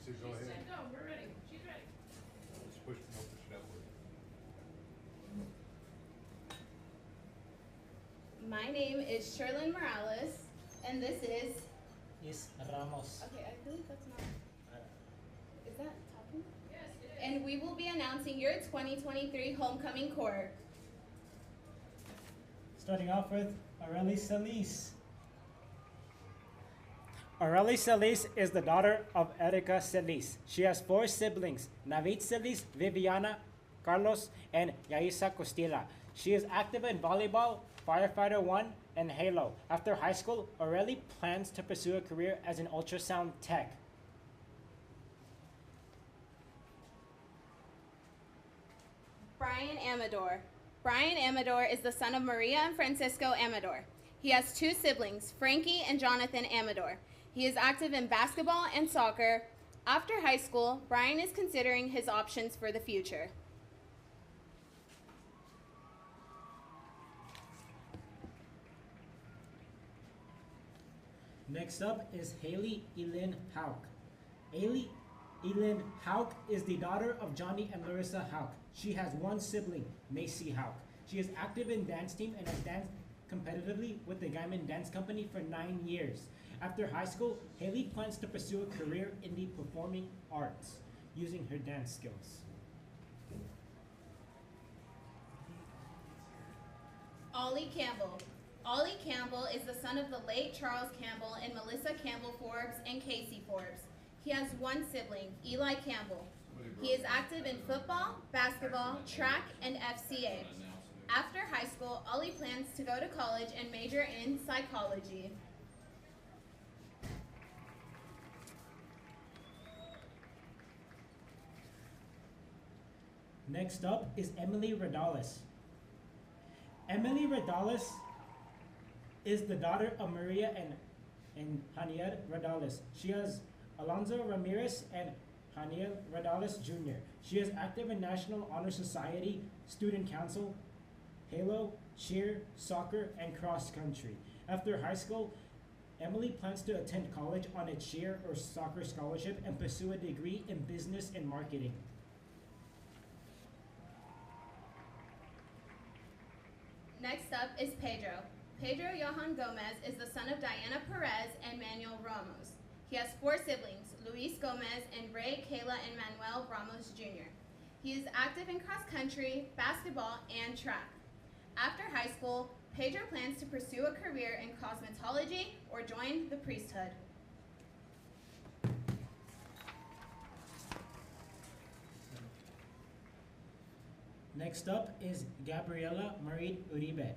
So go ahead. Said go, we're ready. She's ready. Let's push it upward. My name is Sherlyn Morales, and this is. Ramos. Okay, I feel like that's not. Is that talking? Yes, it is. And we will be announcing your 2023 homecoming court. Starting off with Aurelie Solis. Aurelie Solis is the daughter of Erica Solis. She has 4 siblings, Navid Solis, Viviana, Carlos, and Yaisa Costilla. She is active in volleyball, Firefighter 1, and Halo. After high school, Aurelie plans to pursue a career as an ultrasound tech. Brian Amador. Brian Amador is the son of Maria and Francisco Amador. He has 2 siblings, Frankie and Jonathan Amador. He is active in basketball and soccer. After high school, Brian is considering his options for the future. Next up is Haley Elin Hauk. Haley Elin Hauk is the daughter of Johnny and Larissa Hauk. She has 1 sibling, Macy Hauk. She is active in dance team and has danced competitively with the Guymon Dance Company for 9 years. After high school, Haley plans to pursue a career in the performing arts using her dance skills. Ollie Campbell. Ollie Campbell is the son of the late Charles Campbell and Melissa Campbell Forbes and Casey Forbes. He has 1 sibling, Eli Campbell. He is active in football, basketball, track, and FCA. After high school, Ollie plans to go to college and major in psychology. Next up is Emily Rodales. Emily Rodales is the daughter of Maria and Janiel Rodales. She has Alonzo Ramirez and Janiel Rodales Jr. She is active in National Honor Society, Student Council, Halo, cheer, soccer, and cross country. After high school, Emily plans to attend college on a cheer or soccer scholarship and pursue a degree in business and marketing. Next up is Pedro. Pedro Johan Gomez is the son of Diana Perez and Manuel Ramos. He has 4 siblings, Luis Gomez and Ray, Kayla, and Manuel Ramos Jr. He is active in cross country, basketball, and track. After high school, Pedro plans to pursue a career in cosmetology or join the priesthood. Next up is Gabriela Marie Uribe.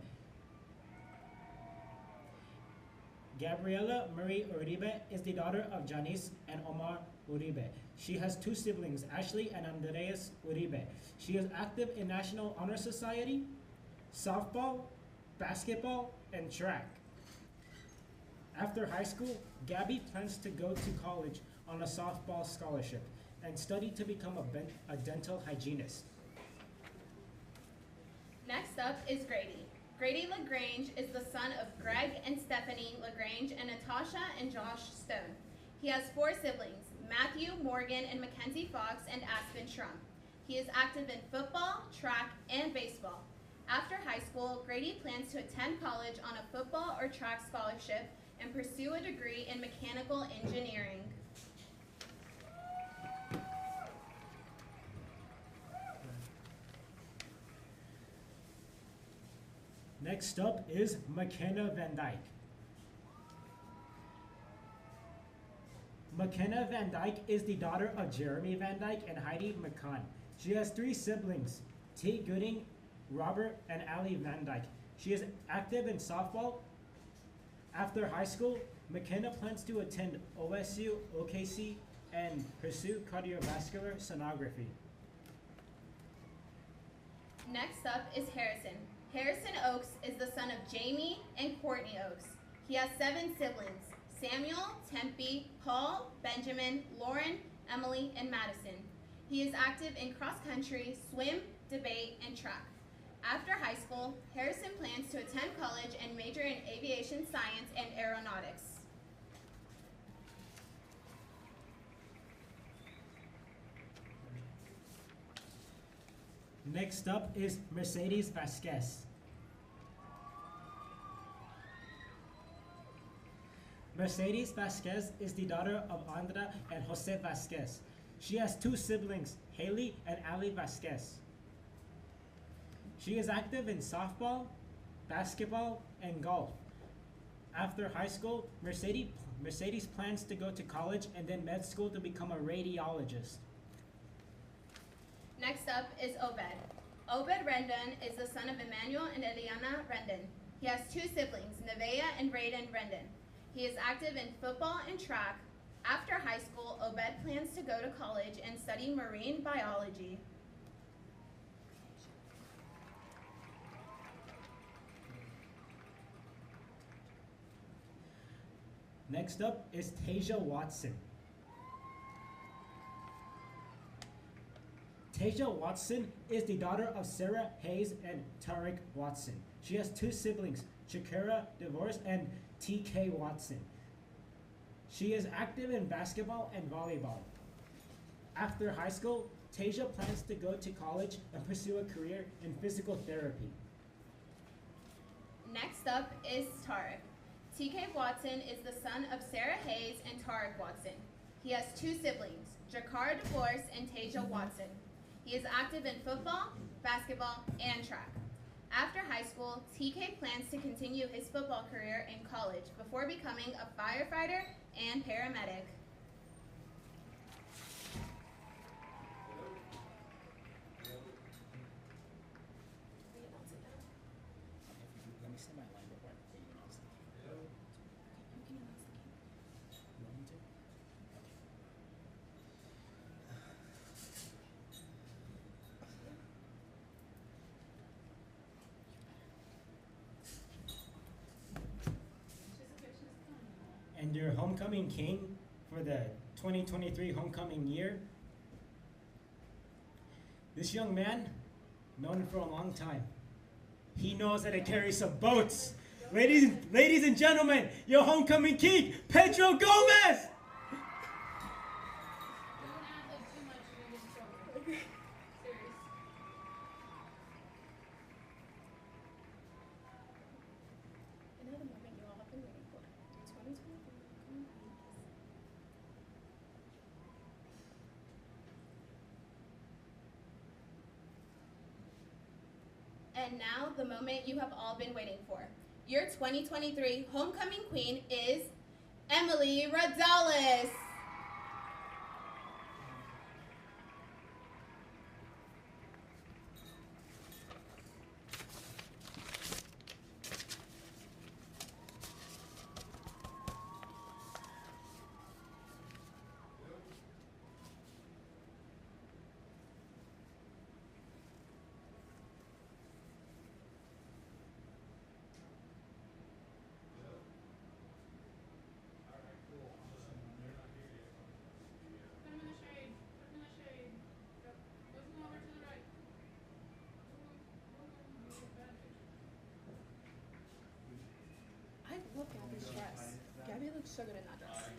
Gabriela Marie Uribe is the daughter of Janice and Omar Uribe. She has 2 siblings, Ashley and Andreas Uribe. She is active in National Honor Society, softball, basketball, and track. After high school, Gabby plans to go to college on a softball scholarship and study to become a dental hygienist. Next up is Grady. Grady LaGrange is the son of Greg and Stephanie LaGrange and Natasha and Josh Stone. He has 4 siblings, Matthew, Morgan, and Mackenzie Fox, and Aspen Trump. He is active in football, track, and baseball. After high school, Grady plans to attend college on a football or track scholarship and pursue a degree in mechanical engineering. Next up is McKenna Van Dyke. McKenna Van Dyke is the daughter of Jeremy Van Dyke and Heidi McCann. She has 3 siblings, T. Gooding, Robert, and Allie Van Dyke. She is active in softball. After high school, McKenna plans to attend OSU, OKC, and pursue cardiovascular sonography. Next up is Harrison. Harrison Oakes is the son of Jamie and Courtney Oakes. He has 7 siblings, Samuel, Tempe, Paul, Benjamin, Lauren, Emily, and Madison. He is active in cross country, swim, debate, and track. After high school, Harrison plans to attend college and major in aviation science and aeronautics. Next up is Mercedes Vasquez. Mercedes Vasquez is the daughter of Andra and Jose Vasquez. She has two siblings, Haley and Ali Vasquez. She is active in softball, basketball, and golf. After high school, Mercedes plans to go to college and then med school to become a radiologist. Next up is Obed. Obed Rendon is the son of Emmanuel and Eliana Rendon. He has two siblings, Nevaeh and Raiden Rendon. He is active in football and track. After high school, Obed plans to go to college and study marine biology. Next up is Tasia Watson. Tasia Watson is the daughter of Sarah Hayes and Tarek Watson. She has two siblings, Shakira DeVos and TK Watson. She is active in basketball and volleyball. After high school, Tasia plans to go to college and pursue a career in physical therapy. Next up is Tarek. TK Watson is the son of Sarah Hayes and Tarek Watson. He has two siblings, Jakar DeVos and Tasia Watson. He is active in football, basketball, and track. After high school, TK plans to continue his football career in college before becoming a firefighter and paramedic. Let me say my line before you announce the game. You can announce the game. You want me to? Okay. And your homecoming king for the 2023 homecoming year. This young man, known for a long time. He knows how to carry some boats. Ladies and gentlemen, your homecoming king, Pedro Gomez! Don't act like too much, you're gonna get in trouble. Serious. And now the moment you all have been waiting for, your 2023 homecoming queen is... And now the moment you have all been waiting for. Your 2023 homecoming queen is Emily Radalis. Put him in the shade. Put him in the shade. Yep. Move him over to the right. Move him. Bad picture. I love Gabby's dress. Gabby looks so good in that dress.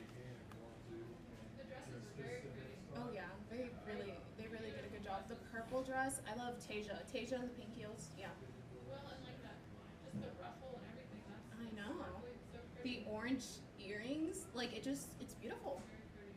The dress is very pretty. Oh yeah, they really did a good job. The purple dress, I love Tasia. Tasia and the pink heels, yeah. Well, and like that, just the ruffle and everything. That's I know. sparkly, so The pretty. orange earrings, like it's beautiful. Very pretty.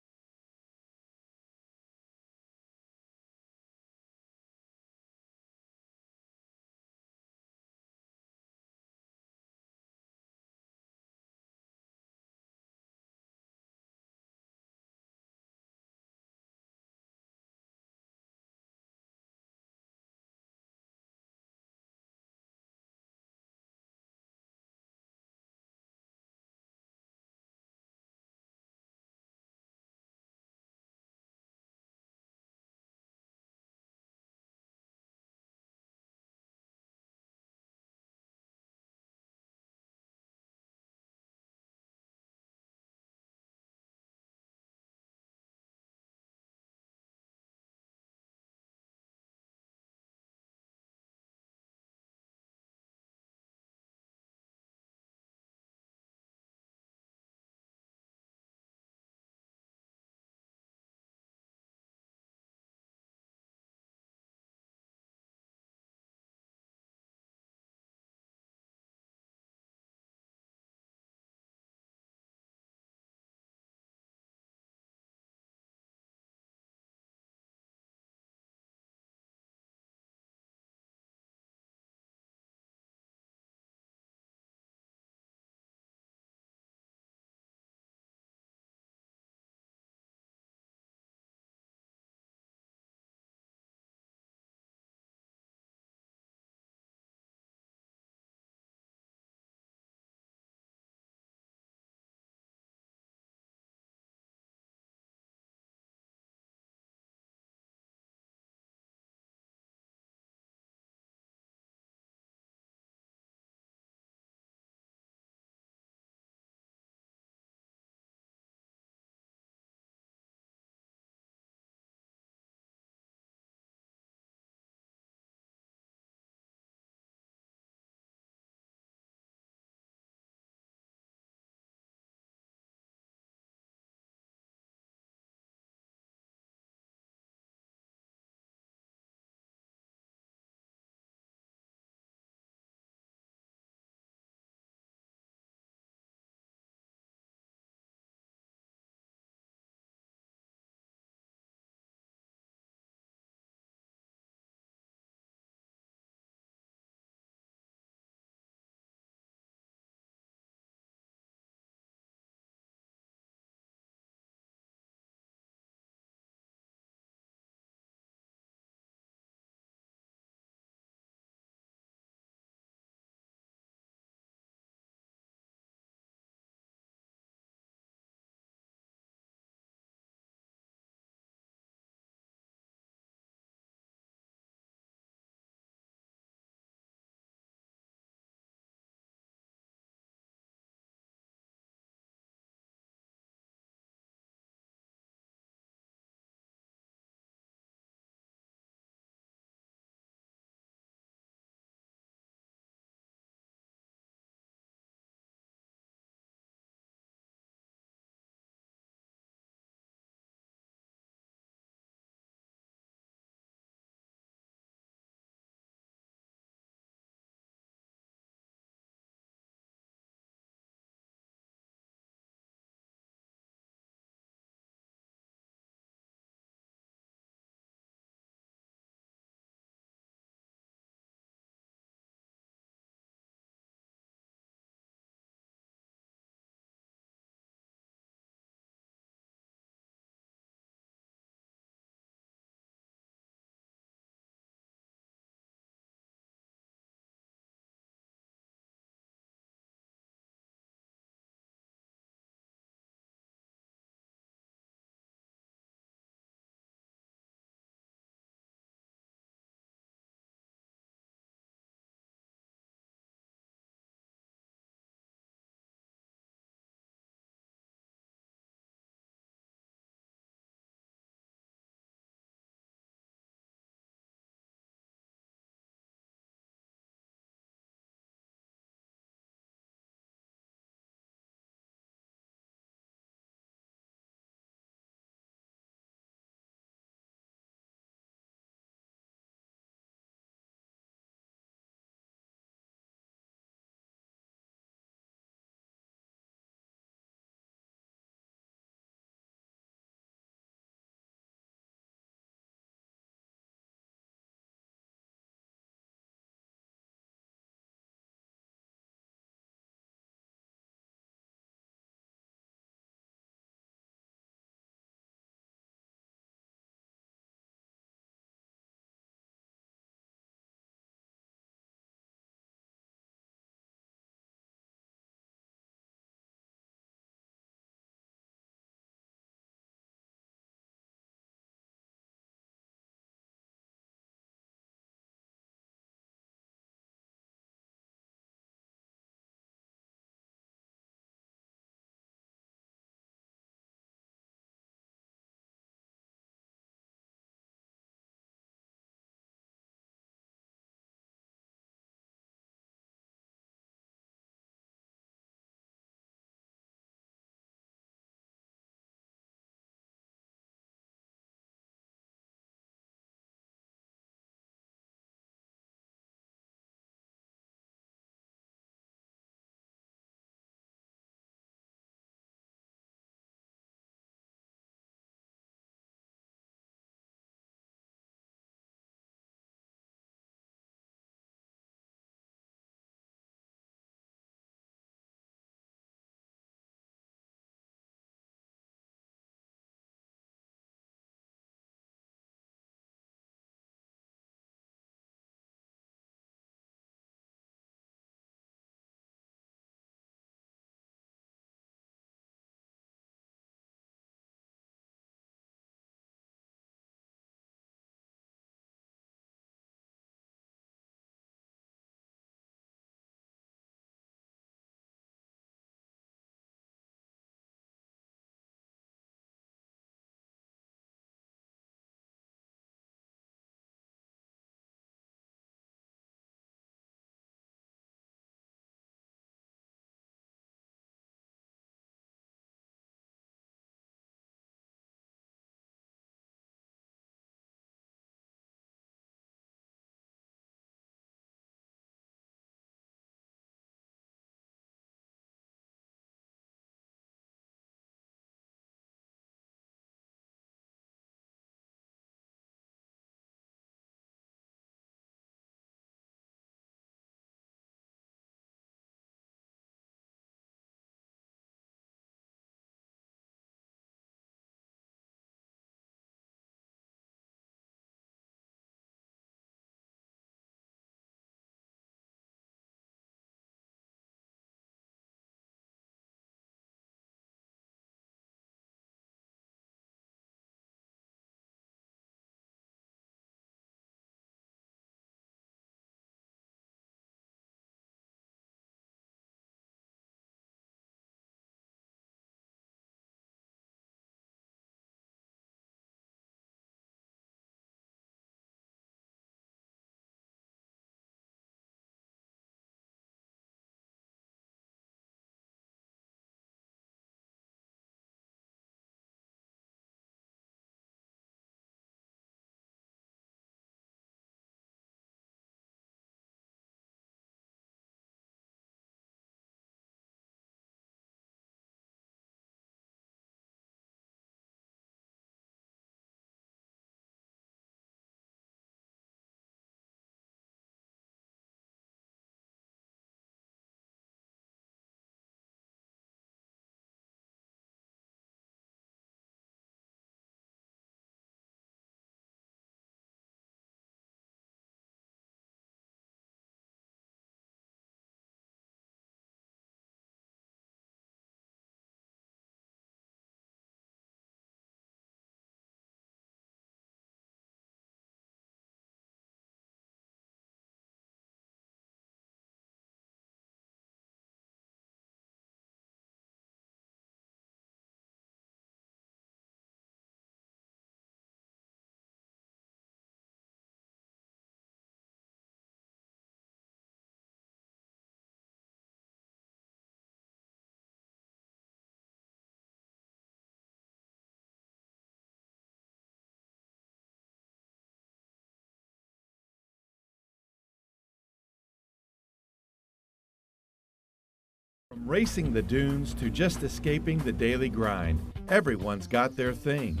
From racing the dunes to just escaping the daily grind, everyone's got their thing.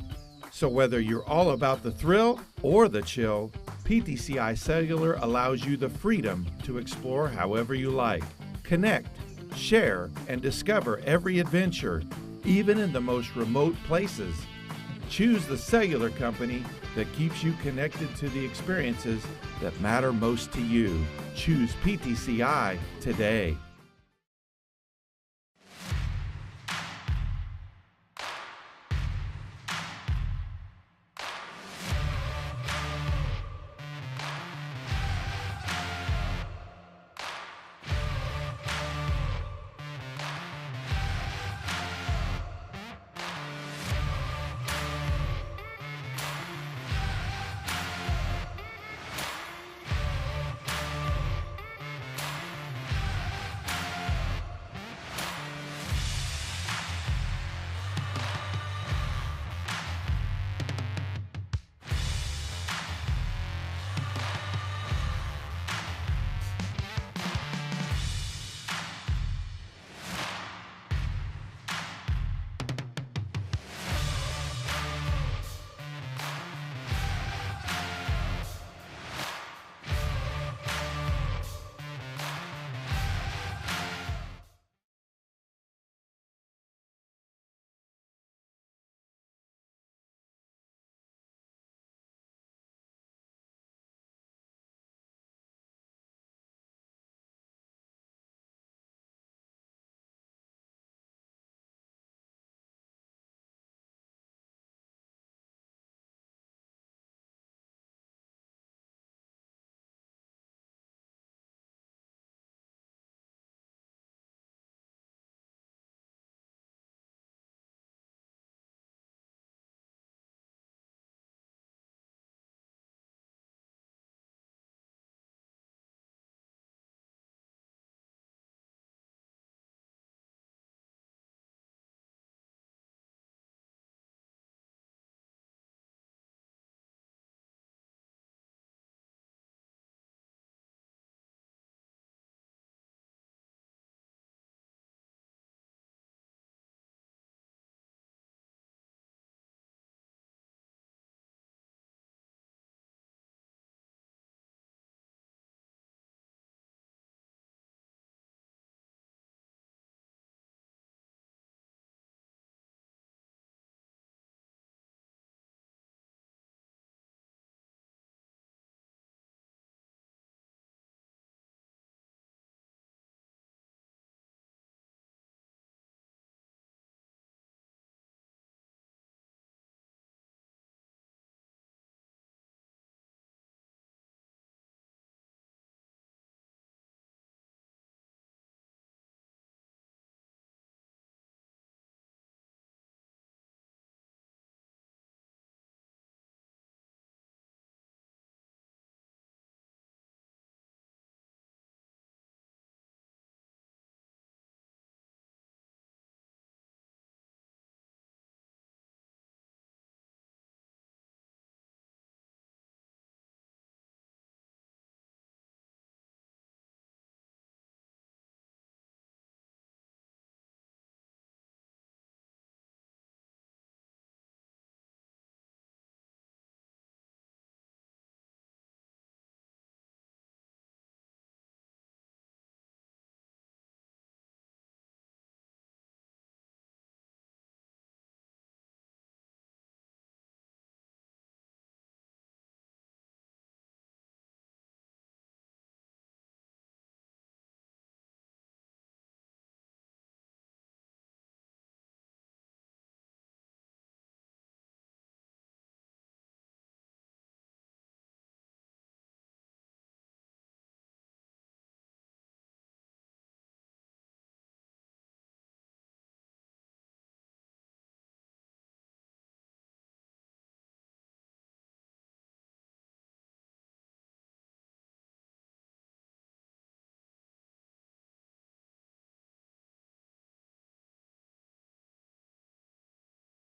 So whether you're all about the thrill or the chill, PTCI Cellular allows you the freedom to explore however you like. Connect, share, and discover every adventure, even in the most remote places. Choose the cellular company that keeps you connected to the experiences that matter most to you. Choose PTCI today.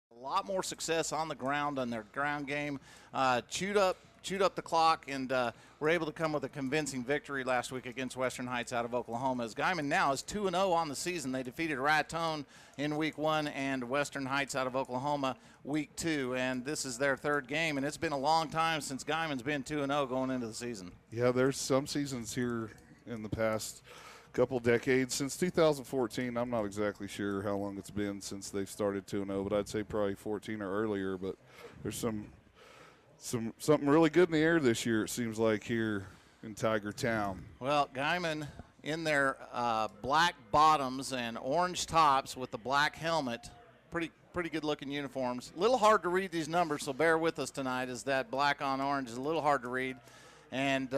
A lot more success on the ground on their ground game. Chewed up chewed up the clock and were able to come with a convincing victory last week against Western Heights out of Oklahoma. As Guymon now is 2-0 on the season. They defeated Raton in week 1 and Western Heights out of Oklahoma week 2. And this is their 3rd game. And it's been a long time since Guymon's been 2-0 going into the season. Yeah, there's some seasons here in the past couple decades. Since 2014, I'm not exactly sure how long it's been since they've started 2-0, but I'd say probably 14 or earlier. But there's something really good in the air this year, it seems like, here in Tiger Town. Well, Guymon in their black bottoms and orange tops with the black helmet, pretty good looking uniforms. A little hard to read these numbers, so bear with us tonight, as that black on orange is a little hard to read. And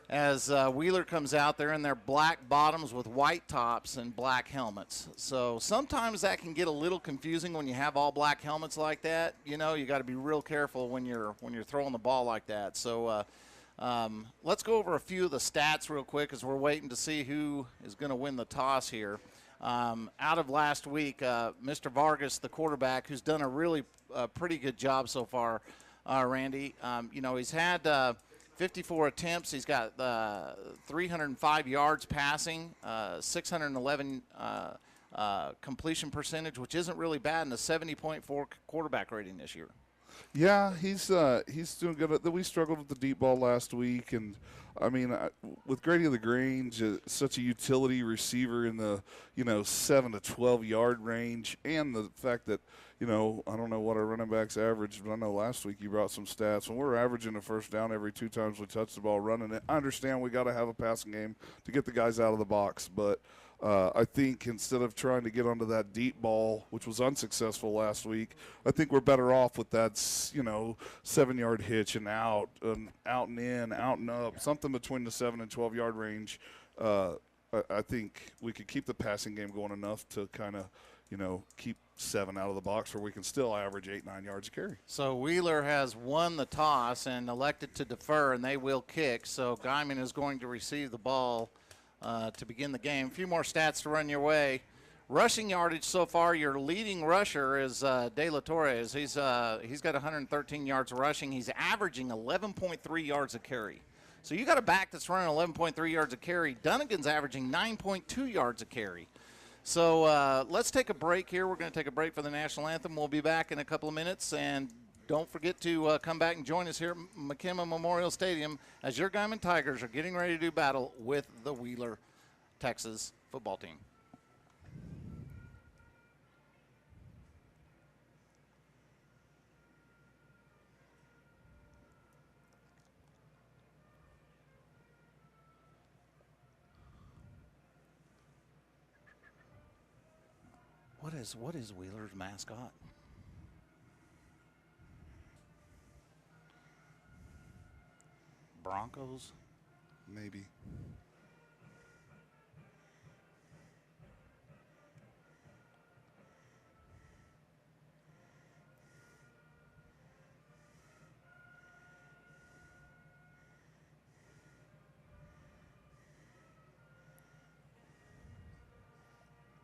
as Wheeler comes out, they're in their black bottoms with white tops and black helmets. So sometimes that can get a little confusing when you have all black helmets like that. You know, you got to be real careful when you're throwing the ball like that. So let's go over a few of the stats real quick as we're waiting to see who is going to win the toss here. Out of last week, Mr. Vargas, the quarterback, who's done a really pretty good job so far, Randy. You know, he's had 54 attempts. He's got 305 yards passing, 611 completion percentage, which isn't really bad, and a 70.4 quarterback rating this year. Yeah, he's doing good. We struggled with the deep ball last week, and I mean, with Grady LaGrange, such a utility receiver in the 7 to 12 yard range, and the fact that I don't know what our running backs averaged, but I know last week you brought some stats. When we're averaging a first down every 2 times we touch the ball running it, I understand we got to have a passing game to get the guys out of the box, but I think instead of trying to get onto that deep ball, which was unsuccessful last week, I think we're better off with that 7-yard hitch and out and in, out and up, something between the 7 and 12 yard range. I think we could keep the passing game going enough to kind of keep 7 out of the box where we can still average 8-9 yards a carry. So Wheeler has won the toss and elected to defer, and they will kick. So Guymon is going to receive the ball to begin the game. A few more stats to run your way. Rushing yardage so far, your leading rusher is De La Torres. He's got 113 yards rushing. He's averaging 11.3 yards a carry. So you got a back that's running 11.3 yards a carry. Dunnigan's averaging 9.2 yards a carry. So let's take a break here. We're going to take a break for the national anthem. We'll be back in a couple of minutes, and don't forget to come back and join us here at McKemma Memorial Stadium as your Guymon Tigers are getting ready to do battle with the Wheeler, Texas football team. What is Wheeler's mascot? Broncos? Maybe.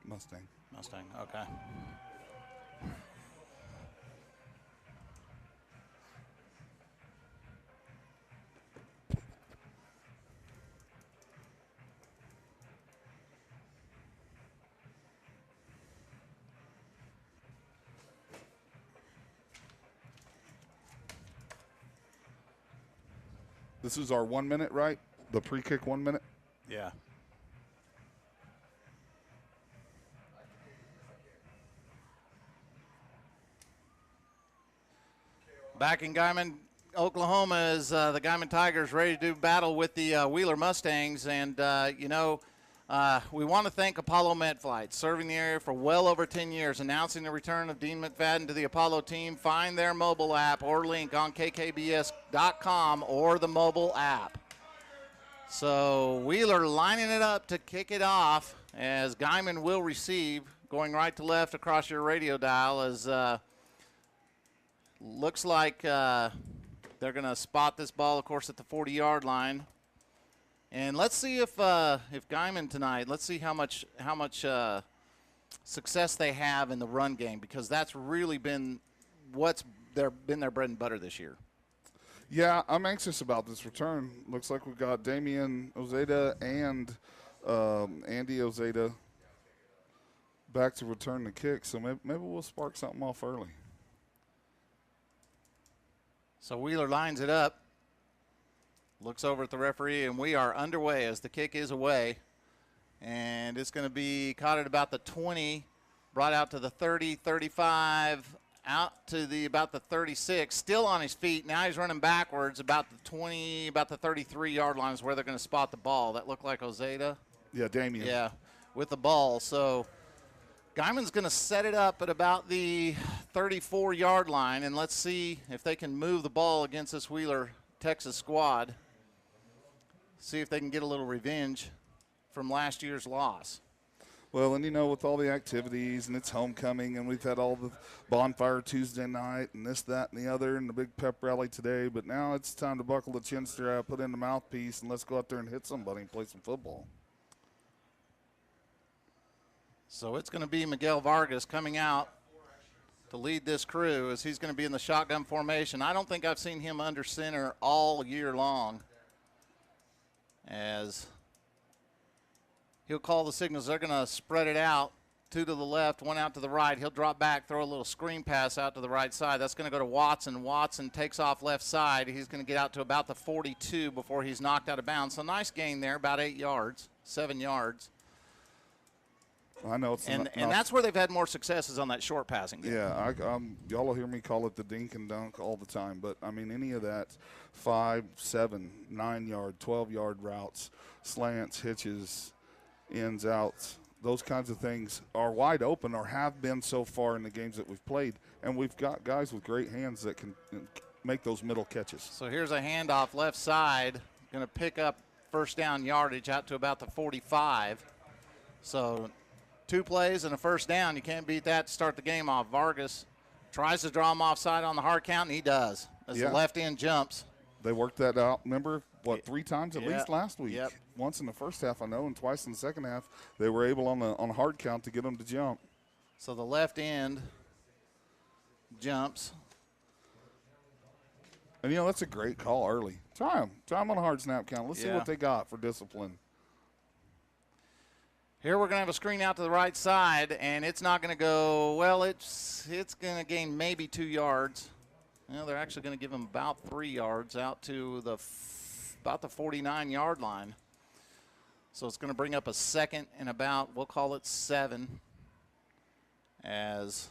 Mustang, okay. This is our 1 minute, right? The pre-kick 1 minute? Yeah. Back in Guymon, Oklahoma, is the Guymon Tigers ready to do battle with the Wheeler Mustangs. And, we want to thank Apollo MedFlight, serving the area for well over 10 years, announcing the return of Dean McFadden to the Apollo team. Find their mobile app or link on kkbs.com or the mobile app. So Wheeler lining it up to kick it off as Guymon will receive, going right to left across your radio dial as looks like they're going to spot this ball, of course, at the 40-yard line. And let's see if Guymon tonight, let's see how much success they have in the run game, because that's really been their bread and butter this year. Yeah, I'm anxious about this return. Looks like we've got Damian Ozeda and Andy Ozeda back to return the kick, so maybe we'll spark something off early. So Wheeler lines it up, looks over at the referee, and we are underway as the kick is away. And it's going to be caught at about the 20, brought out to the 30, 35, out to about the 36, still on his feet. Now he's running backwards about the 20, about the 33-yard line is where they're going to spot the ball. That looked like Ozeda. Yeah, Damian. Yeah, with the ball. So Guymon's going to set it up at about the 34-yard line, and let's see if they can move the ball against this Wheeler Texas squad. See if they can get a little revenge from last year's loss. Well, and with all the activities, and it's homecoming, and we've had all the bonfire Tuesday night, and this, that, and the other, and the big pep rally today, but now it's time to buckle the chin strap, put in the mouthpiece, and let's go out there and hit somebody and play some football. So it's going to be Miguel Vargas coming out to lead this crew as he's going to be in the shotgun formation. I don't think I've seen him under center all year long, as he'll call the signals. They're going to spread it out, 2 to the left, 1 out to the right. He'll drop back, throw a little screen pass out to the right side. That's going to go to Watson. Watson takes off left side. He's going to get out to about the 42 before he's knocked out of bounds. So nice gain there, about 8 yards, 7 yards. I know it's and that's where they've had more successes on that short passing game. Yeah, y'all will hear me call it the dink and dunk all the time, but I mean any of that 5, 7, 9 yard, 12-yard routes, slants, hitches, ins, outs, those kinds of things are wide open or have been so far in the games that we've played, and we've got guys with great hands that can make those middle catches. So here's a handoff left side, going to pick up first down yardage out to about the 45. So 2 plays and a first down. You can't beat that to start the game off. Vargas tries to draw him offside on the hard count, and he does as the left end jumps. They worked that out, remember, 3 times at least last week? Yep. Once in the first half, I know, and twice in the second half. They were able on a hard count to get them to jump. So the left end jumps. And, that's a great call early. Try them on a hard snap count. Let's see what they got for discipline. Here we're going to have a screen out to the right side, and it's not going to go, well, it's going to gain maybe 2 yards. Well, they're actually going to give him about 3 yards out to about the 49-yard line. So it's going to bring up a second and about, we'll call it 7, as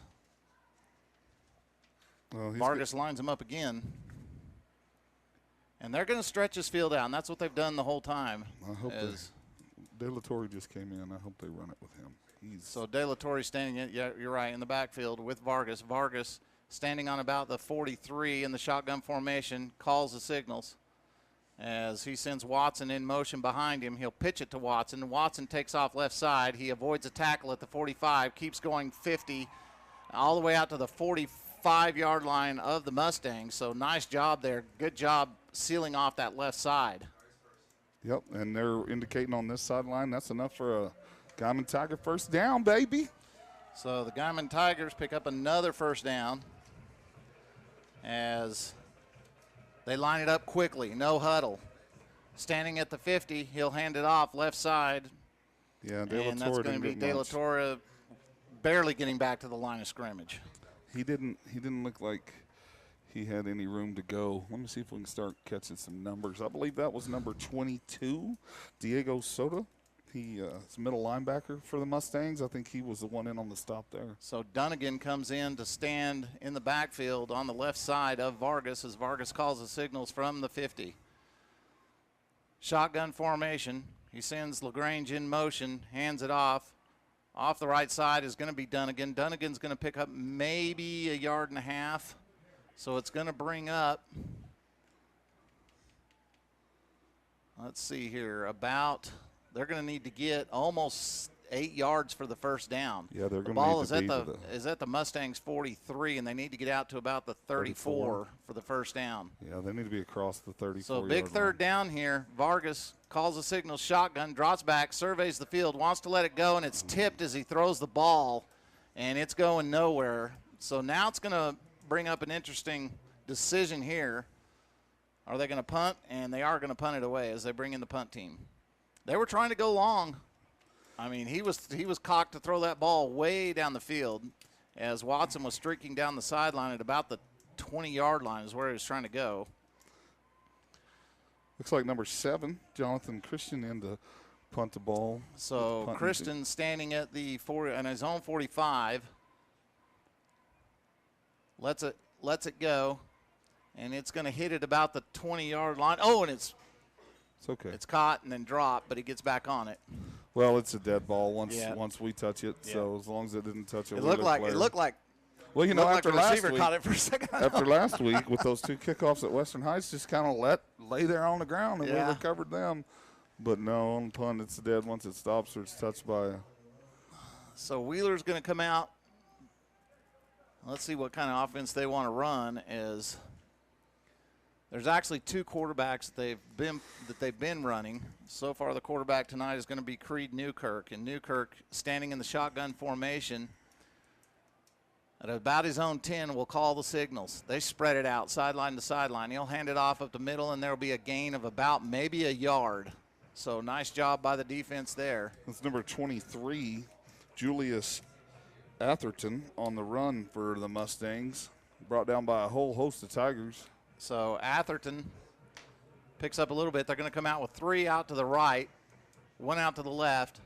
Vargas lines him up again. And they're going to stretch his field out, and that's what they've done the whole time. I hope De La Torre just came in. I hope they run it with him. So De La Torre standing, you're right, in the backfield with Vargas. Vargas standing on about the 43 in the shotgun formation, calls the signals as he sends Watson in motion behind him. He'll pitch it to Watson. Watson takes off left side. He avoids a tackle at the 45, keeps going 50, all the way out to the 45-yard line of the Mustangs. So nice job there. Good job sealing off that left side. Yep, and they're indicating on this sideline that's enough for a Guymon Tiger first down, baby. So the Guymon Tigers pick up another first down as they line it up quickly, no huddle. Standing at the 50, he'll hand it off left side. Yeah, De La Torre and that's going to be De La Torre barely getting back to the line of scrimmage. He didn't look like he had any room to go. Let me see if we can start catching some numbers. I believe that was number 22, Diego Soto. He is middle linebacker for the Mustangs. I think he was the one in on the stop there. So Dunnigan comes in to stand in the backfield on the left side of Vargas as Vargas calls the signals from the 50. Shotgun formation. He sends LaGrange in motion, hands it off. Off the right side is going to be Dunnigan. Dunnigan's going to pick up maybe 1.5 yards. So it's going to bring up, let's see here, they're going to need to get almost 8 yards for the first down. Yeah, they're going to The ball is at the Mustangs 43, and they need to get out to about the 34 for the first down. Yeah, they need to be across the 34. So big third down here. Vargas calls a signal, shotgun, drops back, surveys the field, wants to let it go, and it's tipped as he throws the ball, and it's going nowhere. So now it's going to bring up an interesting decision here Are they going to punt? And they are going to punt it away as they bring in the punt team. They were trying to go long. I mean, he was cocked to throw that ball way down the field as Watson was streaking down the sideline at about the 20-yard line is where he was trying to go. Looks like number 7, Jonathan Christian, in to punt the ball. So Christian standing at the on his own 45. Lets it go, and it's going to hit at about the 20-yard line. Oh, and it's okay. It's caught and then dropped, but he gets back on it. Well, it's a dead ball once we touch it. Yeah. So as long as it didn't touch It looked like. Well, the after last receiver week, caught it for a second. after last week with those 2 kickoffs at Western Heights, just kind of lay there on the ground, and we recovered them. But no, on punt, it's dead once it stops or it's touched by. So Wheeler's going to come out. Let's see what kind of offense they want to run. As there's actually 2 quarterbacks that they've been running. So far, the quarterback tonight is going to be Creed Newkirk, and Newkirk standing in the shotgun formation. At about his own 10, will call the signals. They spread it out sideline to sideline. He'll hand it off up the middle, and there will be a gain of about maybe a yard. So nice job by the defense there. That's number 23, Julius Atherton, on the run for the Mustangs. Brought down by a whole host of Tigers. So Atherton picks up a little bit. They're going to come out with 3 out to the right, 1 out to the left.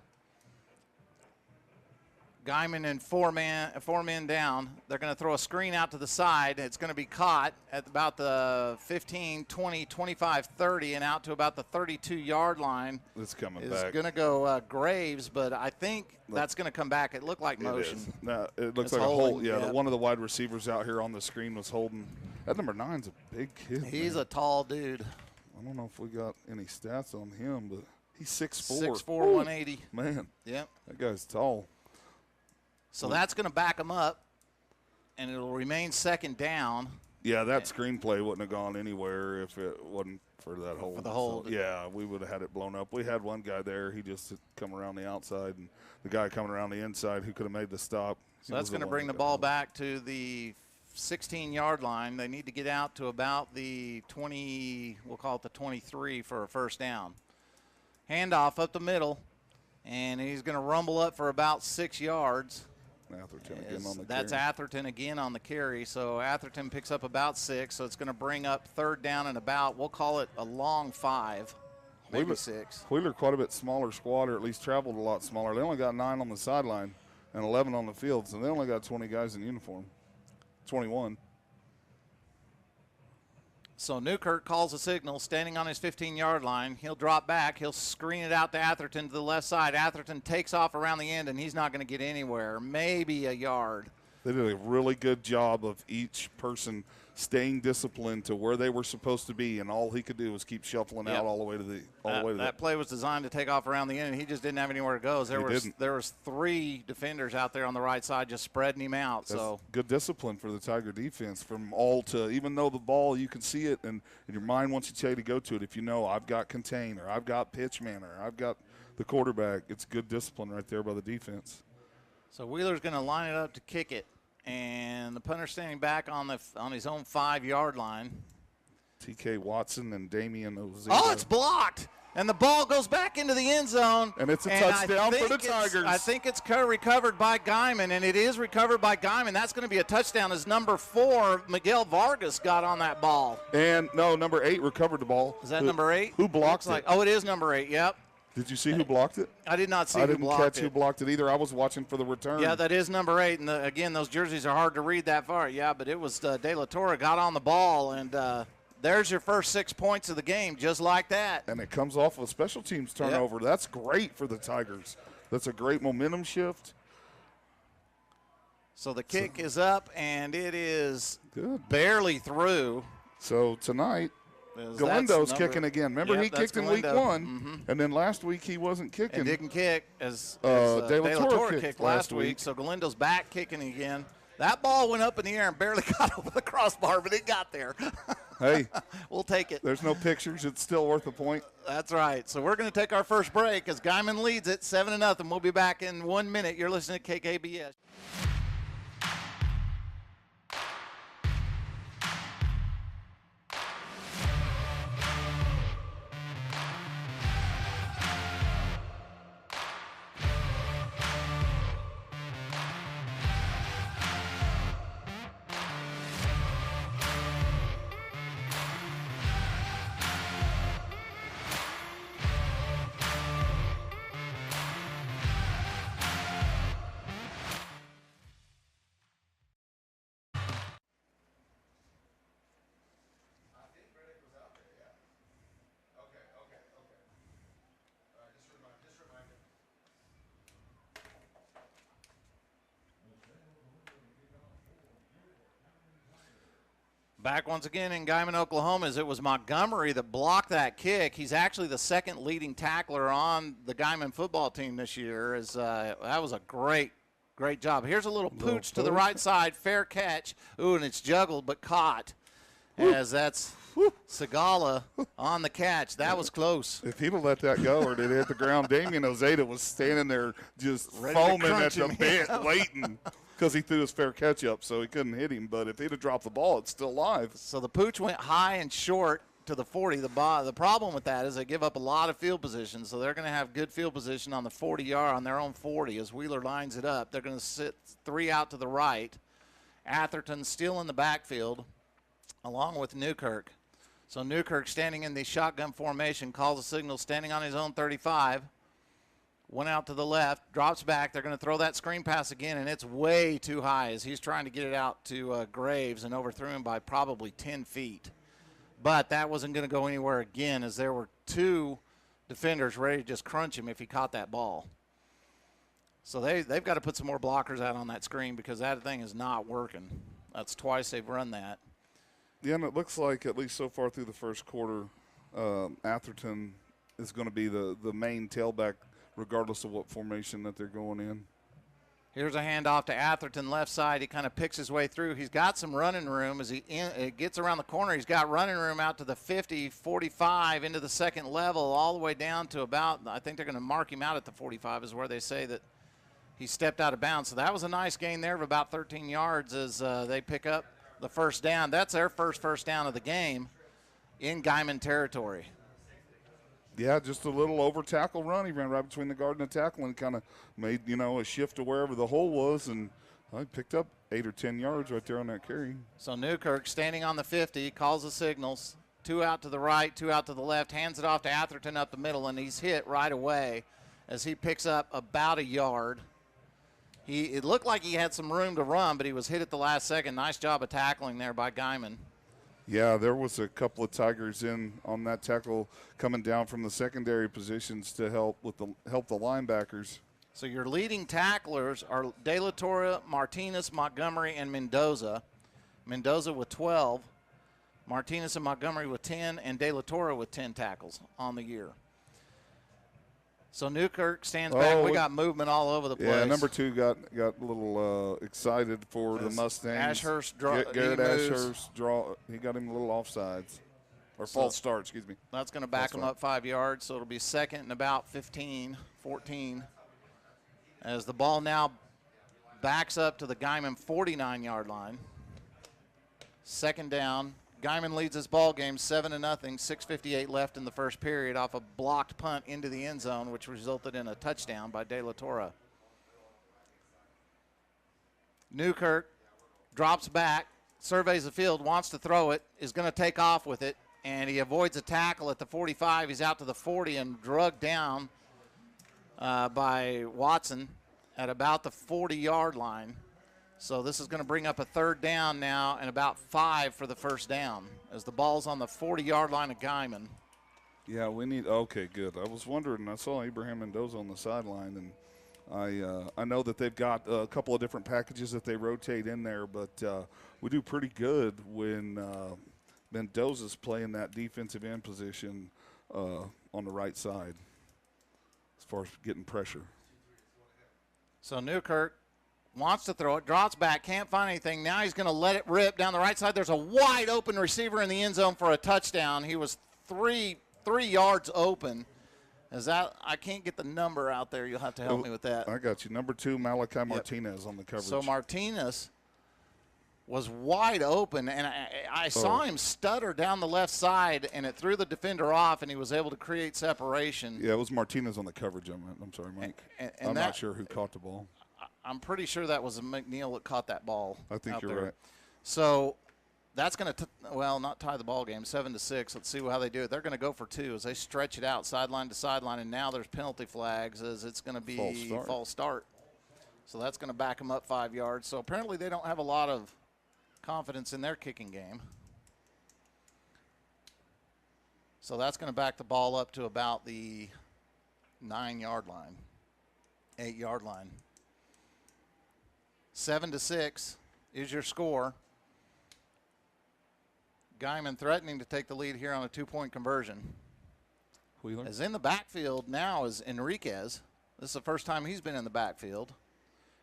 Guymon and four men down. They're going to throw a screen out to the side. It's going to be caught at about the 15, 20, 25, 30, and out to about the 32-yard line. It's coming back. It's going to go Graves, but I think that's going to come back. It looked like motion. No, it looks It's like holding, a hold. Yeah, yeah. One of the wide receivers out here on the screen was holding. That number 9's a big kid. He's man. a tall dude. I don't know if we got any stats on him, but he's 6'4". 6'4", 180. Man, Yep. that guy's tall. So that's going to back him up, and it'll remain second down. Yeah, that screenplay wouldn't have gone anywhere if it wasn't for that hold. For the hold. So, yeah, we would have had it blown up. We had one guy there. He just had come around the outside, and the guy coming around the inside who could have made the stop. So that's going to bring the ball back to the 16-yard line. They need to get out to about the 20, we'll call it the 23 for a first down. Handoff up the middle, and he's going to rumble up for about 6 yards. Atherton again on the That's carry. Atherton again on the carry. So Atherton picks up about 6, so it's going to bring up third down and about, we'll call it a long 5, maybe Wheeler, 6. Wheeler quite a bit smaller squad, or at least traveled a lot smaller. They only got 9 on the sideline and 11 on the field, so they only got 20 guys in uniform, 21. So Newkirk calls a signal, standing on his 15-yard line. He'll drop back. He'll screen it out to Atherton to the left side. Atherton takes off around the end, and he's not going to get anywhere, maybe a yard. They did a really good job of each person staying disciplined to where they were supposed to be, and all he could do was keep shuffling out all the way to the That play was designed to take off around the end, and he just didn't have anywhere to go. There was 3 defenders out there on the right side just spreading him out. That's so good discipline for the Tiger defense from all to, even though the ball, you can see it, and your mind wants you to tell you to go to it. If you know I've got contain, or I've got pitch man, or I've got the quarterback, it's good discipline right there by the defense. So Wheeler's going to line it up to kick it. And the punter standing back on his own 5-yard line. T.K. Watson and Damian Ozita. Oh, it's blocked. And the ball goes back into the end zone. And it's a touchdown for the Tigers. I think it's recovered by Guymon, and it is recovered by Guymon. That's going to be a touchdown as number 4, Miguel Vargas, got on that ball. And, no, number 8 recovered the ball. Is that number 8? Who blocked it? Oh, it is number 8, yep. Did you see who blocked it? I did not see who blocked it. I didn't catch who blocked it either. I was watching for the return. Yeah, that is number 8. And, again, those jerseys are hard to read that far. Yeah, but it was De La Torre got on the ball, and there's your first 6 points of the game, just like that. And it comes off of a special teams turnover. Yep. That's great for the Tigers. That's a great momentum shift. So the kick is up, and it is good. Barely through. So tonight, Galindo's kicking again. Remember, he kicked in week 1, and then last week he wasn't kicking. And didn't kick as De La Torre kicked last week. So Galindo's back kicking again. That ball went up in the air and barely got over the crossbar, but it got there. Hey. We'll take it. There's no pictures. It's still worth a point. That's right. So we're going to take our first break as Guymon leads it 7-0. We'll be back in 1 minute. You're listening to KKBS. Back once again in Guymon, Oklahoma, as it was Montgomery that blocked that kick. He's actually the second leading tackler on the Guymon football team this year. That was a great job. Here's a little pooch to the right side, fair catch. Ooh, and it's juggled but caught. As that's Segala on the catch. That was close. If he'd have let that go or did it hit the ground, Damian Ozeta was standing there just Ready to foaming at crunch the him. bit, waiting, because he threw his fair catch up, so he couldn't hit him. But if he'd have dropped the ball, it's still live. So the pooch went high and short to the 40. The problem with that is they give up a lot of field position, so they're going to have good field position on the 40-yard, on their own 40 as Wheeler lines it up. They're going to sit 3 out to the right. Atherton still in the backfield, along with Newkirk. So Newkirk standing in the shotgun formation, calls a signal, standing on his own 35. Went out to the left, drops back. They're going to throw that screen pass again, and it's way too high as he's trying to get it out to Graves and overthrew him by probably 10 feet. But that wasn't going to go anywhere again as there were 2 defenders ready to just crunch him if he caught that ball. So they've got to put some more blockers out on that screen because that thing is not working. That's twice they've run that. Yeah, and it looks like, at least so far through the first quarter, Atherton is going to be the main tailback regardless of what formation that they're going in. Here's a handoff to Atherton, left side. He kind of picks his way through. He's got some running room as he gets around the corner. He's got running room out to the 50, 45, into the second level, all the way down to about, I think they're going to mark him out at the 45 is where they say that he stepped out of bounds. So that was a nice gain there of about 13 yards as they pick up the first down. That's their first down of the game in Guymon territory. Yeah, just a little over tackle run. He ran right between the guard and the tackle and kind of made, a shift to wherever the hole was, and I picked up 8 or 10 yards right there on that carry. So Newkirk standing on the 50, calls the signals, 2 out to the right, 2 out to the left, hands it off to Atherton up the middle, and he's hit right away as he picks up about a yard. It looked like he had some room to run, but he was hit at the last second. Nice job of tackling there by Guymon. Yeah, there was a couple of Tigers in on that tackle coming down from the secondary positions to help the linebackers. So your leading tacklers are De La Torre, Martinez, Montgomery, and Mendoza. Mendoza with 12, Martinez and Montgomery with 10, and De La Torre with 10 tackles on the year. So Newkirk stands back. We got movement all over the place. Yeah, number 2 got a little excited for the Mustangs. Ashurst Garrett Ashurst he got him a little offsides. Or false start, excuse me. That's going to back him up 5 yards, so it'll be second and about 15, 14. As the ball now backs up to the Guymon 49-yard line. Second down. Guymon leads this ball game 7-0, 6:58 left in the first period off a blocked punt into the end zone, which resulted in a touchdown by De La Torre. Newkirk drops back, surveys the field, wants to throw it, is going to take off with it, and he avoids a tackle at the 45. He's out to the 40 and drugged down by Watson at about the 40-yard line. So this is going to bring up a third down now and about 5 for the first down as the ball's on the 40-yard line of Guymon. Yeah, okay, good. I was wondering, I saw Abraham Mendoza on the sideline, and I know that they've got a couple of different packages that they rotate in there, but we do pretty good when Mendoza's playing that defensive end position on the right side as far as getting pressure. So Newkirk wants to throw it, drops back, can't find anything. Now he's going to let it rip down the right side. There's a wide open receiver in the end zone for a touchdown. He was three yards open. I can't get the number out there. You'll have to help me with that. I got you. Number 2, Malachi Martinez on the coverage. So Martinez was wide open, and I saw him stutter down the left side, and it threw the defender off, and he was able to create separation. Yeah, it was Martinez on the coverage. I'm sorry, Mike. And I'm not sure who caught the ball. I'm pretty sure that was McNeil that caught that ball. I think you're there. right. So that's going to, not tie the ball game, 7-6. Let's see how they do it. They're going to go for 2 as they stretch it out sideline to sideline, and now there's penalty flags as it's going to be false start. So that's going to back them up 5 yards. So apparently they don't have a lot of confidence in their kicking game. So that's going to back the ball up to about the 9-yard line, 8-yard line. 7-6 is your score. Guymon threatening to take the lead here on a 2-point conversion. Wheeler. As in the backfield now is Enriquez. This is the first time he's been in the backfield.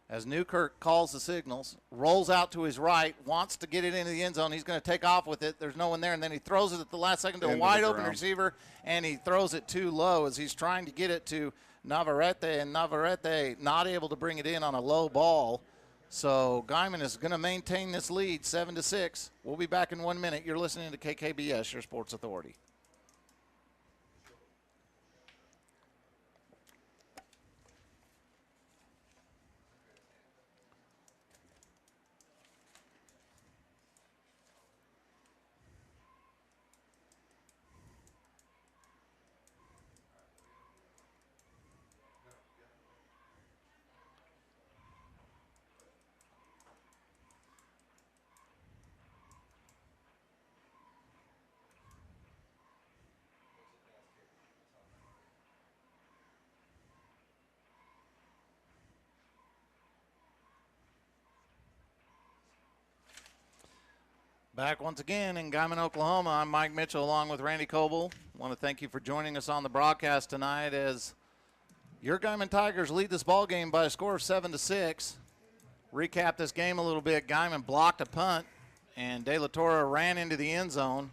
As Newkirk calls the signals, rolls out to his right, wants to get it into the end zone. He's going to take off with it. There's no one there, and then he throws it at the last second to a wide-open receiver, and he throws it too low as he's trying to get it to Navarrete, and Navarrete not able to bring it in on a low ball. So Guymon is going to maintain this lead, 7-6. We'll be back in 1 minute. You're listening to KKBS, your sports authority. Back once again in Guymon, Oklahoma. I'm Mike Mitchell along with Randy Coble. I want to thank you for joining us on the broadcast tonight as your Guymon Tigers lead this ball game by a score of 7-6. Recap this game a little bit. Guymon blocked a punt, and De La Torre ran into the end zone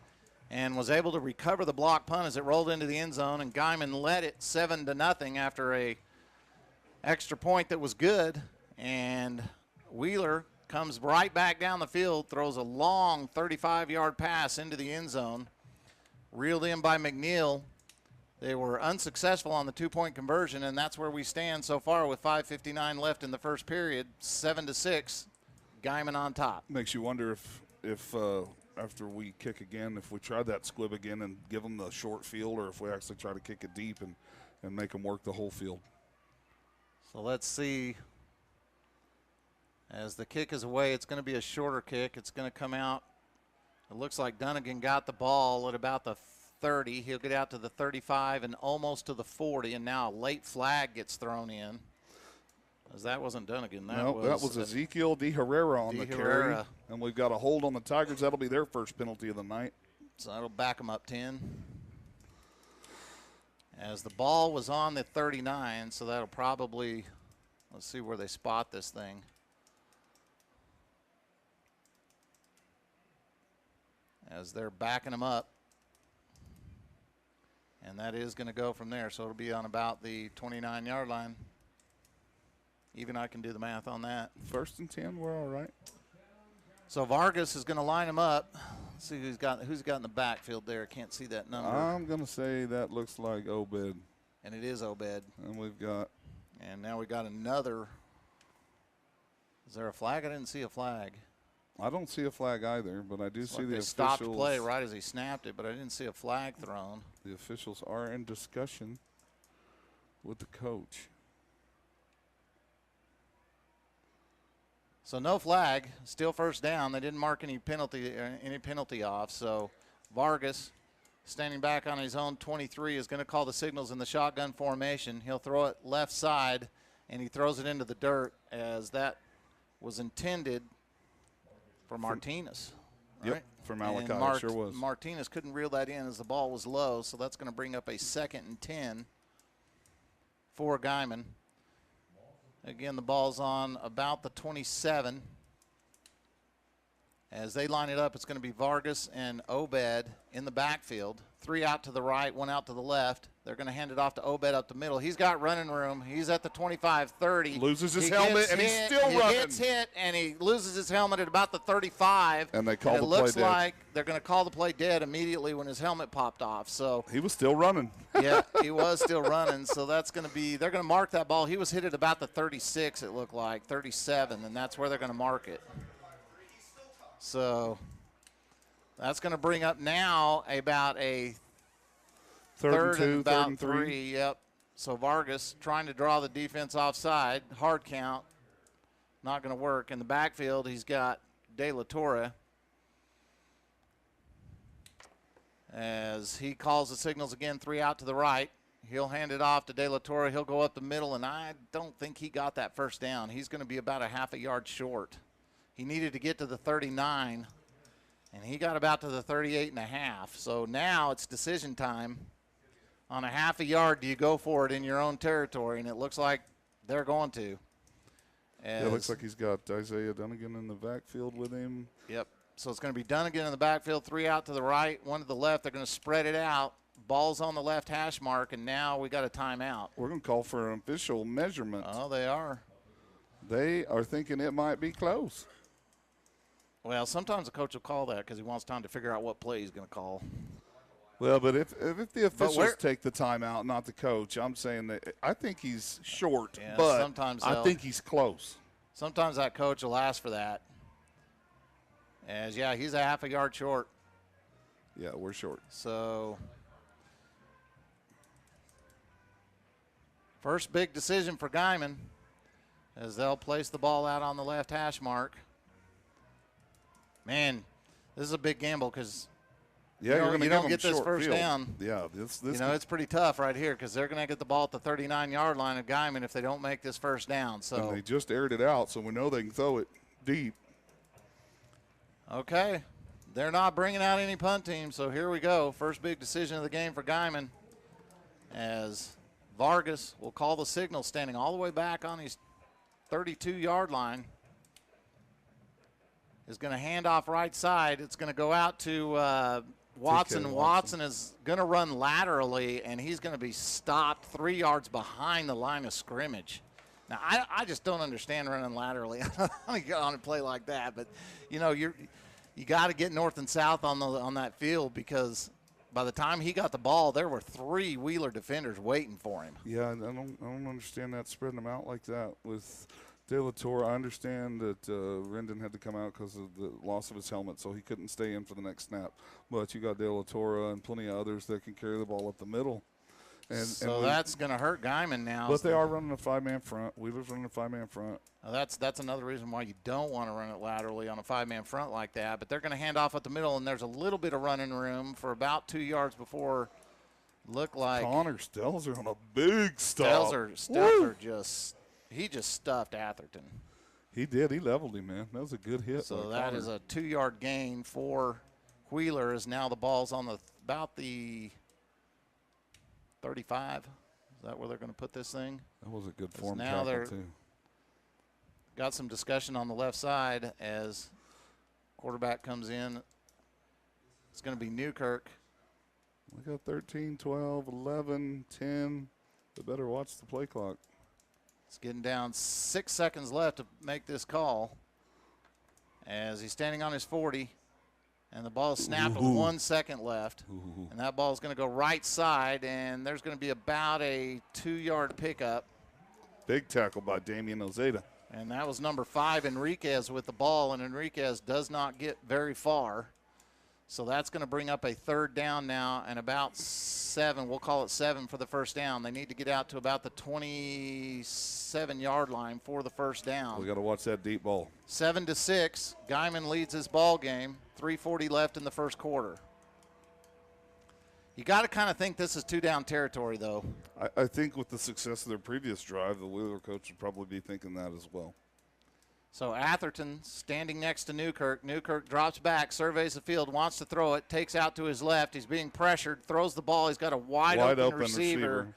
and was able to recover the block punt as it rolled into the end zone, and Guymon led it 7-0 after a extra point that was good, and Wheeler comes right back down the field, throws a long 35-yard pass into the end zone, reeled in by McNeil. They were unsuccessful on the 2-point conversion, and that's where we stand so far with 5:59 left in the first period, 7-6, Guymon on top. Makes you wonder if after we kick again, if we try that squib again and give them the short field, or if we actually try to kick it deep and make them work the whole field. So let's see. As the kick is away, it's going to be a shorter kick. It's going to come out. It looks like Dunnigan got the ball at about the 30. He'll get out to the 35 and almost to the 40, and now a late flag gets thrown in. As that wasn't Dunnigan. That was Ezekiel De Herrera on the carry. And we've got a hold on the Tigers. That'll be their first penalty of the night. So that'll back them up 10. As the ball was on the 39, so that'll probably, let's see where they spot this thing. As they're backing them up. And that is going to go from there. So it'll be on about the 29-yard line. Even I can do the math on that. 1st and 10, we're all right. So Vargas is going to line them up. Let's see who's got in the backfield there. Can't see that number. I'm going to say that looks like Obed. And it is Obed. And we've got. And now we got another. Is there a flag? I didn't see a flag. I don't see a flag either, but I do see the officials. Stopped play right as he snapped it, but I didn't see a flag thrown. The officials are in discussion with the coach. So no flag, still first down. They didn't mark any penalty off. So Vargas, standing back on his own 23, is going to call the signals in the shotgun formation. He'll throw it left side, and he throws it into the dirt as that was intended for Martinez. Yep, right? for Malachi, sure was. Martinez couldn't reel that in as the ball was low, so that's going to bring up a 2nd and 10 for Guymon. Again, the ball's on about the 27. As they line it up, it's going to be Vargas and Obed in the backfield. 3 out to the right, 1 out to the left. They're going to hand it off to Obed up the middle. He's got running room. He's at the 25-30. Loses his helmet, and he's still running. He gets hit, and he loses his helmet at about the 35. And they call the play dead. It looks like they're going to call the play dead immediately when his helmet popped off. So he was still running. Yeah, he was still running. So that's going to be – they're going to mark that ball. He was hit at about the 36, it looked like, 37, and that's where they're going to mark it. So that's going to bring up now about a third and about 3. Yep. So Vargas trying to draw the defense offside. Hard count. Not going to work. In the backfield, he's got De La Torre. As he calls the signals again, 3 out to the right. He'll hand it off to De La Torre. He'll go up the middle, and I don't think he got that first down. He's going to be about a half a yard short. He needed to get to the 39, And he got about to the 38.5. So now it's decision time. On a half a yard, do you go for it in your own territory? And it looks like they're going to. Yeah, it looks like he's got Isaiah Dunnigan in the backfield with him. Yep. So it's going to be Dunnigan in the backfield, 3 out to the right, 1 to the left. They're going to spread it out. Ball's on the left hash mark, and now we got a timeout. We're going to call for an official measurement. Oh, they are. They are thinking it might be close. Well, sometimes the coach will call that because he wants time to figure out what play he's going to call. Well, but if the officials take the timeout, not the coach, I'm saying that I think he's short, Yeah, but sometimes I think he's close. Sometimes that coach will ask for that. Yeah, he's a half a yard short. Yeah, we're short. So, first big decision for Guymon as they'll place the ball out on the left hash mark. Man, this is a big gamble because you don't get this first down. Yeah, this it's pretty tough right here because they're going to get the ball at the 39-yard line of Guymon if they don't make this first down. So and they just aired it out, so we know they can throw it deep. Okay, they're not bringing out any punt team, so here we go. First big decision of the game for Guymon as Vargas will call the signal standing all the way back on his 32-yard line. Is going to hand off right side. It's going to go out to Watson. Watson is going to run laterally, and he's going to be stopped 3 yards behind the line of scrimmage. Now, I just don't understand running laterally on a play like that. But, you got to get north and south on that field because by the time he got the ball, there were 3 Wheeler defenders waiting for him. Yeah, I don't understand that, spreading them out like that with De La Torre. I understand that Rendon had to come out because of the loss of his helmet, so he couldn't stay in for the next snap. But you got De La Torre and plenty of others that can carry the ball up the middle. So that's going to hurt Guymon now. But they are running a 5-man front. Wheeler's running a 5-man front. That's another reason why you don't want to run it laterally on a 5-man front like that. But they're going to hand off at the middle, and there's a little bit of running room for about 2 yards before look like Connor Stelzer on a big stop. Stelzer he just stuffed Atherton. He did. He leveled him, man. That was a good hit. So that is a 2-yard gain for Wheeler as now the ball's on about the 35. Is that where they're going to put this thing? That was a good form now tackle, too. Got some discussion on the left side as quarterback comes in. It's going to be Newkirk. We got 13, 12, 11, 10. They better watch the play clock. It's getting down 6 seconds left to make this call as he's standing on his 40. And the ball is snapped with 1 second left. And that ball is going to go right side, and there's going to be about a 2-yard pickup. Big tackle by Damian Ozeda. And that was number 5, Enriquez, with the ball, and Enriquez does not get very far. So that's going to bring up a 3rd down now and about 7. We'll call it 7 for the first down. They need to get out to about the 27-yard line for the first down. We got to watch that deep ball. 7-6. Guymon leads his ball game. 3:40 left in the first quarter. You got to kind of think this is 2-down territory, though. I think with the success of their previous drive, the Wheeler coach would probably be thinking that as well. So Atherton standing next to Newkirk. Newkirk drops back, surveys the field, wants to throw it, takes out to his left. He's being pressured, throws the ball. He's got a wide open receiver.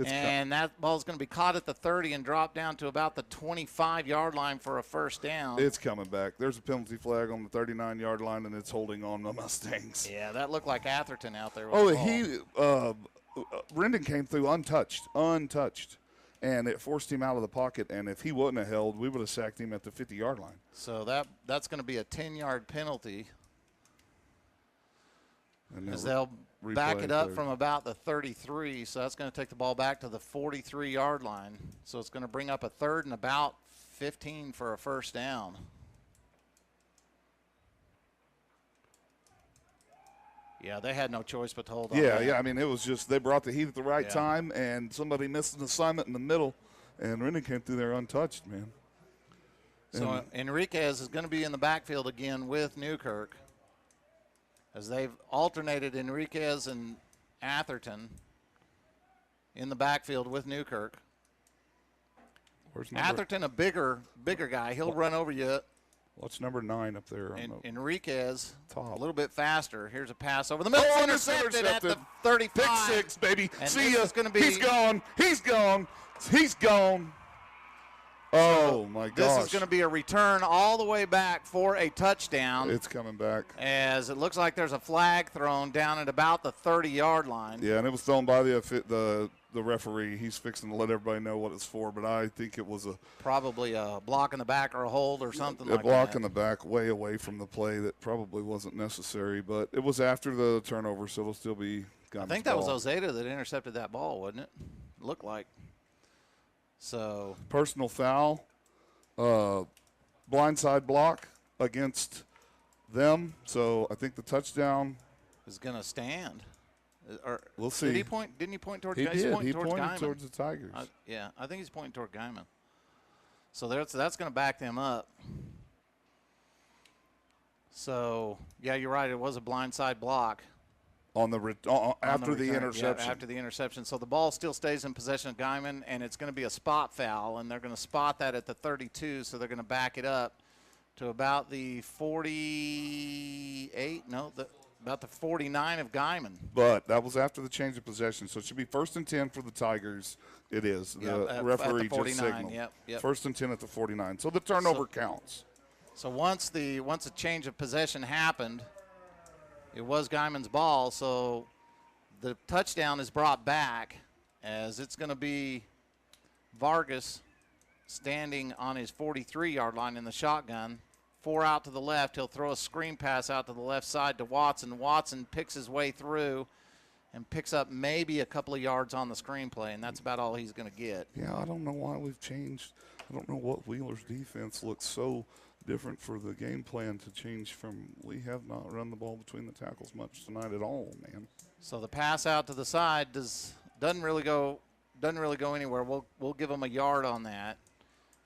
And that ball's going to be caught at the 30 and dropped down to about the 25-yard line for a first down. It's coming back. There's a penalty flag on the 39-yard line, and it's holding on the Mustangs. Yeah, that looked like Atherton out there with the ball. Rendon came through untouched, and it forced him out of the pocket. And if he wouldn't have held, we would have sacked him at the 50-yard line. So that's going to be a 10-yard penalty. And as they'll back it up from about the 33, so that's going to take the ball back to the 43-yard line. So it's going to bring up a 3rd and about 15 for a first down. Yeah, they had no choice but to hold on. Yeah. I mean, it was just they brought the heat at the right time, and somebody missed an assignment in the middle, and Rendon came through there untouched, man. So Enriquez is going to be in the backfield again with Newkirk, as they've alternated Enriquez and Atherton in the backfield with Newkirk. Atherton, a bigger guy. He'll run over you. Watch number 9 up there. On the Enriquez, top. a little bit faster. Here's a pass over the middle. Oh, Intercepted at the 35. Pick 6, baby. And See this ya. is gonna be- He's gone. He's gone. He's gone. Oh, my gosh. This is going to be a return all the way back for a touchdown. It's coming back. As it looks like there's a flag thrown down at about the 30-yard line. Yeah, and it was thrown by the referee. He's fixing to let everybody know what it's for, but I think it was Probably a block in the back or a hold or something like a block that. in the back way away from the play that probably wasn't necessary, but it was after the turnover, so it'll still be I think that was Ozeta that intercepted that ball, wasn't it? Looked like. So personal foul, blindside block against them. So I think the touchdown is going to stand. Or we'll see. Did he point? Didn't he point towards? He He's did. pointing He towards pointed Guymon. towards the Tigers. Yeah, I think he's pointing toward Guymon. So that's going to back them up. So yeah, you're right. It was a blindside block. On the after the return. interception. Yeah, after the interception. So the ball still stays in possession of Guymon, and it's going to be a spot foul, and they're going to spot that at the 32, so they're going to back it up to about the 48, about the 49 of Guymon. But that was after the change of possession, so it should be 1st and 10 for the Tigers. It is. The referee at the 49, just signaled. Yep. 1st and 10 at the 49. So the turnover counts. So once a change of possession happened, it was Guymon's ball, so the touchdown is brought back as it's going to be Vargas standing on his 43-yard line in the shotgun. 4 out to the left. He'll throw a screen pass out to the left side to Watson. Watson picks his way through and picks up maybe a couple of yards on the screenplay, and that's about all he's going to get. Yeah, I don't know why we've changed. I don't know what Wheeler's defense looks so different for the game plan to change from. We have not run the ball between the tackles much tonight at all, man. So the pass out to the side doesn't really go anywhere. We'll give them a yard on that.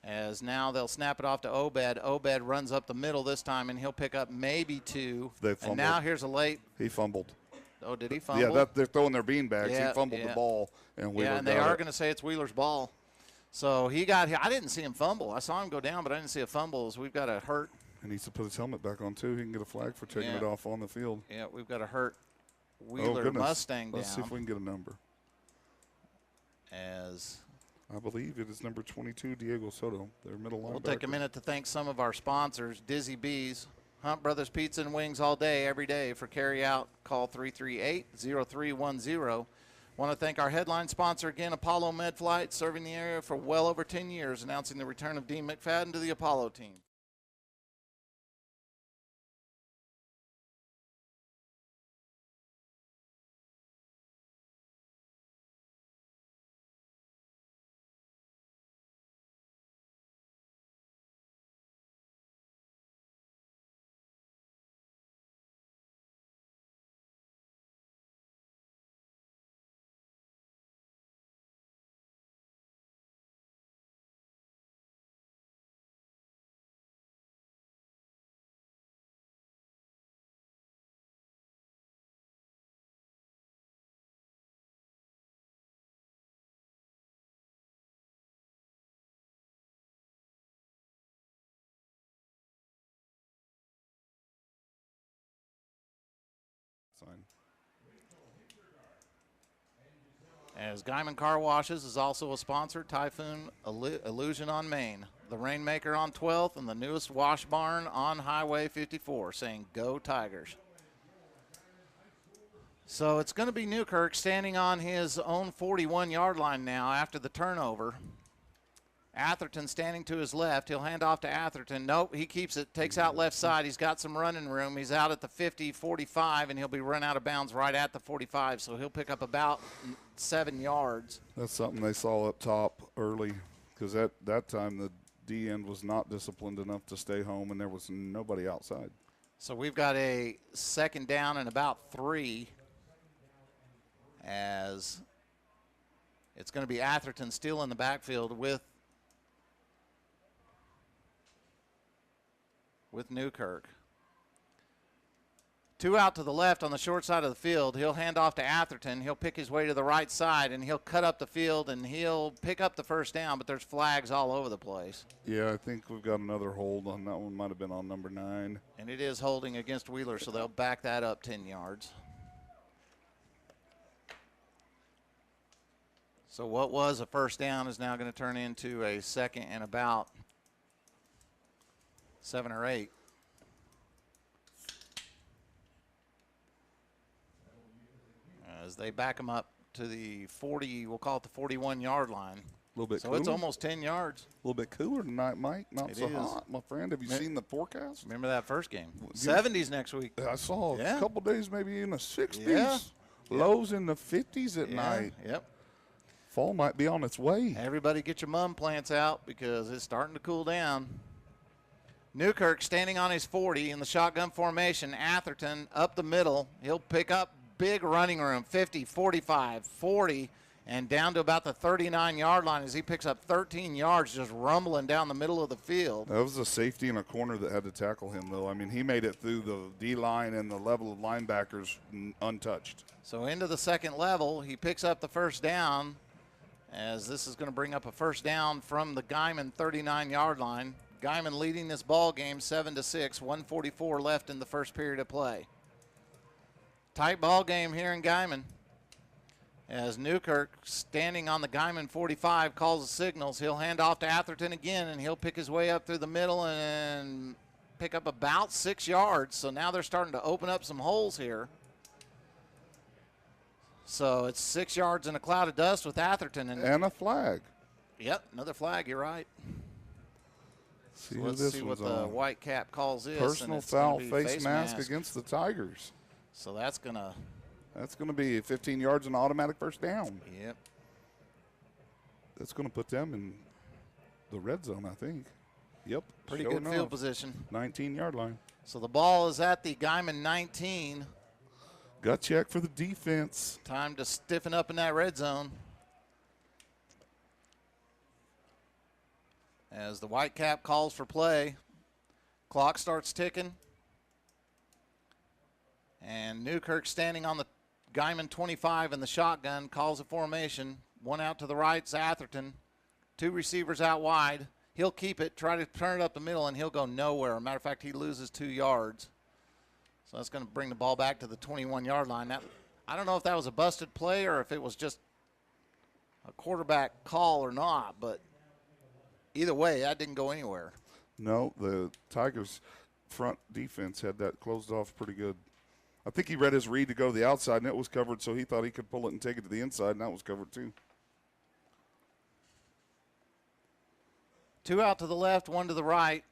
As now they'll snap it off to Obed. Obed runs up the middle this time, and he'll pick up maybe 2. They fumbled. And now here's a late. He fumbled. Oh, did he fumble? Yeah, they're throwing their beanbags. Yeah, he fumbled the ball, and Wheeler and they are going to say it's Wheeler's ball. So he got here. I didn't see him fumble. I saw him go down, but I didn't see a fumble. So we've got a hurt. He needs to put his helmet back on, too. He can get a flag for taking it off on the field. Yeah, we've got a hurt Wheeler Mustang down. Let's see if we can get a number. As I believe it is number 22, Diego Soto, their middle linebacker. we'll take a minute to thank some of our sponsors, Dizzy Bees, Hunt Brothers Pizza and Wings all day, every day. For carry out, call 338-0310. Want to thank our headline sponsor again, Apollo Med Flight, serving the area for well over 10 years, announcing the return of Dean McFadden to the Apollo team. As Guymon Car Washes is also a sponsor, Typhoon Illusion on Main, the Rainmaker on 12th, and the newest wash barn on Highway 54, saying go Tigers. So it's going to be Newkirk standing on his own 41-yard line now after the turnover. Atherton standing to his left. He'll hand off to Atherton. Nope, he keeps it, takes out left side. He's got some running room. He's out at the 50, 45, and he'll be run out of bounds right at the 45. So he'll pick up about 7 yards. That's something they saw up top early, because at that time the D end was not disciplined enough to stay home, and there was nobody outside. So we've got a 2nd down and about 3, as it's going to be Atherton still in the backfield with Newkirk. 2 out to the left on the short side of the field. He'll hand off to Atherton. He'll pick his way to the right side, and he'll cut up the field, and he'll pick up the first down, but there's flags all over the place. Yeah, I think we've got another hold on that one. Might have been on number 9. And it is holding against Wheeler, so they'll back that up 10 yards. So what was a first down is now going to turn into a second and about 7 or 8. As they back them up to the 40, we'll call it the 41-yard line. A little bit so cooler. it's almost 10 yards. A little bit cooler tonight, Mike. Not It so is. hot, my friend. Have you seen the forecast? Remember that first game? 70s next week. I saw a couple days maybe in the 60s. Yeah. Lows in the 50s at night. Yep. Fall might be on its way. Everybody get your mum plants out because it's starting to cool down. Newkirk standing on his 40 in the shotgun formation. Atherton up the middle. He'll pick up big running room, 50, 45, 40, and down to about the 39-yard line as he picks up 13 yards just rumbling down the middle of the field. That was a safety in a corner that had to tackle him, though. I mean, he made it through the D-line and the level of linebackers untouched. So into the second level, he picks up the first down, as this is going to bring up a first down from the Guymon 39-yard line. Guymon leading this ball game 7-6, 1:44 left in the first period of play. Tight ball game here in Guymon, as Newkirk, standing on the Guymon 45, calls the signals. He'll hand off to Atherton again, and he'll pick his way up through the middle and pick up about 6 yards. So now they're starting to open up some holes here. So it's 6 yards in a cloud of dust with Atherton. And a flag. Yep, another flag, you're right. See So who let's this see what one's the on. white cap calls is. Personal foul face mask against the Tigers. So that's going to... That's going to be 15 yards and automatic first down. Yep. That's going to put them in the red zone, I think. Yep. Pretty sure good enough. field position. 19-yard line. So the ball is at the Guymon 19. Gut check for the defense. Time to stiffen up in that red zone. As the white cap calls for play, clock starts ticking. And Newkirk standing on the Guymon 25 in the shotgun calls a formation. One out to the right is Atherton. 2 receivers out wide. He'll keep it, try to turn it up the middle, and he'll go nowhere. Matter of fact, he loses 2 yards. So that's going to bring the ball back to the 21-yard line. Now, I don't know if that was a busted play or if it was just a quarterback call or not, but either way, that didn't go anywhere. No, the Tigers' front defense had that closed off pretty good. I think he read his read to go to the outside, and it was covered, so he thought he could pull it and take it to the inside, and that was covered too. 2 out to the left, 1 to the right,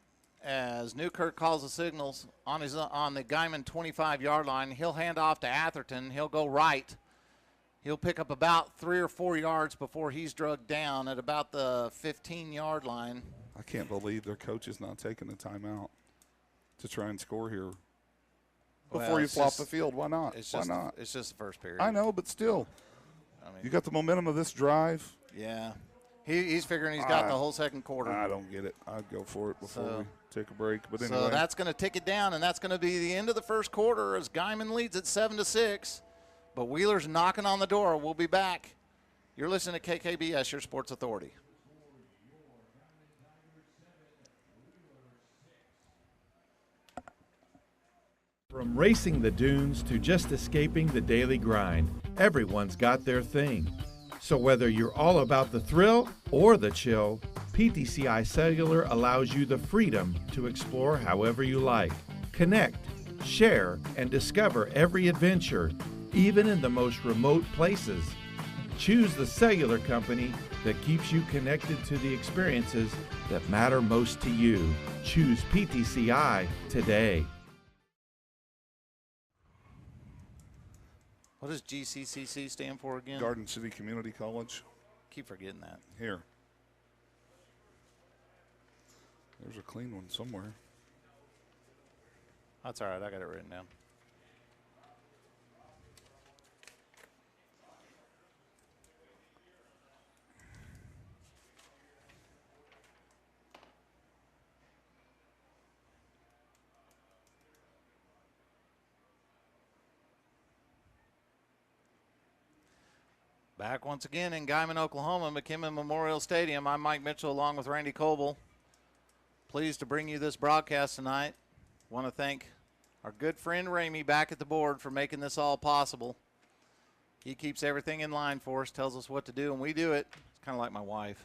as Newkirk calls the signals on the Guymon 25-yard line. He'll hand off to Atherton. He'll go right. He'll pick up about 3 or 4 yards before he's drugged down at about the 15-yard line. I can't believe their coach is not taking the timeout to try and score here. Before you flop the field, why not? Why not? It's just the first period. I know, but still. I mean, You got the momentum of this drive. yeah. He's figuring he's got the whole second quarter. I don't get it. I'd go for it before we take a break. But anyway. So that's going to tick it down, and that's going to be the end of the first quarter as Guymon leads at 7-6. But Wheeler's knocking on the door. We'll be back. You're listening to KKBS, your sports authority. From racing the dunes to just escaping the daily grind, everyone's got their thing. So whether you're all about the thrill or the chill, PTCI Cellular allows you the freedom to explore however you like. Connect, share, and discover every adventure, even in the most remote places. Choose the cellular company that keeps you connected to the experiences that matter most to you. Choose PTCI today. What does GCCC stand for again? Garden City Community College. Keep forgetting that. Here. There's a clean one somewhere. That's all right. I got it written down. Back once again in Guymon, Oklahoma, McKinnon Memorial Stadium. I'm Mike Mitchell along with Randy Coble. Pleased to bring you this broadcast tonight. Want to thank our good friend Ramey back at the board for making this all possible. He keeps everything in line for us, tells us what to do, and we do it. It's kind of like my wife.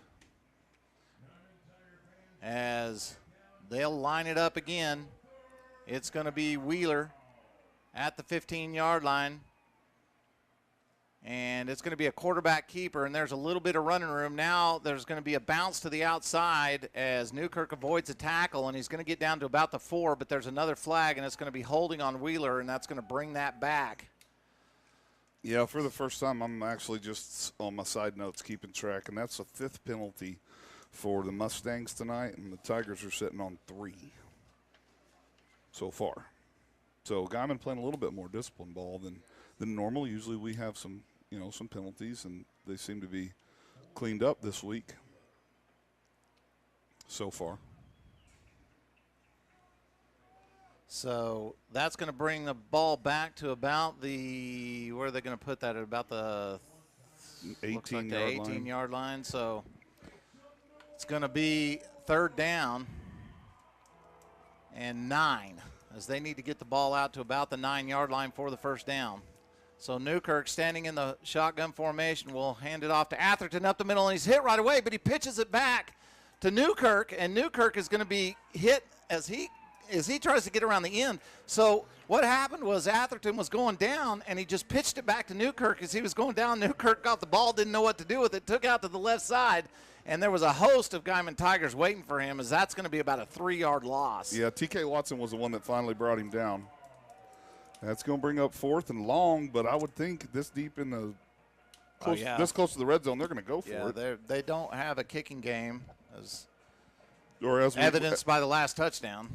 As they'll line it up again, it's going to be Wheeler at the 15-yard line. And it's going to be a quarterback keeper, and there's a little bit of running room. Now there's going to be a bounce to the outside as Newkirk avoids a tackle, and he's going to get down to about the 4, but there's another flag, and it's going to be holding on Wheeler, and that's going to bring that back. Yeah, for the first time, I'm actually just on my side notes keeping track, and that's a 5th penalty for the Mustangs tonight, and the Tigers are sitting on 3 so far. So Guymon playing a little bit more disciplined ball than normal. Usually we have some penalties, and they seem to be cleaned up this week so far. So that's going to bring the ball back to about the, where are they going to put that? At about the 18-yard line. So it's going to be 3rd down and 9, as they need to get the ball out to about the 9-yard line for the first down. So Newkirk, standing in the shotgun formation, will hand it off to Atherton up the middle, and he's hit right away, but he pitches it back to Newkirk, and Newkirk is going to be hit as he tries to get around the end. So what happened was Atherton was going down, and he just pitched it back to Newkirk as he was going down. Newkirk got the ball, didn't know what to do with it, took out to the left side, and there was a host of Guymon Tigers waiting for him, as that's going to be about a 3-yard loss. Yeah, T.K. Watson was the one that finally brought him down. That's going to bring up 4th and long, but I would think this deep in the this close to the red zone, they're going to go for it. They don't have a kicking game, as as evidenced by the last touchdown.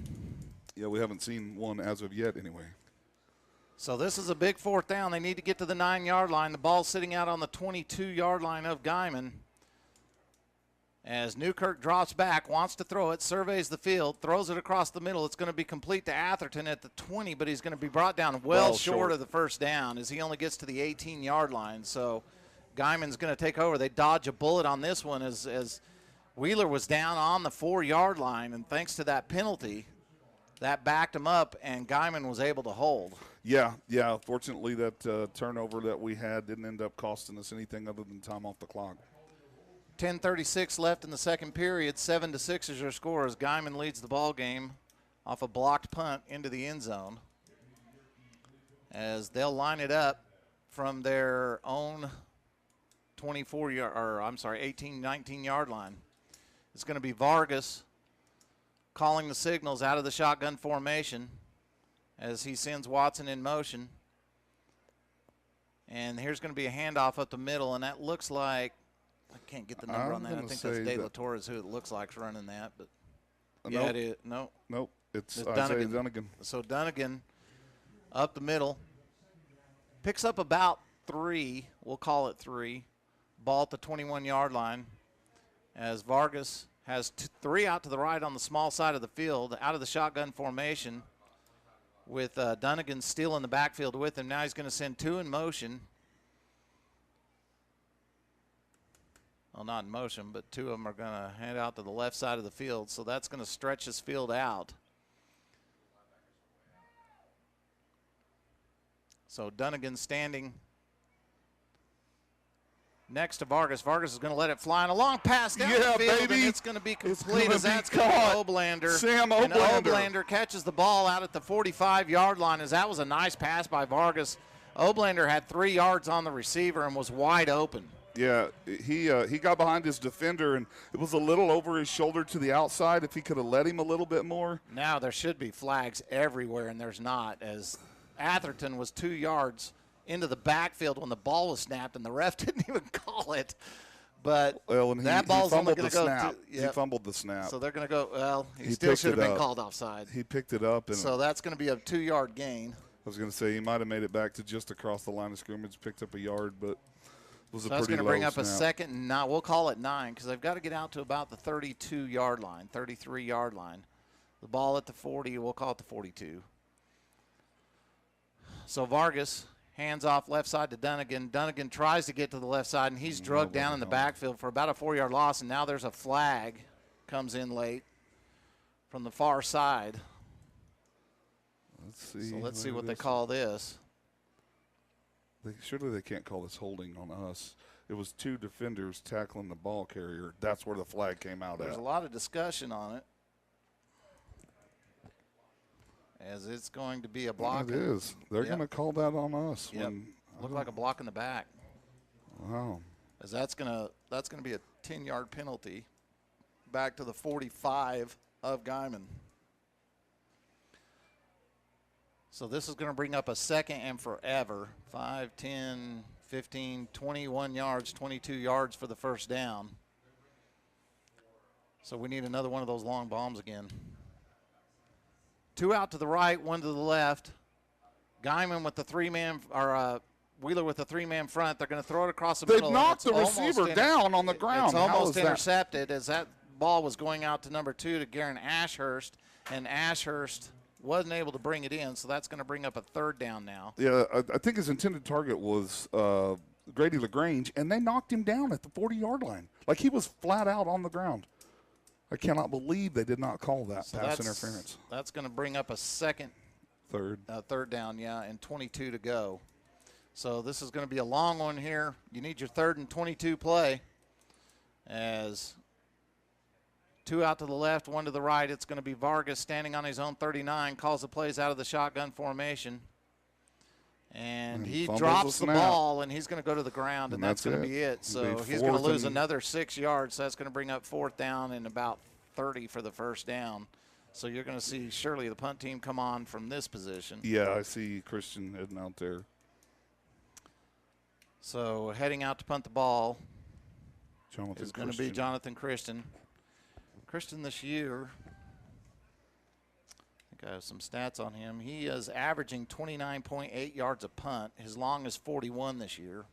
Yeah, we haven't seen one as of yet anyway. So this is a big 4th down. They need to get to the 9-yard line. The ball's sitting out on the 22-yard line of Guymon. As Newkirk drops back, wants to throw it, surveys the field, throws it across the middle. It's going to be complete to Atherton at the 20, but he's going to be brought down well short of the first down, as he only gets to the 18-yard line. So Guymon's going to take over. They dodge a bullet on this one as Wheeler was down on the 4-yard line, and thanks to that penalty, that backed him up, and Guymon was able to hold. Yeah. Fortunately, that turnover that we had didn't end up costing us anything other than time off the clock. 10:36 left in the second period. 7-6 is your score as Guymon leads the ball game off a blocked punt into the end zone, as they'll line it up from their own 18, 19-yard line. It's going to be Vargas calling the signals out of the shotgun formation as he sends Watson in motion. And here's going to be a handoff up the middle, and that looks like, I can't get the number on that. I think that's De La Torres who it looks like's running that. But yeah, it is. Nope, it's Dunnigan. So Dunnigan up the middle picks up about 3. We'll call it 3. Ball at the 21-yard line, as Vargas has 3 out to the right on the small side of the field, out of the shotgun formation, with Dunnigan still in the backfield with him. Now he's going to send 2 in motion. Well, not in motion, but 2 of them are going to head out to the left side of the field, so that's going to stretch his field out. So Dunnigan standing next to Vargas. Vargas is going to let it fly, and a long pass down the field, and it's going to be complete as that's going to be Oblander. Sam Oblander. And Oblander catches the ball out at the 45-yard line, as that was a nice pass by Vargas. Oblander had 3 yards on the receiver and was wide open. Yeah, he got behind his defender, and it was a little over his shoulder to the outside. If he could have let him a little bit more. Now there should be flags everywhere, and there's not, as Atherton was 2 yards into the backfield when the ball was snapped, and the ref didn't even call it. But that ball's only going to go. He fumbled the snap. So they're going to go, well, he still should have been called offside. He picked it up. And so that's going to be a 2-yard gain. I was going to say he might have made it back to just across the line of scrimmage, picked up a yard, but was so a that's pretty going to bring up snap. a second and 9. We'll call it 9 because they've got to get out to about the 32-yard line, 33-yard line. The ball at the 40, we'll call it the 42. So Vargas Hands off left side to Dunnigan. Dunnigan tries to get to the left side, and he's drugged down in the backfield for about a 4-yard loss, and now there's a flag comes in late from the far side. Let's see. So let's see what they call this. Surely they can't call this holding on us. It was 2 defenders tackling the ball carrier. That's where the flag came out There's at. a lot of discussion on it, as it's going to be a block. It is. They're going to call that on us. Yep. Look like a block in the back. Wow. As that's gonna be a 10-yard penalty back to the 45 of Guymon. So this is going to bring up a second and forever. 5, 10, 15, 21 yards, 22 yards for the first down. So we need another one of those long bombs again. 2 out to the right, 1 to the left. Guymon with the 3-man, or Wheeler with the 3-man front. They're going to throw it across the middle. They knocked the receiver down on the ground. It's almost intercepted as that ball was going out to number 2 to Garen Ashurst, and Ashurst wasn't able to bring it in, so that's going to bring up a 3rd down now. Yeah, I think his intended target was Grady LaGrange, and they knocked him down at the 40-yard line. Like he was flat out on the ground. I cannot believe they did not call that pass interference. That's going to bring up a third down, yeah, and 22 to go. So this is going to be a long one here. You need your 3rd and 22 play. As 2 out to the left, 1 to the right. It's going to be Vargas standing on his own 39, calls the plays out of the shotgun formation. And he drops the ball, and he's going to go to the ground, and that's going to be it. So he's going to lose another 6 yards. So that's going to bring up 4th down and about 30 for the first down. So you're going to see surely the punt team come on from this position. Yeah, I see Christian heading out there. So heading out to punt the ball is going to be Christian. Jonathan Christian. Christian this year, I think I have some stats on him. He is averaging 29.8 yards a punt. His long is 41 this year.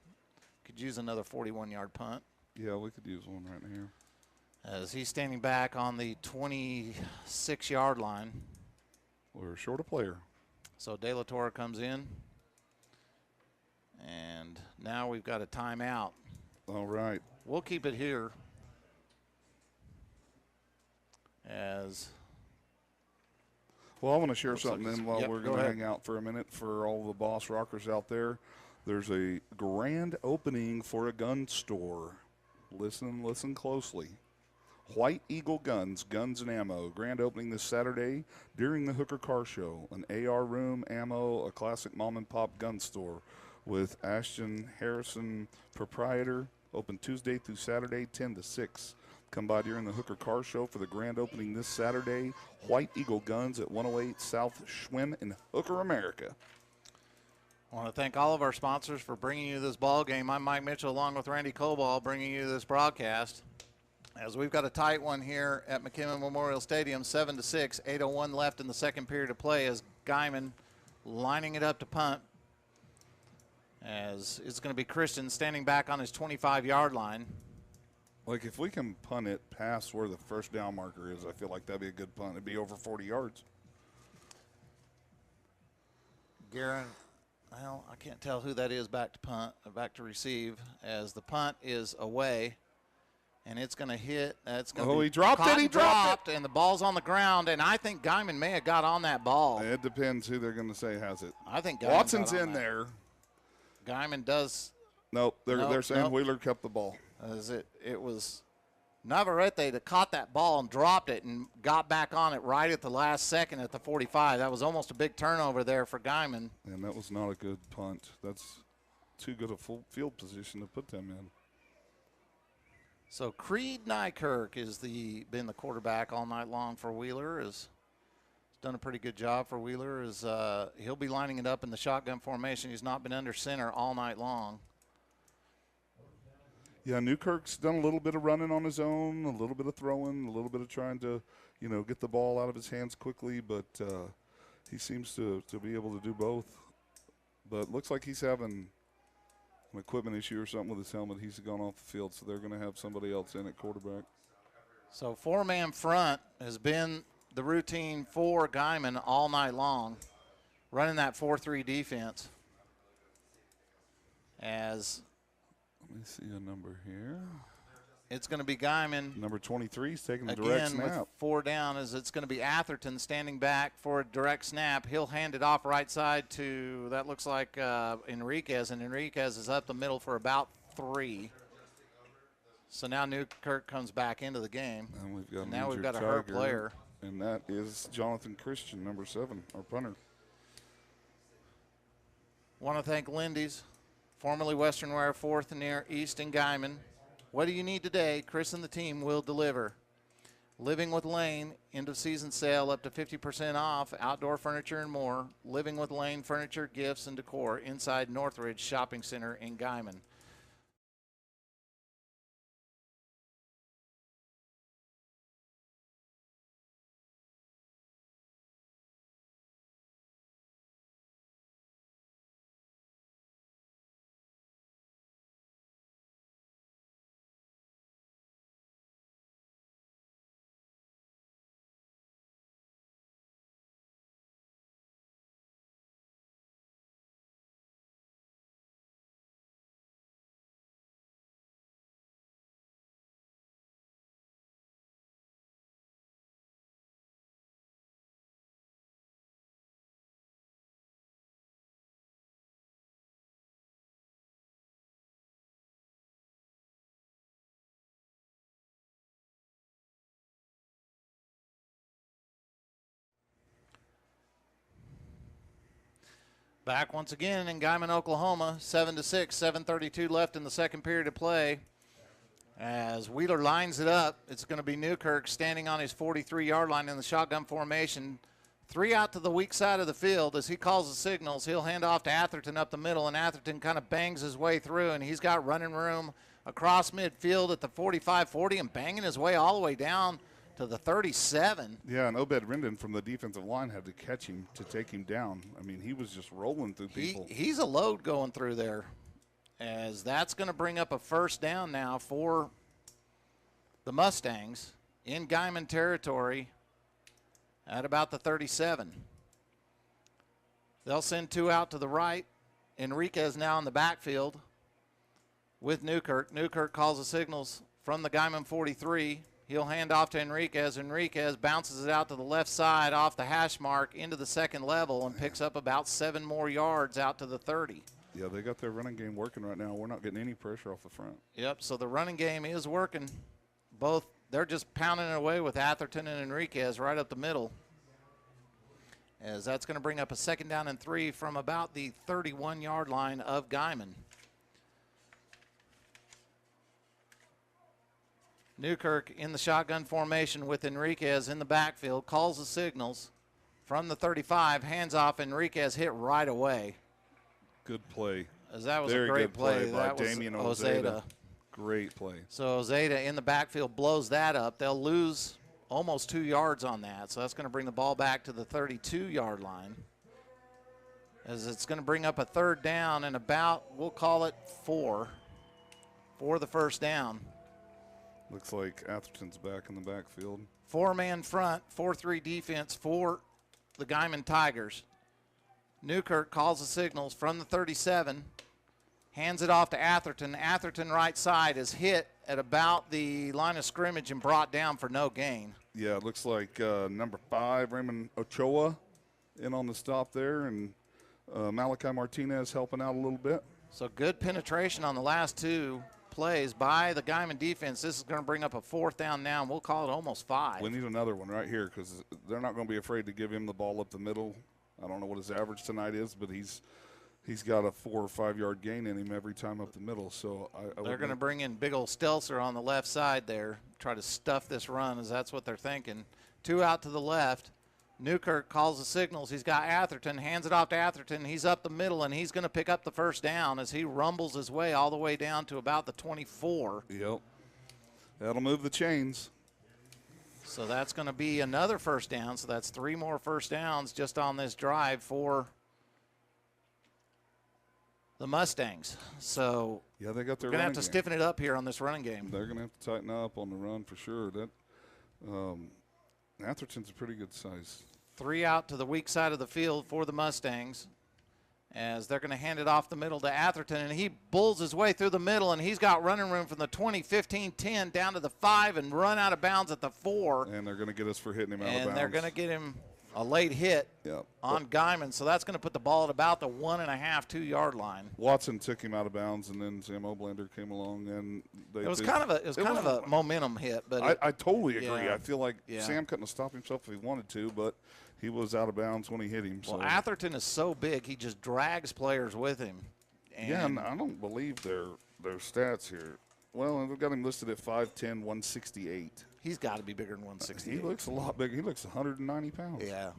Could use another 41-yard punt. Yeah, we could use one right here. As he's standing back on the 26-yard line. We're short a player. So De La Torre comes in. And now we've got a timeout. All right. We'll keep it here. Well, I want to share something then while we're going to ahead. hang out for a minute for all the Boss Rockers out there. There's a grand opening for a gun store. Listen closely. White Eagle Guns, Guns and Ammo. Grand opening this Saturday during the Hooker Car Show. An AR room, ammo, a classic mom and pop gun store with Ashton Harrison, proprietor. Open Tuesday through Saturday, 10 to 6. Come by during the Hooker Car Show for the grand opening this Saturday. White Eagle Guns at 108 South Schwinn in Hooker, America. I want to thank all of our sponsors for bringing you this ball game. I'm Mike Mitchell along with Randy Coball bringing you this broadcast. As we've got a tight one here at McKinnon Memorial Stadium, 7 to 6, 8:01 left in the second period of play as Guymon lining it up to punt. As it's going to be Christian standing back on his 25-yard line. Like, if we can punt it past where the first down marker is, I feel like that'd be a good punt. It'd be over 40 yards. Garen, well, I can't tell who that is back to punt, back to receive, as the punt is away, and it's going to hit. That's going to be he dropped it. He dropped it. And the ball's on the ground, and I think Guymon may have got on that ball. It depends who they're going to say has it. I think Guymon Watson's got on in that. there. Guymon does. Nope, they're saying nope. Wheeler kept the ball. As it was Navarrete that caught that ball and dropped it and got back on it right at the last second at the 45. That was almost a big turnover there for Guymon. And that was not a good punt. That's too good a full field position to put them in. So Creed Nykirk is been the quarterback all night long for Wheeler. Has done a pretty good job for Wheeler. He'll be lining it up in the shotgun formation. He's not been under center all night long. Yeah, Newkirk's done a little bit of running on his own, a little bit of throwing, a little bit of trying to, get the ball out of his hands quickly, but he seems to be able to do both. But looks like he's having an equipment issue or something with his helmet. He's gone off the field, so they're going to have somebody else in at quarterback. So 4-man front has been the routine for Guymon all night long, running that 4-3 defense. as Let me see a number here. it's going to be Guymon Number 23 is taking the direct again with snap. 4 down, as it's going to be Atherton standing back for a direct snap. He'll hand it off right side to, that looks like Enriquez, and Enriquez is up the middle for about 3. So now Newkirk comes back into the game. And we've got And an now we've injured got a hurt Tiger, player. and that is Jonathan Christian, number 7, our punter. Want to thank Lindy's, formerly Western Wear, 4th near East and Guymon. What do you need today? Chris and the team will deliver. Living with Lane, end of season sale up to 50% off, outdoor furniture and more. Living with Lane, furniture, gifts, and decor inside Northridge Shopping Center in Guymon. Back once again in Guymon, Oklahoma, 7-6, 7:32 left in the second period of play. As Wheeler lines it up, it's going to be Newkirk standing on his 43-yard line in the shotgun formation. 3 out to the weak side of the field. As he calls the signals, he'll hand off to Atherton up the middle, and Atherton kind of bangs his way through, and he's got running room across midfield at the 45-40 and banging his way all the way down to the 37. Yeah, and Obed Rendon from the defensive line had to catch him to take him down. I mean, he was just rolling through people. He's a load going through there, as that's going to bring up a first down now for the Mustangs in Guymon territory at about the 37. They'll send 2 out to the right. Enriquez now in the backfield with Newkirk. Newkirk calls the signals from the Guymon 43. He'll hand off to Enriquez. Enriquez bounces it out to the left side off the hash mark into the second level and picks up about 7 more yards out to the 30. Yeah, they got their running game working right now. We're not getting any pressure off the front. Yep, so the running game is working. Both, they're just pounding it away with Atherton and Enriquez right up the middle. As that's going to bring up a 2nd down and 3 from about the 31-yard line of Guymon. Newkirk in the shotgun formation with Enriquez in the backfield, calls the signals from the 35, hands off. Enriquez hit right away. Good play. As that was Very a great good play by that was Damian Ozeda. Ozeda. Great play. So Ozeda in the backfield blows that up. They'll lose almost 2 yards on that. So that's going to bring the ball back to the 32-yard line. As it's going to bring up a 3rd down and about, we'll call it 4 for the first down. Looks like Atherton's back in the backfield. 4-man front, 4-3 defense for the Guymon Tigers. Newkirk calls the signals from the 37, hands it off to Atherton. Atherton right side is hit at about the line of scrimmage and brought down for no gain. Yeah, it looks like number 5, Raymond Ochoa, in on the stop there, and Malachi Martinez helping out a little bit. So good penetration on the last 2 plays by the Guymon defense. This is going to bring up a 4th down now, and we'll call it almost 5. We need another one right here because they're not going to be afraid to give him the ball up the middle. I don't know what his average tonight is, but he's got a 4 or 5 yard gain in him every time up the middle. So they're going to bring in big old Stelzer on the left side there, try to stuff this run, as that's what they're thinking. 2 out to the left. Newkirk calls the signals. He's got Atherton, hands it off to Atherton. He's up the middle, and he's going to pick up the first down as he rumbles his way all the way down to about the 24. Yep. That'll move the chains. So that's going to be another first down. So that's 3 more first downs just on this drive for the Mustangs. So yeah, they got their we're going to have to game. stiffen it up here on this running game. They're going to have to tighten up on the run for sure. That Atherton's a pretty good size. 3 out to the weak side of the field for the Mustangs. as they're going to hand it off the middle to Atherton, and he bulls his way through the middle, and he's got running room from the 20, 15, 10 down to the 5 and run out of bounds at the 4. And they're going to get us for hitting him out of bounds. And they're going to get him a late hit on Guymon, so that's going to put the ball at about the 1.5, 2 yard line. Watson took him out of bounds, and then Sam Oblander came along, and it was kind of a momentum hit. But I totally agree. Yeah. I feel like Sam couldn't have stopped himself if he wanted to, but he was out of bounds when he hit him. Well, so. Atherton is so big, he just drags players with him. And I don't believe their stats here. Well, they've got him listed at 5'10", 168. He's got to be bigger than 168. He looks a lot bigger. He looks 190 pounds. Yeah.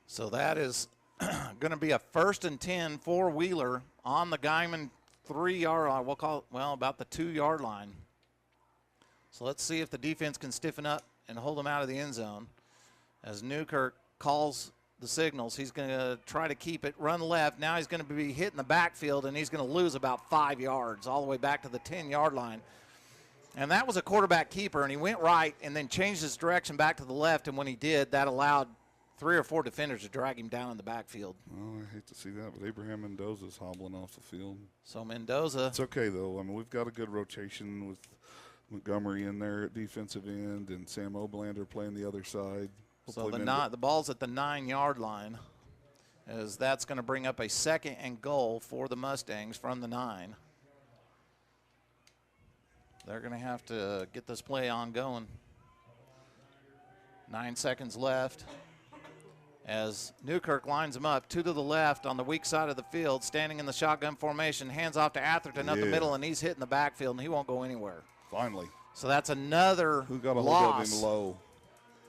So that is going to be a 1st and 10 for Wheeler on the Guymon 3 yard line. We'll call it, about the 2 yard line. So let's see if the defense can stiffen up and hold him out of the end zone. As Newkirk calls the signals, he's going to try to keep it, run left. Now he's going to be hitting the backfield, and he's going to lose about 5 yards all the way back to the 10 yard line. And that was a quarterback keeper, and he went right and then changed his direction back to the left, and when he did, that allowed 3 or 4 defenders to drag him down in the backfield. Oh, I hate to see that, but Abraham Mendoza's hobbling off the field. So Mendoza. It's okay, though. I mean, we've got a good rotation with Montgomery in there at defensive end and Sam Oblander playing the other side. So the ball's at the 9 yard line, as that's going to bring up a 2nd and goal for the Mustangs from the 9. They're going to have to get this play on going. 9 seconds left. As Newkirk lines him up, 2 to the left on the weak side of the field, standing in the shotgun formation, hands off to Atherton up the middle, and he's hitting the backfield, and he won't go anywhere. Finally. So that's another Who got a loss. hold of him low?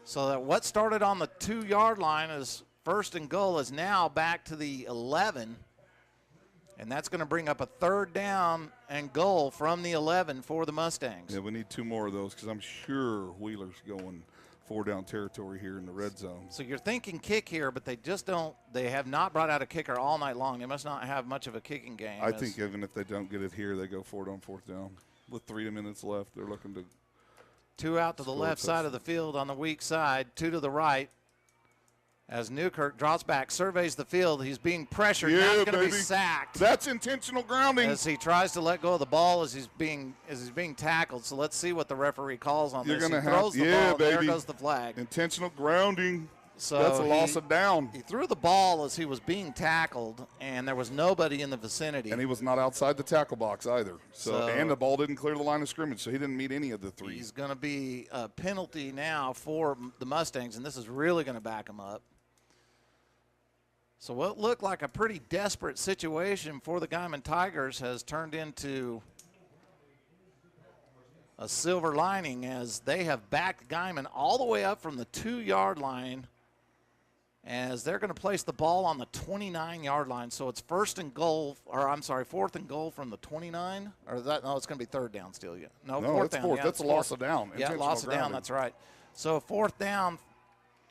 So that what started on the 2 yard line is 1st and goal is now back to the 11. And that's going to bring up a 3rd down and goal from the 11 for the Mustangs. Yeah, we need 2 more of those because I'm sure Wheeler's going 4 down territory here in the red zone. So you're thinking kick here, but they have not brought out a kicker all night long. They must not have much of a kicking game. I think even if they don't get it here, they go for it on 4th down. With 3 minutes left, they're looking to 2 out to the left side of the field on the weak side, 2 to the right. As Newkirk drops back, surveys the field, he's being pressured. Now he's going to be sacked. That's intentional grounding. As he tries to let go of the ball as he's being tackled. So let's see what the referee calls on this. He throws the ball. There goes the flag. Intentional grounding. So that's a loss of down. He threw the ball as he was being tackled, and there was nobody in the vicinity. And he was not outside the tackle box either. So and the ball didn't clear the line of scrimmage, so he didn't meet any of the 3. He's going to be a penalty now for the Mustangs, and this is really going to back him up. So what looked like a pretty desperate situation for the Guymon Tigers has turned into a silver lining, as they have backed Guymon all the way up from the 2 yard line, as they're going to place the ball on the 29 yard line. So it's 4th and goal from the 29, or it's going to be 3rd down still. Yeah. No, 4th down. 4th. That's a loss of down. Yeah, loss of down. That's right. So 4th down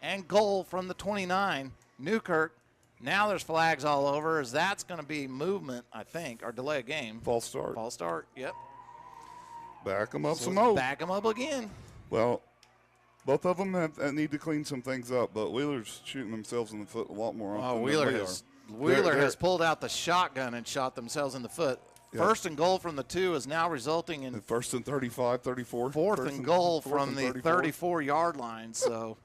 and goal from the 29. Newkirk. Now there's flags all over, as that's going to be movement, I think, or delay a game. False start. False start, yep. Back them up some more. Back them up again. Well, both of them need to clean some things up, but Wheeler's shooting themselves in the foot a lot more often. Wheeler has pulled out the shotgun and shot themselves in the foot. Yep. 1st and goal from the 2 is now resulting in 1st and 35, 34. 4th and goal from the 34 yard line. So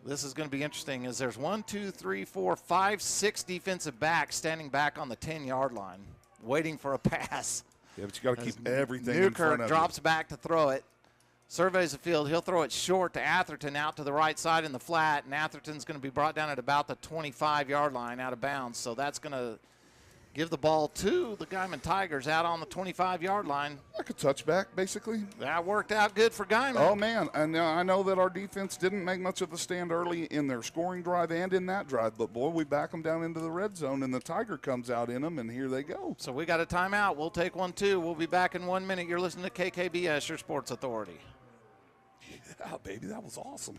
this is going to be interesting, as there's 1, 2, 3, 4, 5, 6 defensive backs standing back on the 10 yard line, waiting for a pass. Yeah, but you got to keep everything in front of you. Newkirk drops back to throw it. Surveys the field. He'll throw it short to Atherton out to the right side in the flat, and Atherton's going to be brought down at about the 25 yard line out of bounds. So that's going to give the ball to the Guymon Tigers out on the 25 yard line. Like a touchback, basically. That worked out good for Guymon. Oh, man. And I know that our defense didn't make much of a stand early in their scoring drive and in that drive, but, boy, we back them down into the red zone, and the Tiger comes out in them, and here they go. So we got a timeout. We'll take one, too. We'll be back in 1 minute. You're listening to KKBS, your sports authority. Yeah, baby, that was awesome.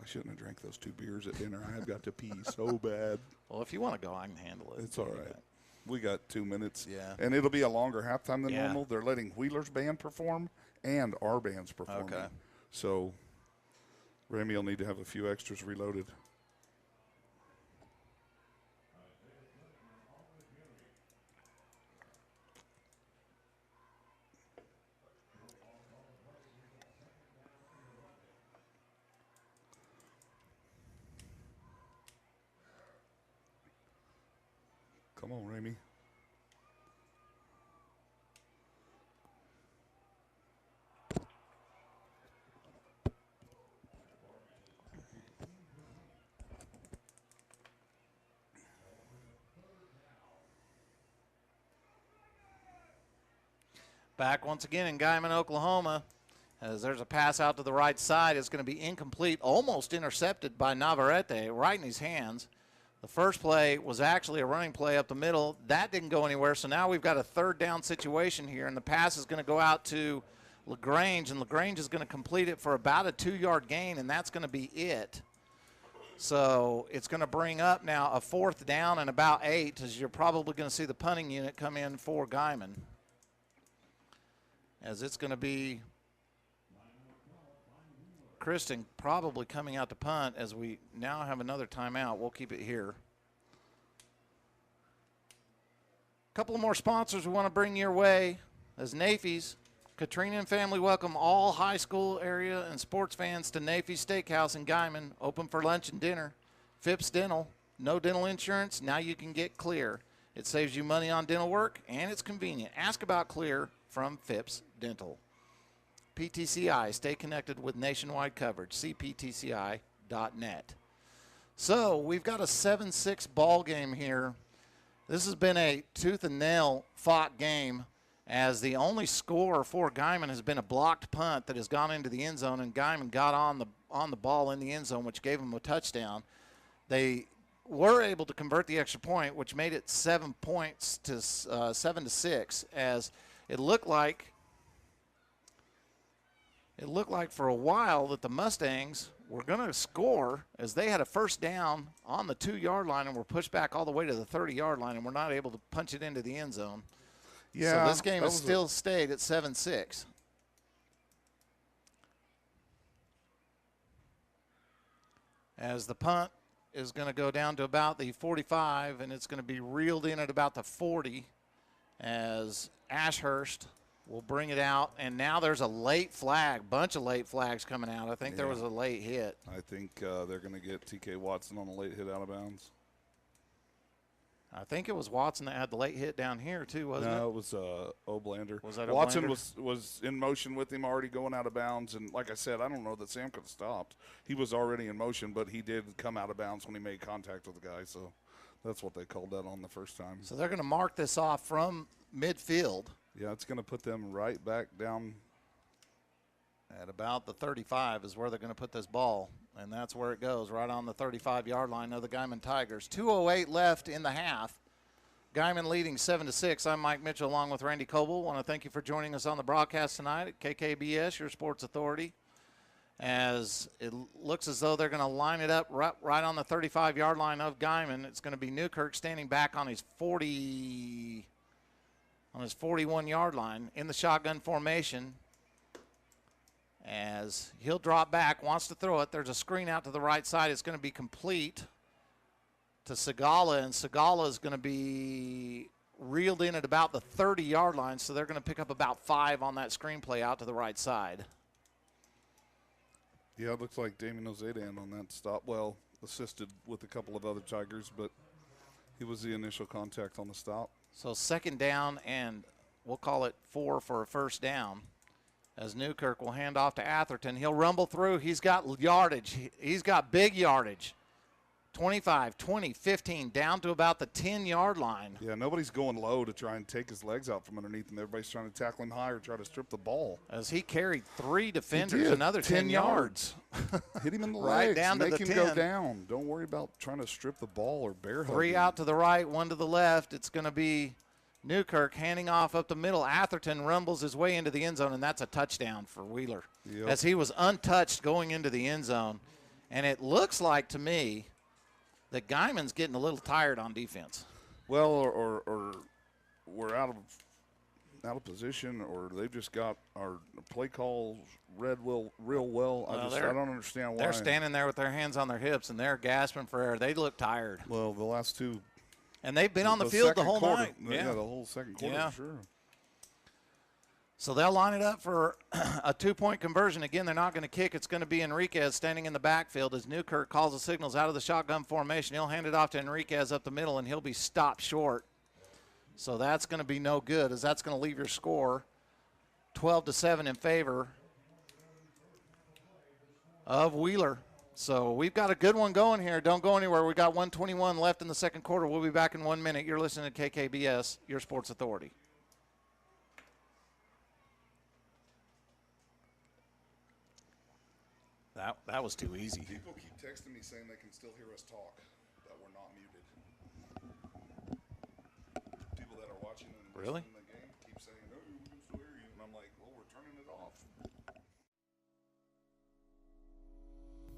I shouldn't have drank those 2 beers at dinner. I have got to pee so bad. Well, if you want to go, I can handle it. It's all right. We got 2 minutes. Yeah. And it'll be a longer halftime than normal. They're letting Wheeler's band perform and our band's performing. Okay. So Ramey will need to have a few extras reloaded. Come on, Ramey. Back once again in Guymon, Oklahoma, as there's a pass out to the right side. It's going to be incomplete, almost intercepted by Navarrete, right in his hands. The first play was actually a running play up the middle. That didn't go anywhere, so now we've got a third down situation here, and the pass is going to go out to LaGrange, and LaGrange is going to complete it for about a 2-yard gain, and that's going to be it. So it's going to bring up now a 4th down and about 8, as you're probably going to see the punting unit come in for Guymon. As it's going to be Kristen probably coming out to punt, as we now have another timeout. We'll keep it here. A couple of more sponsors we want to bring your way. As Nafy's, Katrina and family welcome all high school area and sports fans to Nafy's Steakhouse in Guymon, open for lunch and dinner. Phipps Dental, no dental insurance, now you can get Clear. It saves you money on dental work, and it's convenient. Ask about Clear from Phipps Dental. PTCI, stay connected with nationwide coverage. cptci.net. So we've got a 7-6 ball game here. This has been a tooth and nail fought game, as the only score for Guymon has been a blocked punt that has gone into the end zone, and Guymon got on the ball in the end zone, which gave them a touchdown. They were able to convert the extra point, which made it 7 points to 7-6, as it looked like for a while that the Mustangs were going to score, as they had a first down on the 2-yard line and were pushed back all the way to the 30-yard line and were not able to punch it into the end zone. Yeah, so this game has still stayed at 7-6. As the punt is going to go down to about the 45, and it's going to be reeled in at about the 40, as Ashurst will bring it out. And now there's a late flag, bunch of late flags coming out. I think there was a late hit. I think they're going to get T.K. Watson on a late hit out of bounds. I think it was Watson that had the late hit down here too, wasn't it? No, it was Oblander. Was that Watson Oblander? was in motion with him, already going out of bounds. And like I said, I don't know that Sam could have stopped. He was already in motion, but he did come out of bounds when he made contact with the guy. So that's what they called that on the first time. So they're going to mark this off from midfield. Yeah, it's going to put them right back down. At about the 35 is where they're going to put this ball, and that's where it goes, right on the 35-yard line of the Guymon Tigers. 2:08 left in the half. Guymon leading 7-6. I'm Mike Mitchell along with Randy Coble. Want to thank you for joining us on the broadcast tonight at KKBS, your sports authority, as it looks as though they're going to line it up right on the 35-yard line of Guymon. It's going to be Newkirk standing back on his 41-yard line in the shotgun formation, as he'll drop back, wants to throw it. There's a screen out to the right side. It's going to be complete to Segala, and Segala is going to be reeled in at about the 30-yard line, so they're going to pick up about 5 on that screen play out to the right side. Yeah, it looks like Damien Ozadan on that stop. Well, assisted with a couple of other Tigers, but he was the initial contact on the stop. So second down, and we'll call it 4 for a first down, as Newkirk will hand off to Atherton. He'll rumble through. He's got yardage. He's got big yardage. 25, 20, 15, down to about the 10-yard line. Yeah, nobody's going low to try and take his legs out from underneath him. Everybody's trying to tackle him high or try to strip the ball. As he carried 3 defenders, another 10 yards. Hit him in the right legs. down to Make the him 10. go down. Don't worry about trying to strip the ball or bear hug 3 him. out to the right, 1 to the left. It's going to be Newkirk handing off up the middle. Atherton rumbles his way into the end zone, and that's a touchdown for Wheeler. Yep. As he was untouched going into the end zone. And it looks like to me that Guymon's getting a little tired on defense. Well, or we're out of out of position, or they've just got our play calls read real well. I don't understand why. They're standing there with their hands on their hips, and they're gasping for air. They look tired. Well, the last two. And they've been on the field the whole quarter. night. Yeah, the whole second quarter, Yeah. for sure. So they'll line it up for a 2-point conversion. Again, they're not going to kick. It's going to be Enriquez standing in the backfield as Newkirk calls the signals out of the shotgun formation. He'll hand it off to Enriquez up the middle, and he'll be stopped short. So that's going to be no good, as that's going to leave your score 12-7 in favor of Wheeler. So we've got a good one going here. Don't go anywhere. We've got 1:21 left in the second quarter. We'll be back in 1 minute. You're listening to KKBS, your sports authority. That was too easy. People keep texting me saying they can still hear us talk, that we're not muted. People that are watching and Really? listening to the game keep saying, "No, we can still hear you," and I'm like, "Well, we're turning it off."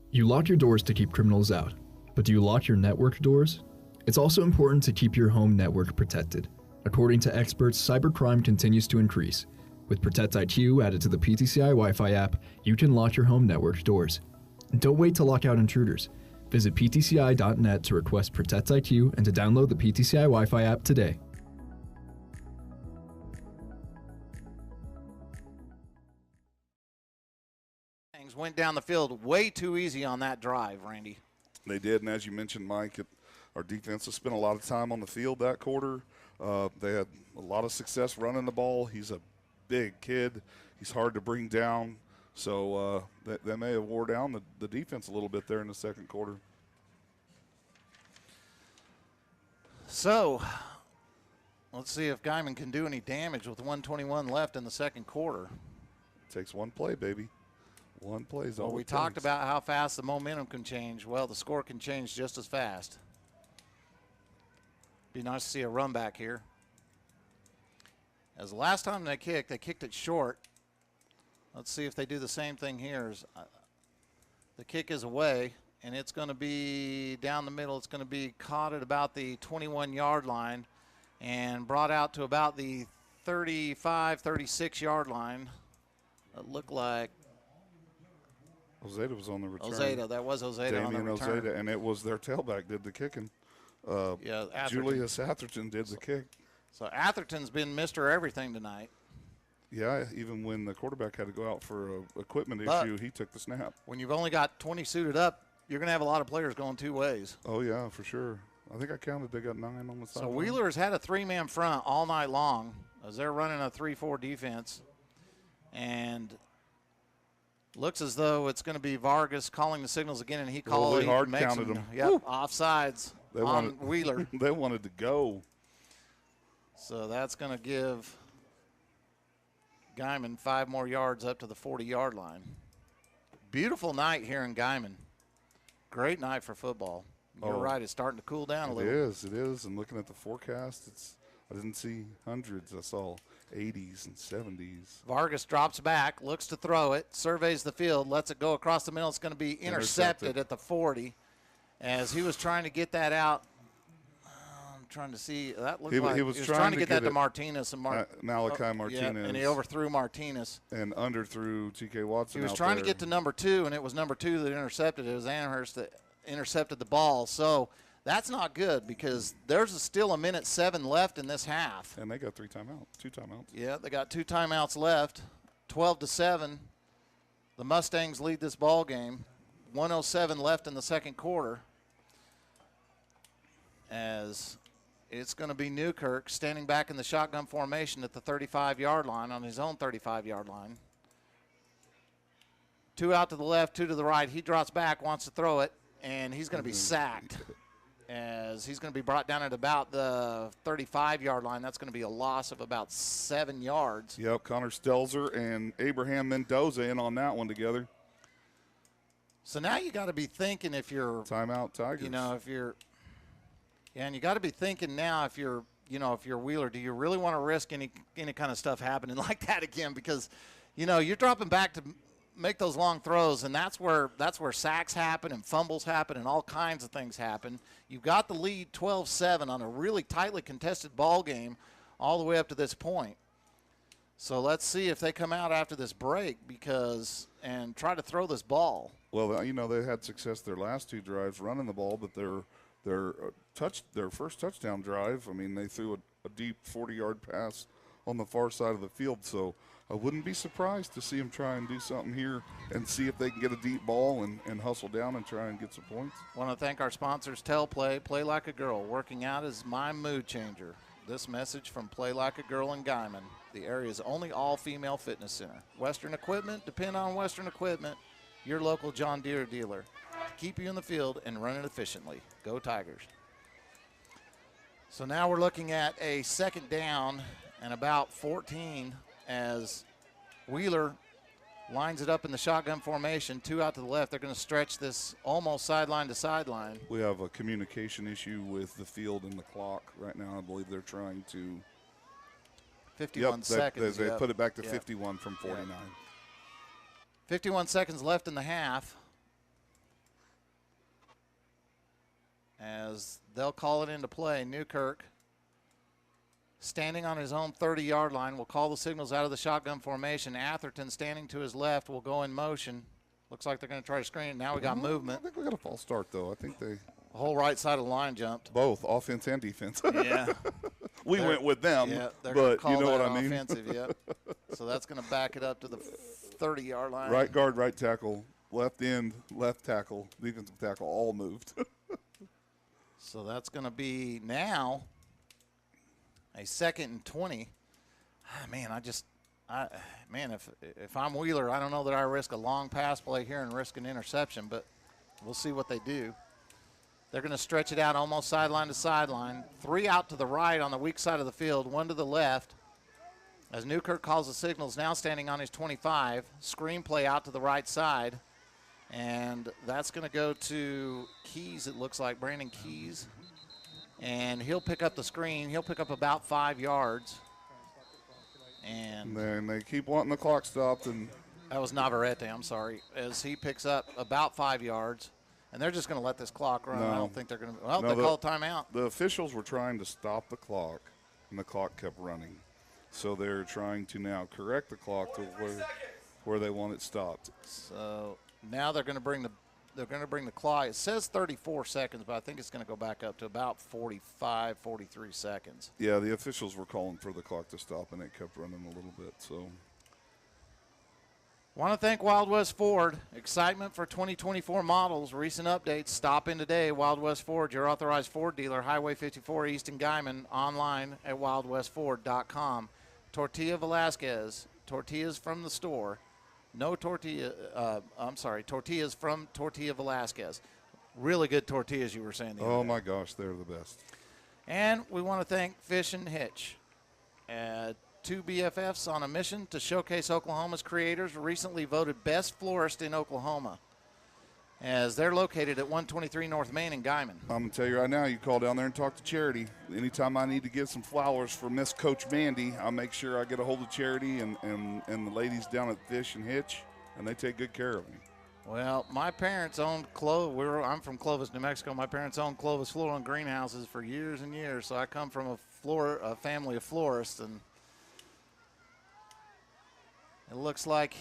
You lock your doors to keep criminals out, but do you lock your network doors? It's also important to keep your home network protected. According to experts, cybercrime continues to increase. With Protect IQ added to the PTCI Wi-Fi app, you can lock your home network doors. Don't wait to lock out intruders. Visit ptci.net to request Protect IQ and to download the PTCI Wi-Fi app today. Went down the field way too easy on that drive, Randy. They did, and as you mentioned, Mike, our defense has spent a lot of time on the field that quarter. They had a lot of success running the ball. He's a big kid. He's hard to bring down. So they may have wore down the defense a little bit there in the second quarter. So let's see if Guymon can do any damage with 1:21 left in the second quarter. Takes one play, baby. One play is all Well, we it talked takes. about how fast the momentum can change. Well, the score can change just as fast. Be nice to see a run back here. As the last time they kicked it short. Let's see if they do the same thing here. The kick is away, and it's going to be down the middle. It's going to be caught at about the 21-yard line and brought out to about the 35, 36-yard line. It looked like Ozeda was on the return. Ozeda. That was Ozeda on the return. Ozeda, and it was their tailback did the kicking. Yeah, Atherton. Julius Atherton did the kick. So Atherton's been Mr. Everything tonight. Yeah, even when the quarterback had to go out for an equipment But issue, he took the snap. when you've only got 20 suited up, you're going to have a lot of players going two ways. Oh, yeah, for sure. I think I counted they got 9 on the side. So Wheeler's had a three-man front all night long as they're running a 3-4 defense. And looks as though it's going to be Vargas calling the signals again, and he called they hard counted them. Yep, offsides on Wheeler. They wanted to go. So that's going to give Guymon 5 more yards up to the 40-yard line. Beautiful night here in Guymon. Great night for football. You're right, it's starting to cool down a little. It is. And looking at the forecast, I didn't see hundreds. I saw 80s and 70s. Vargas drops back, looks to throw it, surveys the field, lets it go across the middle. It's going to be intercepted at the 40 as he was trying to get that out. I'm trying to see. That looked like he was trying to get that to Martinez. And Malachi Martinez. Yeah, and he overthrew Martinez. And underthrew T.K. Watson. He was trying to get to number 2, and it was number 2 that intercepted. It was Amherst that intercepted the ball. So that's not good because there's still 1:07 left in this half. And they got 2 timeouts. Yeah, they got 2 timeouts left. 12-7. The Mustangs lead this ball game. 1:07 left in the second quarter. As it's going to be Newkirk standing back in the shotgun formation at the 35-yard line on his own 35-yard line. 2 out to the left, 2 to the right. He drops back, wants to throw it, and he's going to be sacked. As he's going to be brought down at about the 35-yard line. That's going to be a loss of about 7 yards. Yep, Connor Stelzer and Abraham Mendoza in on that one together. So now you got to be thinking if you're timeout Tigers. You know, if you're and you got to be thinking now if you're Wheeler, do you really want to risk any kind of stuff happening like that again? Because you're dropping back to make those long throws, and that's where sacks happen and fumbles happen and all kinds of things happen. You've got the lead 12-7 on a really tightly contested ball game all the way up to this point. So let's see if they come out after this break and try to throw this ball. Well, you know, they had success their last 2 drives running the ball, but their first touchdown drive, I mean, they threw a deep 40-yard pass on the far side of the field. So I wouldn't be surprised to see them try and do something here and see if they can get a deep ball and hustle down and try and get some points. Want to thank our sponsors, Tell Play like a girl. Working out is my mood changer. This message from Play Like a Girl in Guymon, the area's only all-female fitness center. Western Equipment, depend on Western Equipment, your local John Deere dealer. To keep you in the field and run it efficiently. Go Tigers. So now we're looking at a second down and about 14 as Wheeler lines it up in the shotgun formation, 2 out to the left. They're going to stretch this almost sideline to sideline. We have a communication issue with the field and the clock right now. I believe they're trying to 51 seconds. They put it back to 51 from 49. 51 seconds left in the half. As they'll call it into play, Newkirk standing on his own 30-yard line will call the signals out of the shotgun formation. Atherton standing to his left will go in motion. Looks like they're going to try to screen it. Now we got movement. I think we got a false start, though. I think they The whole right side of the line jumped. both offense and defense. Yeah. we went with them, Yeah, they're going to but call you know that what I mean. offensive, yep. So that's going to back it up to the 30-yard line. Right guard, right tackle, left end, left tackle, defensive tackle, all moved. So that's going to be now a 2nd and 20. Man, if I'm Wheeler, I don't know that I risk a long pass play here and risk an interception, but we'll see what they do. They're going to stretch it out almost sideline to sideline. 3 out to the right on the weak side of the field, 1 to the left. As Newkirk calls the signals, now standing on his 25. Screen play out to the right side. And that's going to go to Keys, it looks like, Brandon Keys. And he'll pick up the screen. He'll pick up about 5 yards. And then they keep wanting the clock stopped. And that was Navarrete, I'm sorry, as he picks up about 5 yards. And they're just going to let this clock run. No. I don't think they're going to. Well, No, they call a timeout. The officials were trying to stop the clock, and the clock kept running. So they're trying to now correct the clock to where they want it stopped. So now they're going to bring the clock. It says 34 seconds, but I think it's going to go back up to about 45, 43 seconds. Yeah, the officials were calling for the clock to stop, and it kept running a little bit. So want to thank Wild West Ford. Excitement for 2024 models. Recent updates. Stop in today. Wild West Ford, your authorized Ford dealer. Highway 54 East in Guymon. Online at wildwestford.com. Tortilla Velasquez. Tortillas from the store. Tortillas from Tortilla Velasquez. Really good tortillas, you were saying. Oh, my gosh, they're the best. And we want to thank Fish and Hitch. 2 BFFs on a mission to showcase Oklahoma's creators, recently voted best florist in Oklahoma, as they're located at 123 North Main in Guymon. I'm going to tell you right now, you call down there and talk to Charity. Anytime I need to get some flowers for Miss Coach Mandy, I'll make sure I get a hold of Charity and the ladies down at Fish and Hitch, and they take good care of me. Well, my parents owned Clovis. I'm from Clovis, New Mexico. My parents owned Clovis Floral and Greenhouses for years and years, so I come from a family of florists, and it looks like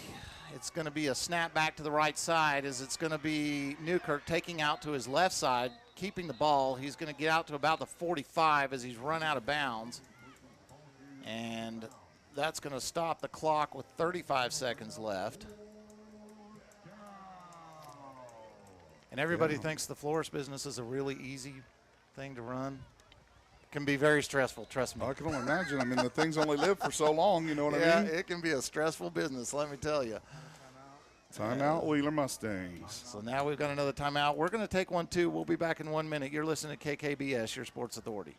it's going to be a snap back to the right side, as it's going to be Newkirk taking out to his left side, keeping the ball. He's going to get out to about the 45 as he's run out of bounds. And that's going to stop the clock with 35 seconds left. And everybody thinks the florist business is a really easy thing to run. Can be very stressful, trust me. I can only imagine. I mean, the things only live for so long, you know what I mean? Yeah, it can be a stressful business, let me tell you. Timeout, Wheeler Mustangs. So now we've got another timeout. We're going to take one, too. We'll be back in 1 minute. You're listening to KKBS, your sports authority.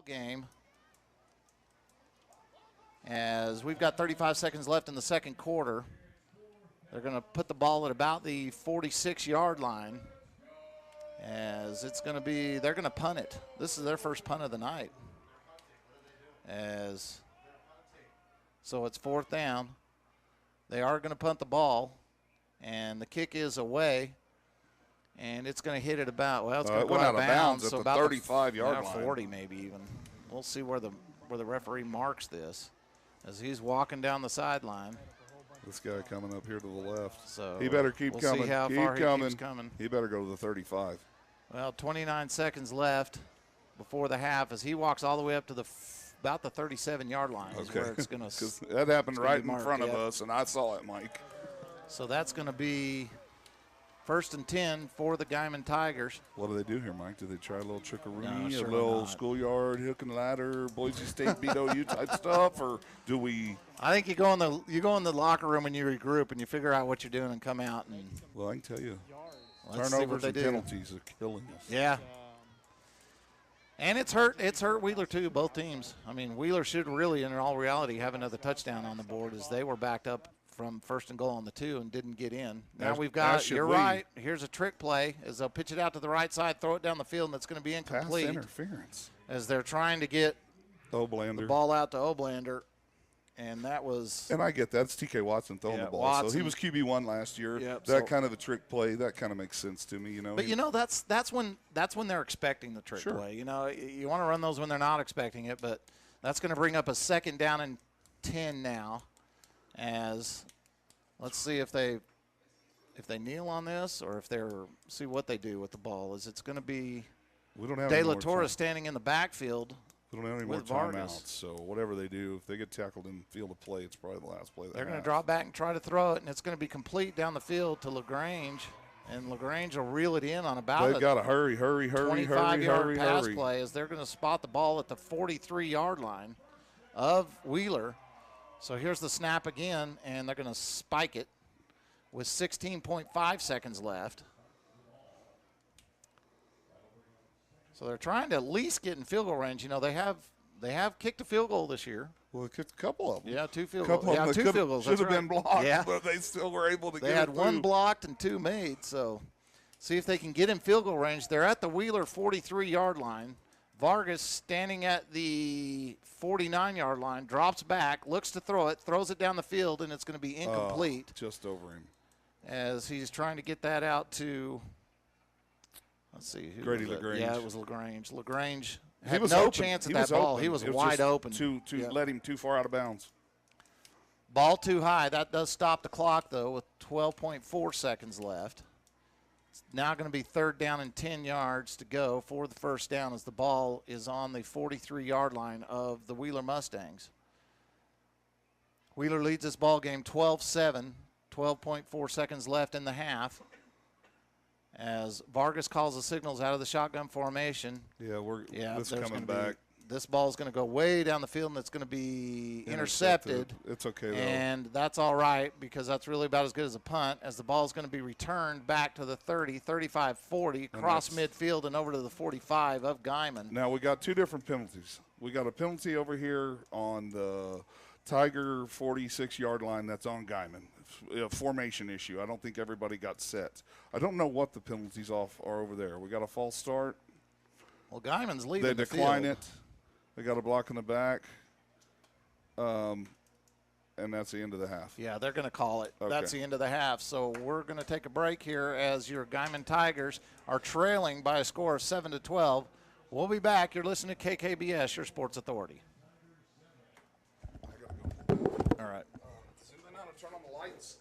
game. As we've got 35 seconds left in the second quarter. They're going to put the ball at about the 46-yard line. As it's going to be, they're going to punt it. This is their first punt of the night. So it's 4th down. They are going to punt the ball, and the kick is away, and it's going to hit it about, well, it's going to go out of bounds. At So the about 35-yard line. 40 maybe even. We'll see where the referee marks this as he's walking down the sideline. This guy coming up here to the left. So he better keep coming. See how far he keeps coming. He better go to the 35. Well, 29 seconds left before the half as he walks all the way up to about the 37-yard line. Is where it's going to. That happened right in front of us, and I saw it, Mike. So that's going to be 1st and 10 for the Guymon Tigers. What do they do here, Mike? Do they try a little trickaroonie, No, a certainly little not. schoolyard, hook and ladder, Boise State beat OU type stuff, or do we? I think you go in the locker room and you regroup and you figure out what you're doing and come out and. Well, I can tell you, let's see what turnovers they and do. penalties are killing us. Yeah. And it's hurt Wheeler too, both teams. I mean, Wheeler should really, in all reality, have another touchdown on the board as they were backed up from 1st and goal on the 2 and didn't get in. Now we've got, you're right, here's a trick play as they'll pitch it out to the right side, throw it down the field, and it's going to be incomplete. Pass interference. As they're trying to get Oblander. the ball out to Oblander. And that was. And I get that. It's TK Watson throwing the ball. Watson. So he was QB1 last year. Yep, that kind of a trick play, that kind of makes sense to me, you know. But that's when they're expecting the trick play. You know, you want to run those when they're not expecting it, but that's going to bring up a 2nd down and 10 now. As let's see if they kneel on this or if they're see what they do with the ball. Is it's going to be we don't have De any La more Torre time. standing in the backfield. We don't have any more with Vargas. timeouts, so whatever they do, if they get tackled in field of play, it's probably the last play. They're going to drop back and try to throw it, and it's going to be complete down the field to LaGrange, and LaGrange will reel it in on about They've got to hurry, 25-yard pass play as they're going to spot the ball at the 43-yard line of Wheeler. So here's the snap again, and they're going to spike it with 16.5 seconds left. So they're trying to at least get in field goal range. You know, they have kicked a field goal this year. Well, they kicked a couple of them. Yeah, 2 field goals. Yeah, 2 field goals. Should have been blocked, yeah. but they still were able to get it. They had 1 blocked and 2 made. So see if they can get in field goal range. They're at the Wheeler 43-yard line. Vargas standing at the 49-yard line, drops back, looks to throw it, throws it down the field, and it's going to be incomplete. Just over him. As he's trying to get that out to, let's see. Grady LaGrange. Yeah, it was LaGrange. LaGrange had was no open. chance at He that was ball. open. He was It wide just open. Let him too far out of bounds. Ball too high. That does stop the clock, though, with 12.4 seconds left. It's now going to be 3rd down and 10 yards to go for the first down as the ball is on the 43-yard line of the Wheeler Mustangs. Wheeler leads this ball game 12-7, 12.4 seconds left in the half. As Vargas calls the signals out of the shotgun formation. Yeah, this there's coming gonna back. This ball is going to go way down the field, and it's going to be intercepted. It's okay, though. And that's all right because that's really about as good as a punt as the ball is going to be returned back to the 30, 35, 40, across midfield and over to the 45 of Guymon. Now, we got 2 different penalties. We got a penalty over here on the Tiger 46-yard line that's on Guymon. A formation issue. I don't think everybody got set. I don't know what the penalties are over there. We got a false start. Well, Guymon's leaving They the decline field. it. They got a block in the back. And that's the end of the half. Yeah, they're going to call it. Okay. That's the end of the half. So we're going to take a break here as your Guymon Tigers are trailing by a score of 7-12. We'll be back. You're listening to KKBS, your sports authority. All right. Zoom in out and turn on the lights.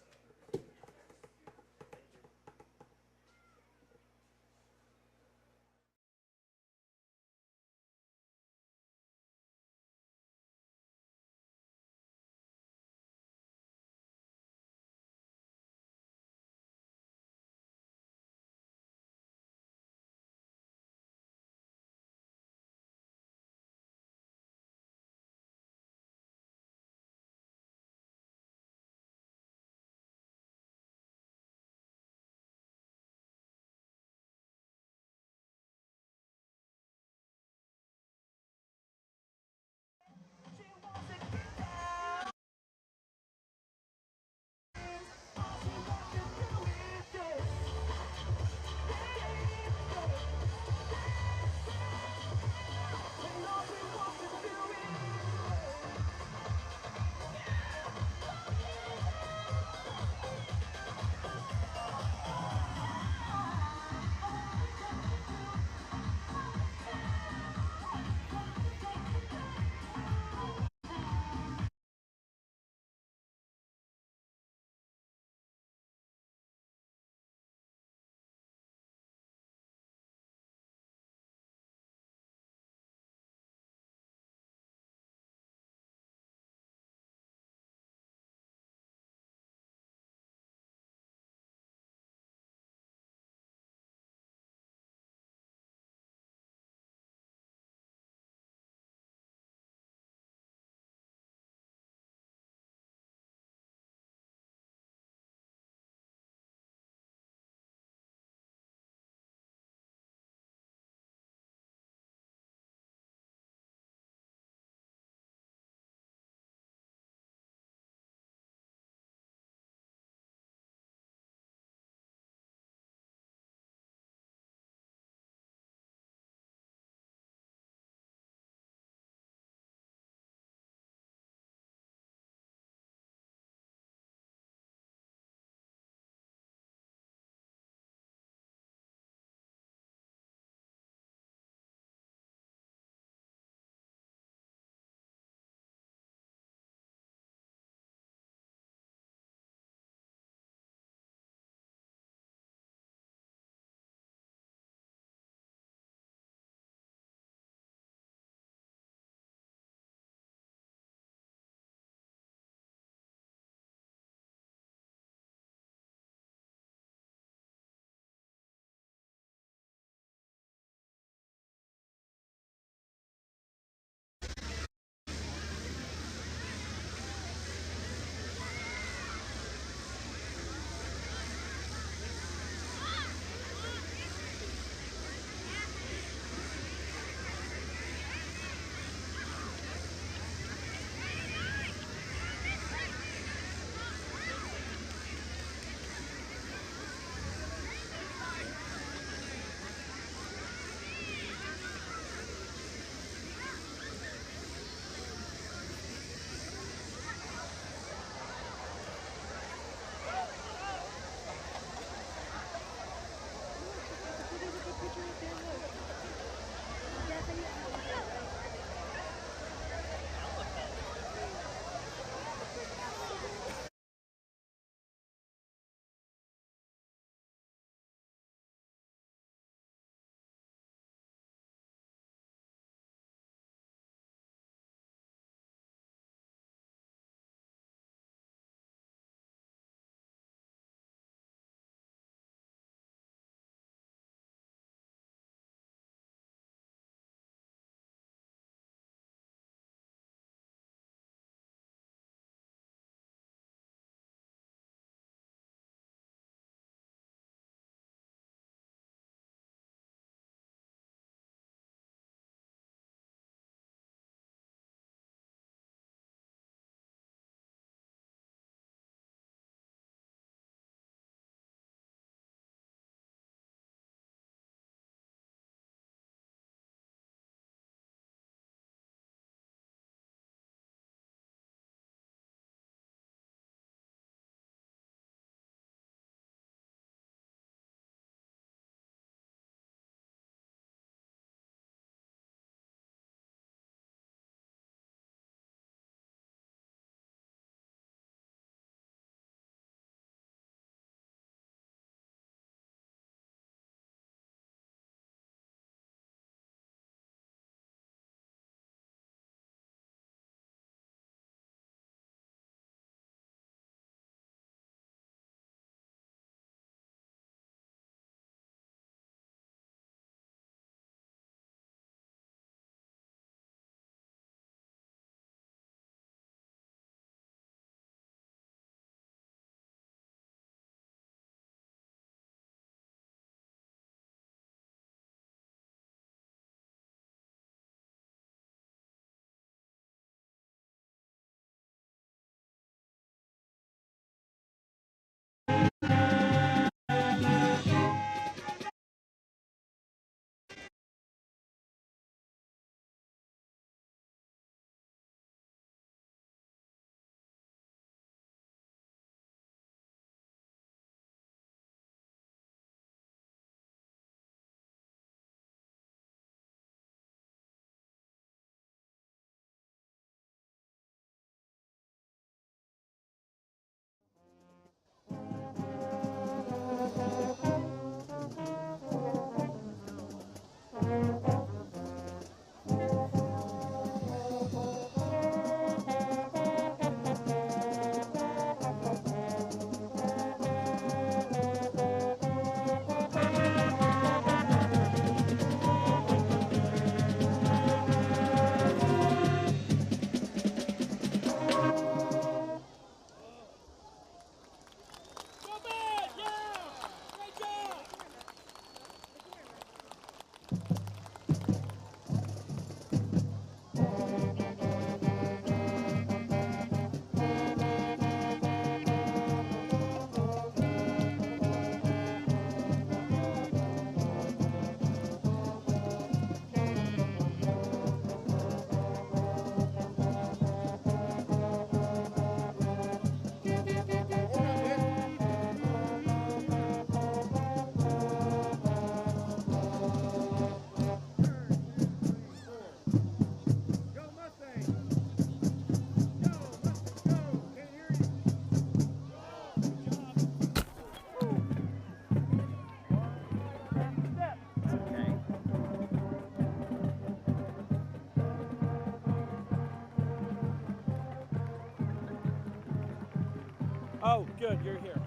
Oh, good, you're here.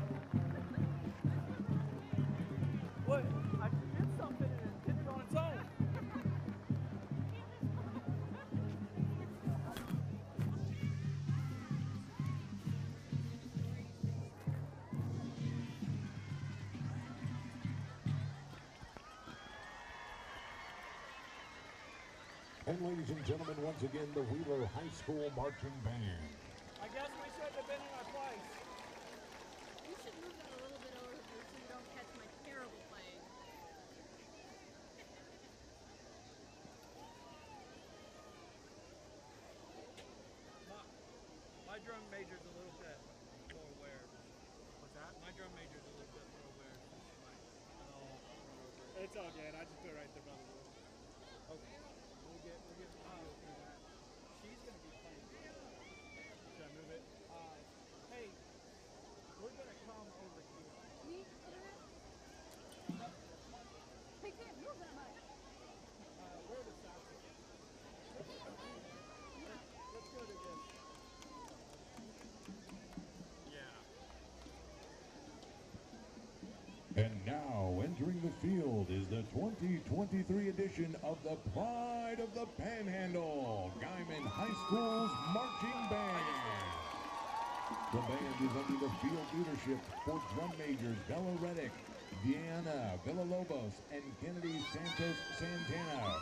What? I did something and it did it on its own. And ladies and gentlemen, once again, the Wheeler High School Marching Band. I guess we should have been in our place. You should move that a little bit over here so you don't catch my terrible playing. My drum major's a little bit more aware. What's that? My drum major's a little bit more aware. It's all good. I just put it right there by the wheel. Okay. We'll get through that. She's gonna be playing. Should I move it? Hey, we're gonna come over here. Me? I can't move that much. Where the south is. Let's go to this. Yeah. And now, entering the field is the 2023 edition of the Pride of the Panhandle, Guymon High School's Marching Band. The band is under the field leadership for drum majors Bella Reddick, Deanna Villalobos, and Kennedy Santos Santana.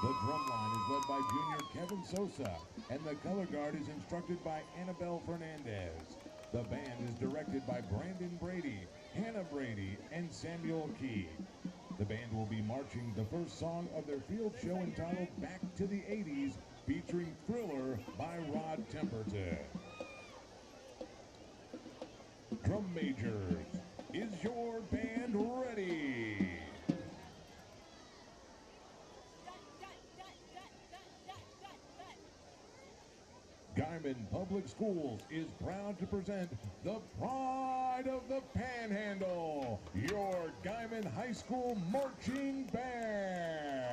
The drum line is led by junior Kevin Sosa, and the color guard is instructed by Annabelle Fernandez. The band is directed by Brandon Brady, Hannah Brady, and Samuel Key. The band will be marching the first song of their field show entitled Back to the 80s, featuring Thriller by Rod Temperton. Drum majors, is your band ready? Guymon Public Schools is proud to present the Pride of the Panhandle, your Guymon High School Marching Band.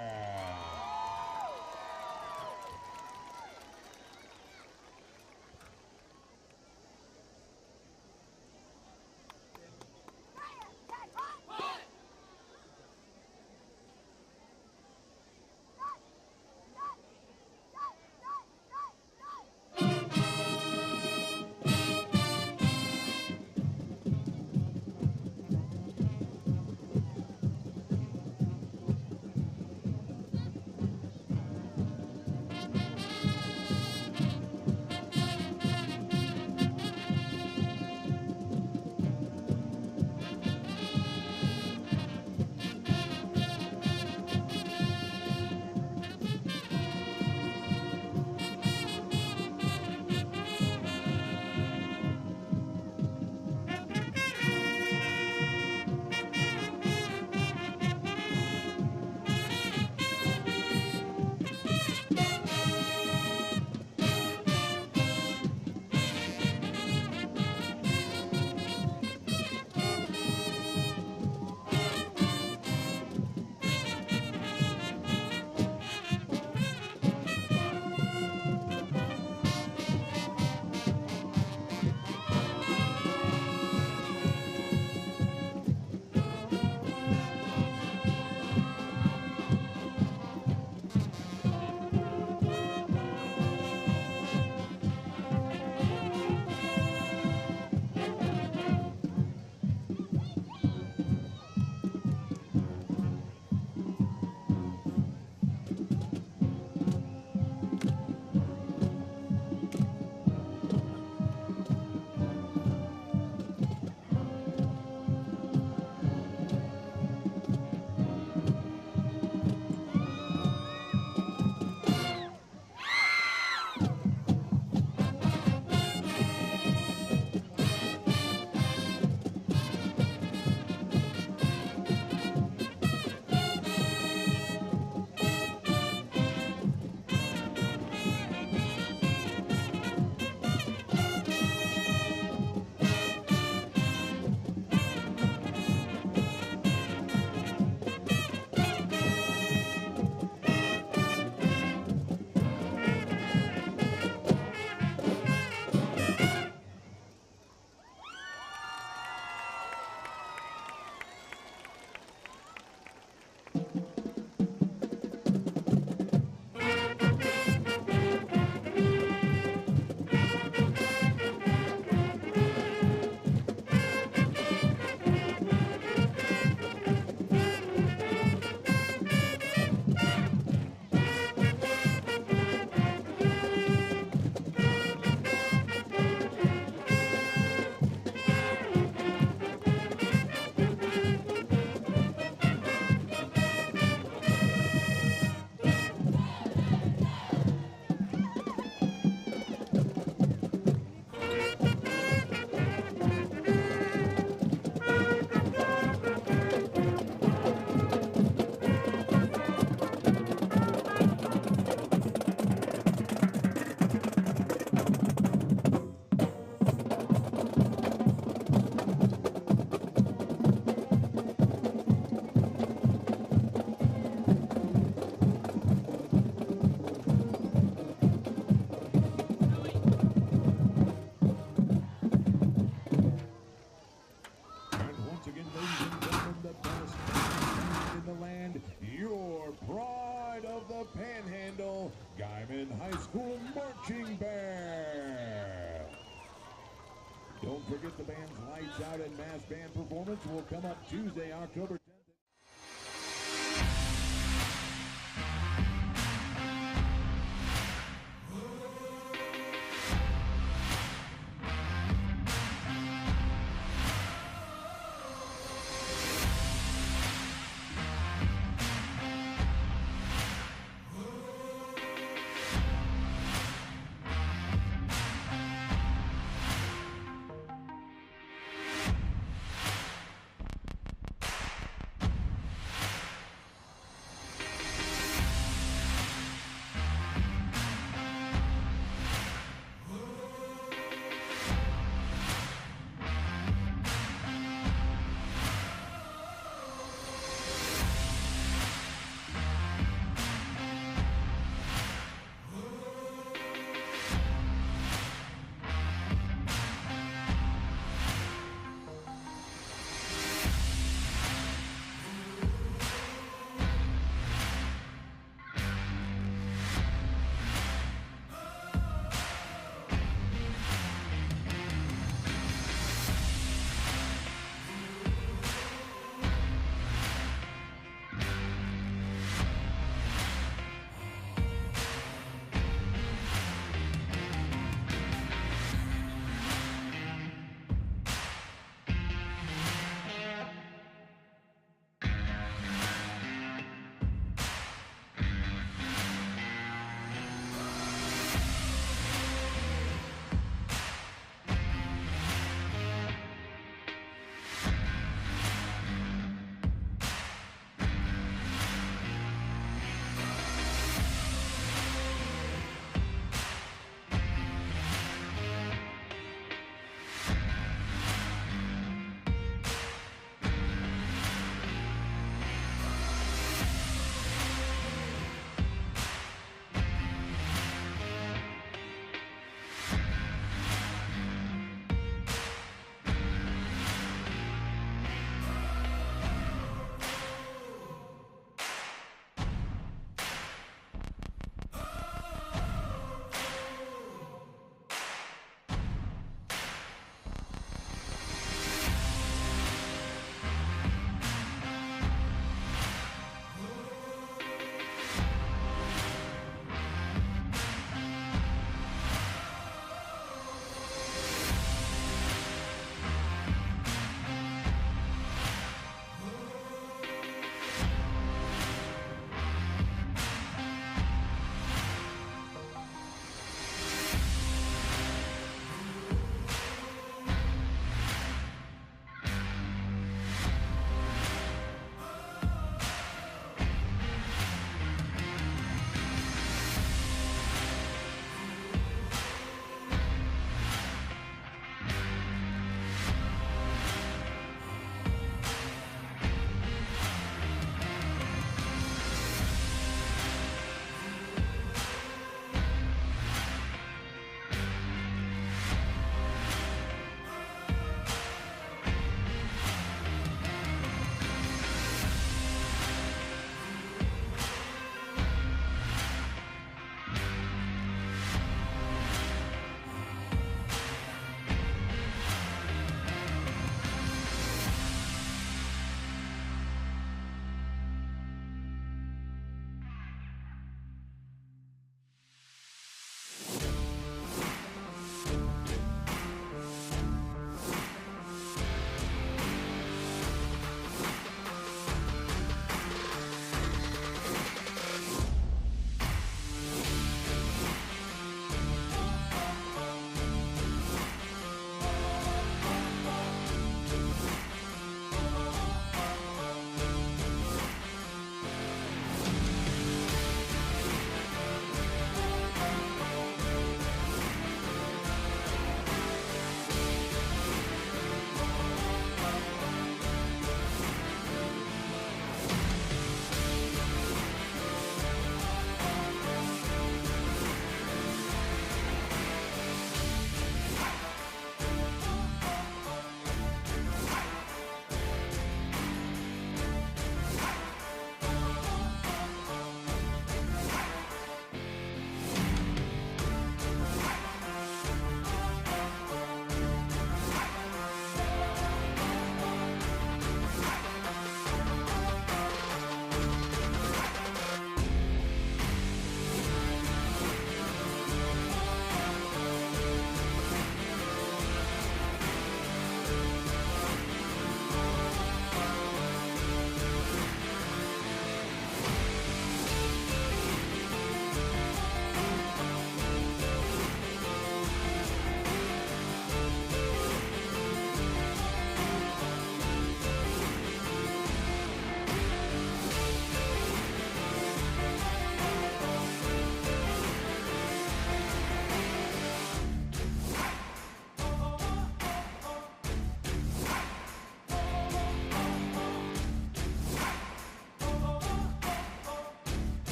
Don't forget the band's Lights Out and Mass Band performance will come up Tuesday, October 10th.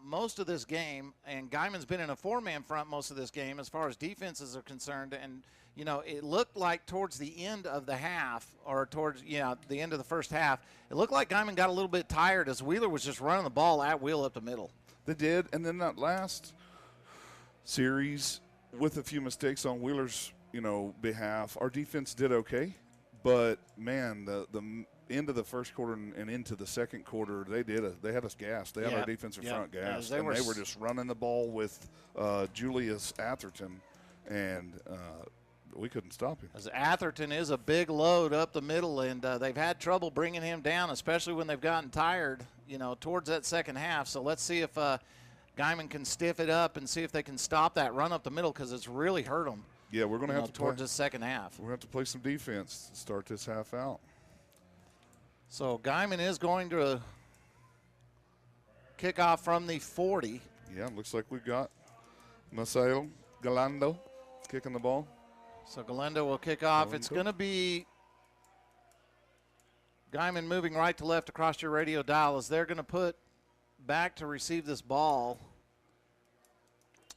most of this game, and Guymon's been in a four-man front most of this game as far as defenses are concerned. And, you know, it looked like towards the end of the half, or towards, the end of the first half, it looked like Guymon got a little bit tired as Wheeler was just running the ball at will up the middle. They did, and then that last series, with a few mistakes on Wheeler's, behalf, our defense did okay. But, man, the end of the first quarter and into the second quarter, they had us gassed. They had our defensive front gassed. They were just running the ball with Julius Atherton, and we couldn't stop him. As Atherton is a big load up the middle, and they've had trouble bringing him down, especially when they've gotten tired, towards that second half. So let's see if Guymon can stiff it up and see if they can stop that run up the middle, because it's really hurt them. Yeah, we're going to have to towards the second half. We're going to have to play some defense to start this half out. So Guymon is going to kick off from the 40. Yeah, looks like we've got Masayo Galando kicking the ball. So Galendo will kick off. It's going to be Guymon moving right to left across your radio dial as they're going to put back to receive this ball.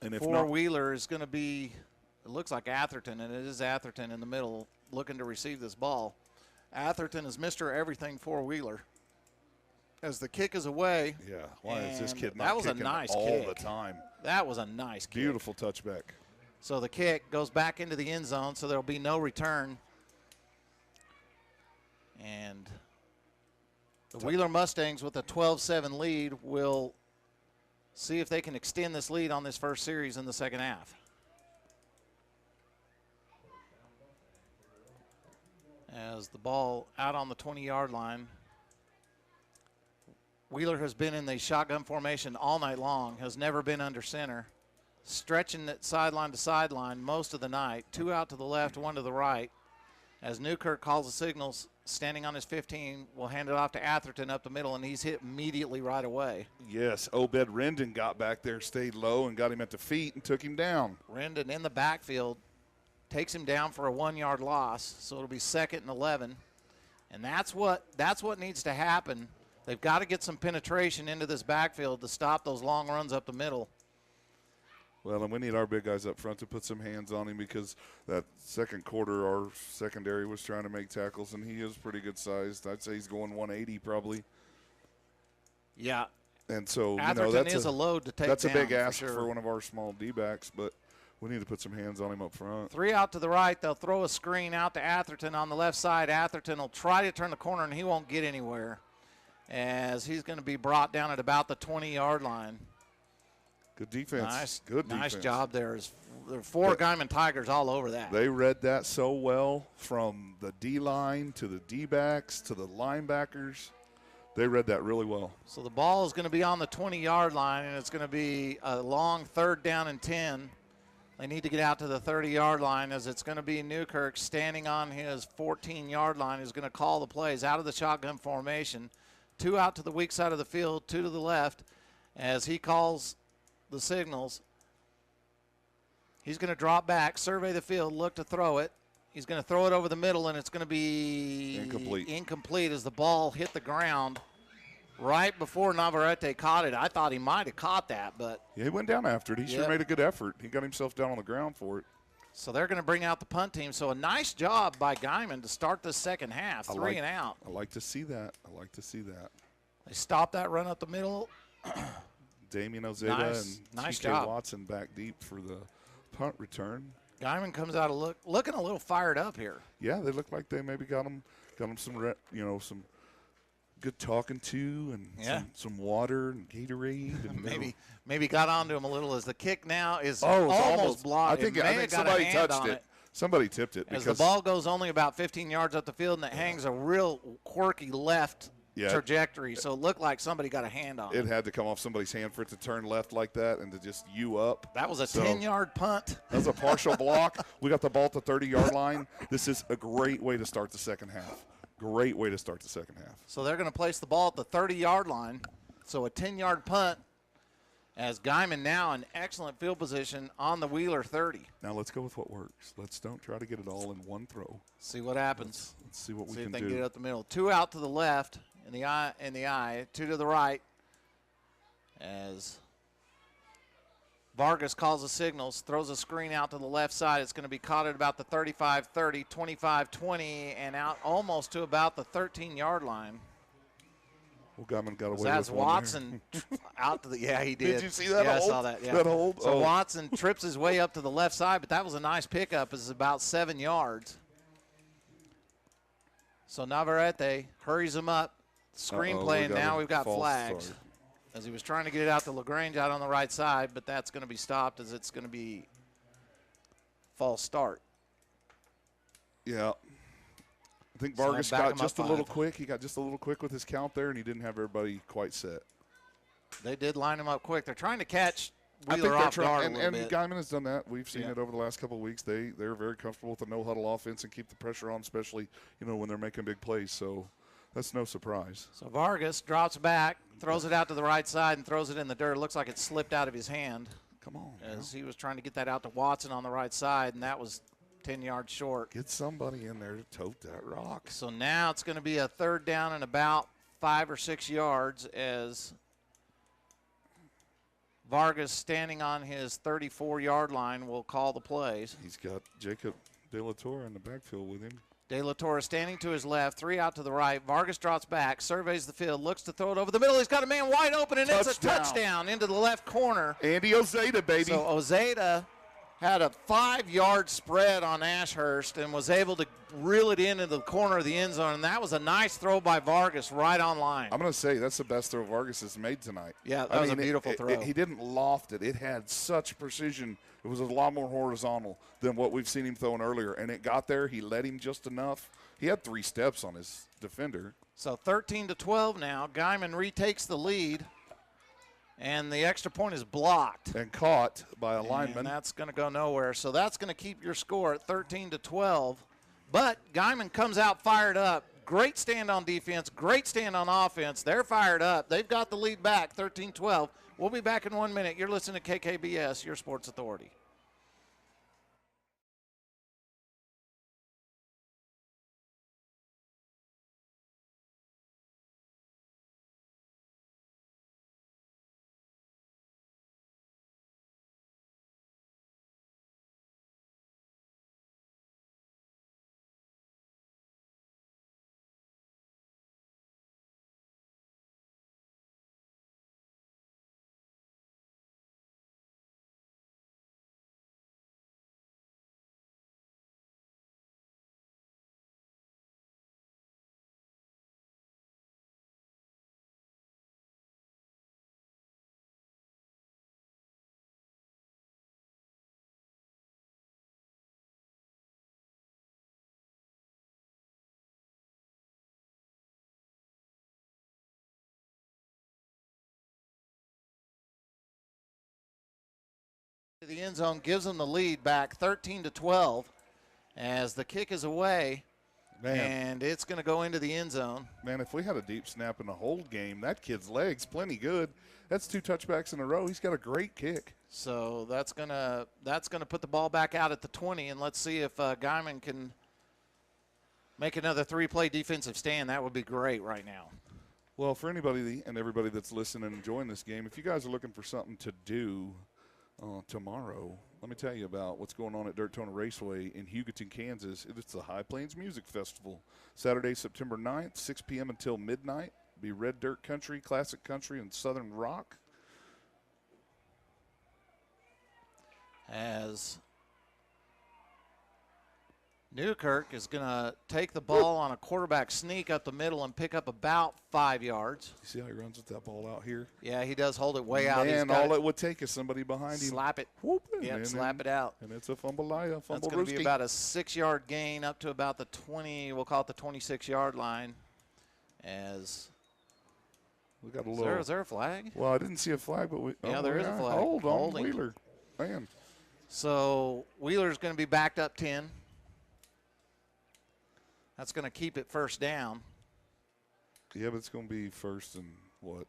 And if for Wheeler is going to be, it looks like Atherton, and it is Atherton in the middle looking to receive this ball. Atherton is Mr. Everything for Wheeler. As the kick is away. Yeah, why is this kid not kicking all the time? That was a nice kick. Beautiful touchback. So the kick goes back into the end zone, so there will be no return. And the Wheeler Mustangs with a 12-7 lead will see if they can extend this lead on this first series in the second half. As the ball out on the 20-yard line. Wheeler has been in the shotgun formation all night long, has never been under center. Stretching it sideline to sideline most of the night. 2 out to the left, 1 to the right. As Newkirk calls the signals, standing on his 15, will hand it off to Atherton up the middle, and he's hit immediately right away. Yes, Obed Rendon got back there, stayed low, and got him at the feet and took him down. Rendon in the backfield takes him down for a 1-yard loss, so it'll be 2nd and 11. And that's what needs to happen. They've got to get some penetration into this backfield to stop those long runs up the middle. Well, and we need our big guys up front to put some hands on him, because that second quarter, our secondary was trying to make tackles, and he is pretty good sized. I'd say he's going 180 probably. Yeah. And so, Atherton is a load to take down. That's a big ask for for one of our small D-backs, but we need to put some hands on him up front. 3 out to the right. They'll throw a screen out to Atherton on the left side. Atherton will try to turn the corner, and he won't get anywhere, as he's going to be brought down at about the 20-yard line. Good defense. Nice job there. There are 4 Guymon Tigers all over that. They read that so well, from the D-line to the D-backs to the linebackers. They read that really well. So the ball is going to be on the 20-yard line, and it's going to be a long 3rd down and 10. They need to get out to the 30-yard line, as it's going to be Newkirk standing on his 14-yard line, who's going to call the plays out of the shotgun formation. 2 out to the weak side of the field, 2 to the left, as he calls the signals. He's going to drop back, survey the field, look to throw it. He's going to throw it over the middle, and it's going to be incomplete as the ball hit the ground right before Navarrete caught it. I thought he might have caught that, but yeah, he went down after it. He sure made a good effort. He got himself down on the ground for it. So they're going to bring out the punt team. So a nice job by Guymon to start the second half, 3 and out. I like to see that. They stop that run up the middle. Damian Ozeda and nice T.J. job. Watson back deep for the punt return. Guymon comes out looking a little fired up here. Yeah, they look like they maybe got him some some good talking to, and some water and Gatorade, and maybe got onto him a little, as the kick now is almost almost blocked. I think somebody touched it. Somebody tipped it. As the ball goes only about 15 yards up the field, and it hangs a real quirky left trajectory, so it looked like somebody got a hand on it. It had to come off somebody's hand for it to turn left like that and to just up. That was a 10-yard punt. That was a partial block. We got the ball at the 30-yard line. This is a great way to start the second half. So they're going to place the ball at the 30-yard line. So a 10-yard punt, as Guymon now in excellent field position on the Wheeler 30. Now let's go with what works. Let's don't try to get it all in one throw. See what happens. Let's see what we can do. See if they can get it up the middle. 2 out to the left in the eye, 2 to the right. as Vargas calls the signals, throws a screen out to the left side. It's going to be caught at about the 35-30, 25-20, and out almost to about the 13-yard line. Well, Guymon got away with As one Watson out to the, yeah, he did. Did you see that hold? I saw that, yeah. That hold? So Oh. Watson trips his way up to the left side, but that was a nice pickup. It's about 7 yards. So Navarrete hurries him up. Screenplay, and now we've got flags. Start. As he was trying to get it out to LaGrange out on the right side, but that's going to be stopped as it's going to be false start. Yeah. I think So Vargas back got him just a up little 5. quick. He got just a little quick with his count there, and he didn't have everybody quite set. They did line him up quick. They're trying to catch I think Wheeler they're off guard trying, a and little bit. Guymon has done that. We've seen Yeah. it over the last couple of weeks. They're very comfortable with the no-huddle offense and keep the pressure on, especially when they're making big plays. So that's no surprise. So Vargas drops back, throws it out to the right side, and throws it in the dirt. It looks like it slipped out of his hand. Come on. As he was trying to get that out to Watson on the right side, and that was 10 yards short. Get somebody in there to tote that rock. So now it's going to be a 3rd down and about 5 or 6 yards as Vargas, standing on his 34-yard line, will call the plays. He's got Jacob De La Torre in the backfield with him. De La Torre standing to his left, 3 out to the right. Vargas drops back, surveys the field, looks to throw it over the middle. He's got a man wide open, and it's a touchdown into the left corner. Andy Ozeda, baby. So Ozeda had a 5-yard spread on Ashurst and was able to reel it into the corner of the end zone, and that was a nice throw by Vargas right on line. I'm going to say that's the best throw Vargas has made tonight. Yeah, that was a beautiful throw. He didn't loft it. It had such precision. It was a lot more horizontal than what we've seen him throwing earlier, and it got there. He led him just enough. He had 3 steps on his defender. So 13-12 now. Guymon retakes the lead, and the extra point is blocked. And caught by a lineman. And that's going to go nowhere. So that's going to keep your score at 13-12. But Guymon comes out fired up. Great stand on defense, great stand on offense. They're fired up. They've got the lead back, 13-12. We'll be back in 1 minute. You're listening to KKBS, your sports authority. The end zone gives them the lead back 13-12 as the kick is away. Man. And it's going to go into the end zone. Man, if we had a deep snap in the hold game, that kid's legs plenty good. That's 2 touchbacks in a row. He's got a great kick. So that's gonna put the ball back out at the 20, and let's see if Guymon can make another 3-play defensive stand. That would be great right now. Well, for anybody and everybody that's listening and enjoying this game, if you guys are looking for something to do tomorrow, let me tell you about what's going on at Daytona Raceway in Hugoton, Kansas. It's the High Plains Music Festival. Saturday, September 9th, 6 p.m. until midnight. Be red dirt country, classic country, and southern rock. As Newkirk is going to take the ball on a quarterback sneak up the middle and pick up about 5 yards. You see how he runs with that ball out here? Yeah, he does hold it way out. And all it would take is somebody behind him. Slap it. Whoop, Yep, slap it out. And it's a fumble-laya, That's fumble going to be rooski. about a 6-yard gain up to about the 20, we'll call it the 26-yard line. As we got a little. Is there a flag? Well, I didn't see a flag, but we. Yeah, there is a flag. Hold on, Holding. Wheeler. Man. So Wheeler's going to be backed up 10. That's going to keep it first down. Yeah, but it's going to be first and what?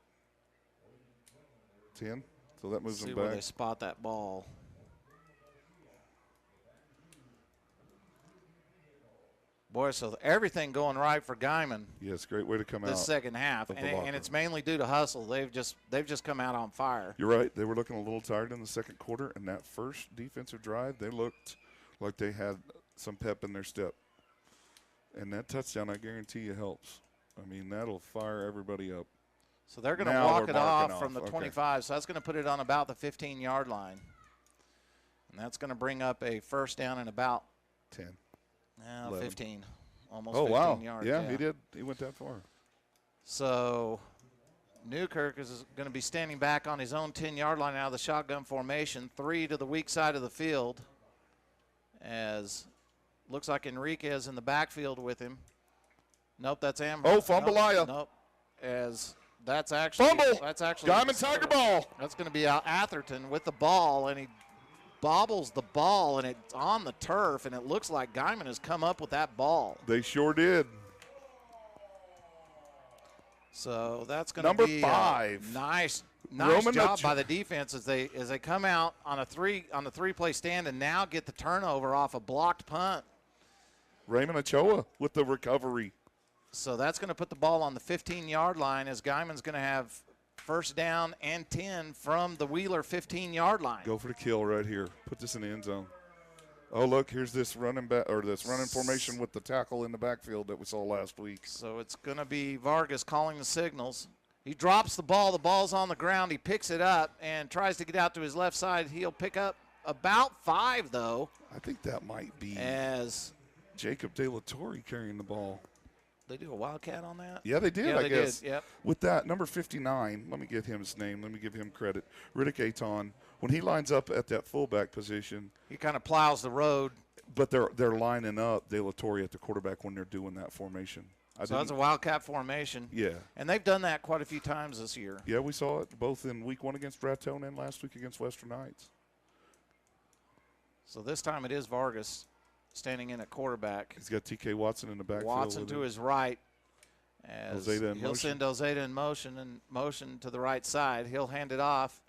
10? So that moves See them where back. they spot that ball. Boy, so everything going right for Guymon Yes, great way to come out. this second half, of the and locker it's mainly due to hustle. They've just come out on fire. You're right. They were looking a little tired in the second quarter, and that first defensive drive, they looked like they had some pep in their step. And that touchdown, I guarantee you, helps. I mean, that'll fire everybody up. So they're going to Now walk we're it marking off from the off. Okay. 25. So that's going to put it on about the 15-yard line. And that's going to bring up a first down and about 10. 11. 15. Almost Oh, 15 wow. yards. Yeah, he did. He went that far. So Newkirk is going to be standing back on his own 10-yard line out of the shotgun formation, 3 to the weak side of the field, as looks like Enriquez in the backfield with him. Nope, that's Amber. Oh, Fumbalaya. Nope. As that's actually Fumble. That's actually Guymon Tiger ball. That's going to be Atherton with the ball, and he bobbles the ball, and it's on the turf, and it looks like Guymon has come up with that ball. They sure did. So that's going to Number be 5. Nice Roman job by the defense as they come out on the three-play stand and now get the turnover off a blocked punt. Raymond Ochoa with the recovery. So that's going to put the ball on the 15-yard line as Guymon's going to have first down and 10 from the Wheeler 15-yard line. Go for the kill right here. Put this in the end zone. Oh, look, here's this running back or this running formation with the tackle in the backfield that we saw last week. So it's going to be Vargas calling the signals. He drops the ball. The ball's on the ground. He picks it up and tries to get out to his left side. He'll pick up about 5, though. I think that might be as Jacob De La Torre carrying the ball. They do a wildcat on that? Yeah, they did, yeah, I they guess. Did. Yep. With that, number 59, let me get him his name. Let me give him credit. Riddick Aton, when he lines up at that fullback position. He kind of plows the road. But they're lining up De La Torre at the quarterback when they're doing that formation. So that's a wildcat formation. Yeah. And they've done that quite a few times this year. Yeah, we saw it both in week 1 against Raton and last week against Western Heights. So this time it is Vargas standing in at quarterback. He's got T.K. Watson in the backfield. Watson to his right. As he'll send Ozeta in motion to the right side. He'll hand it off.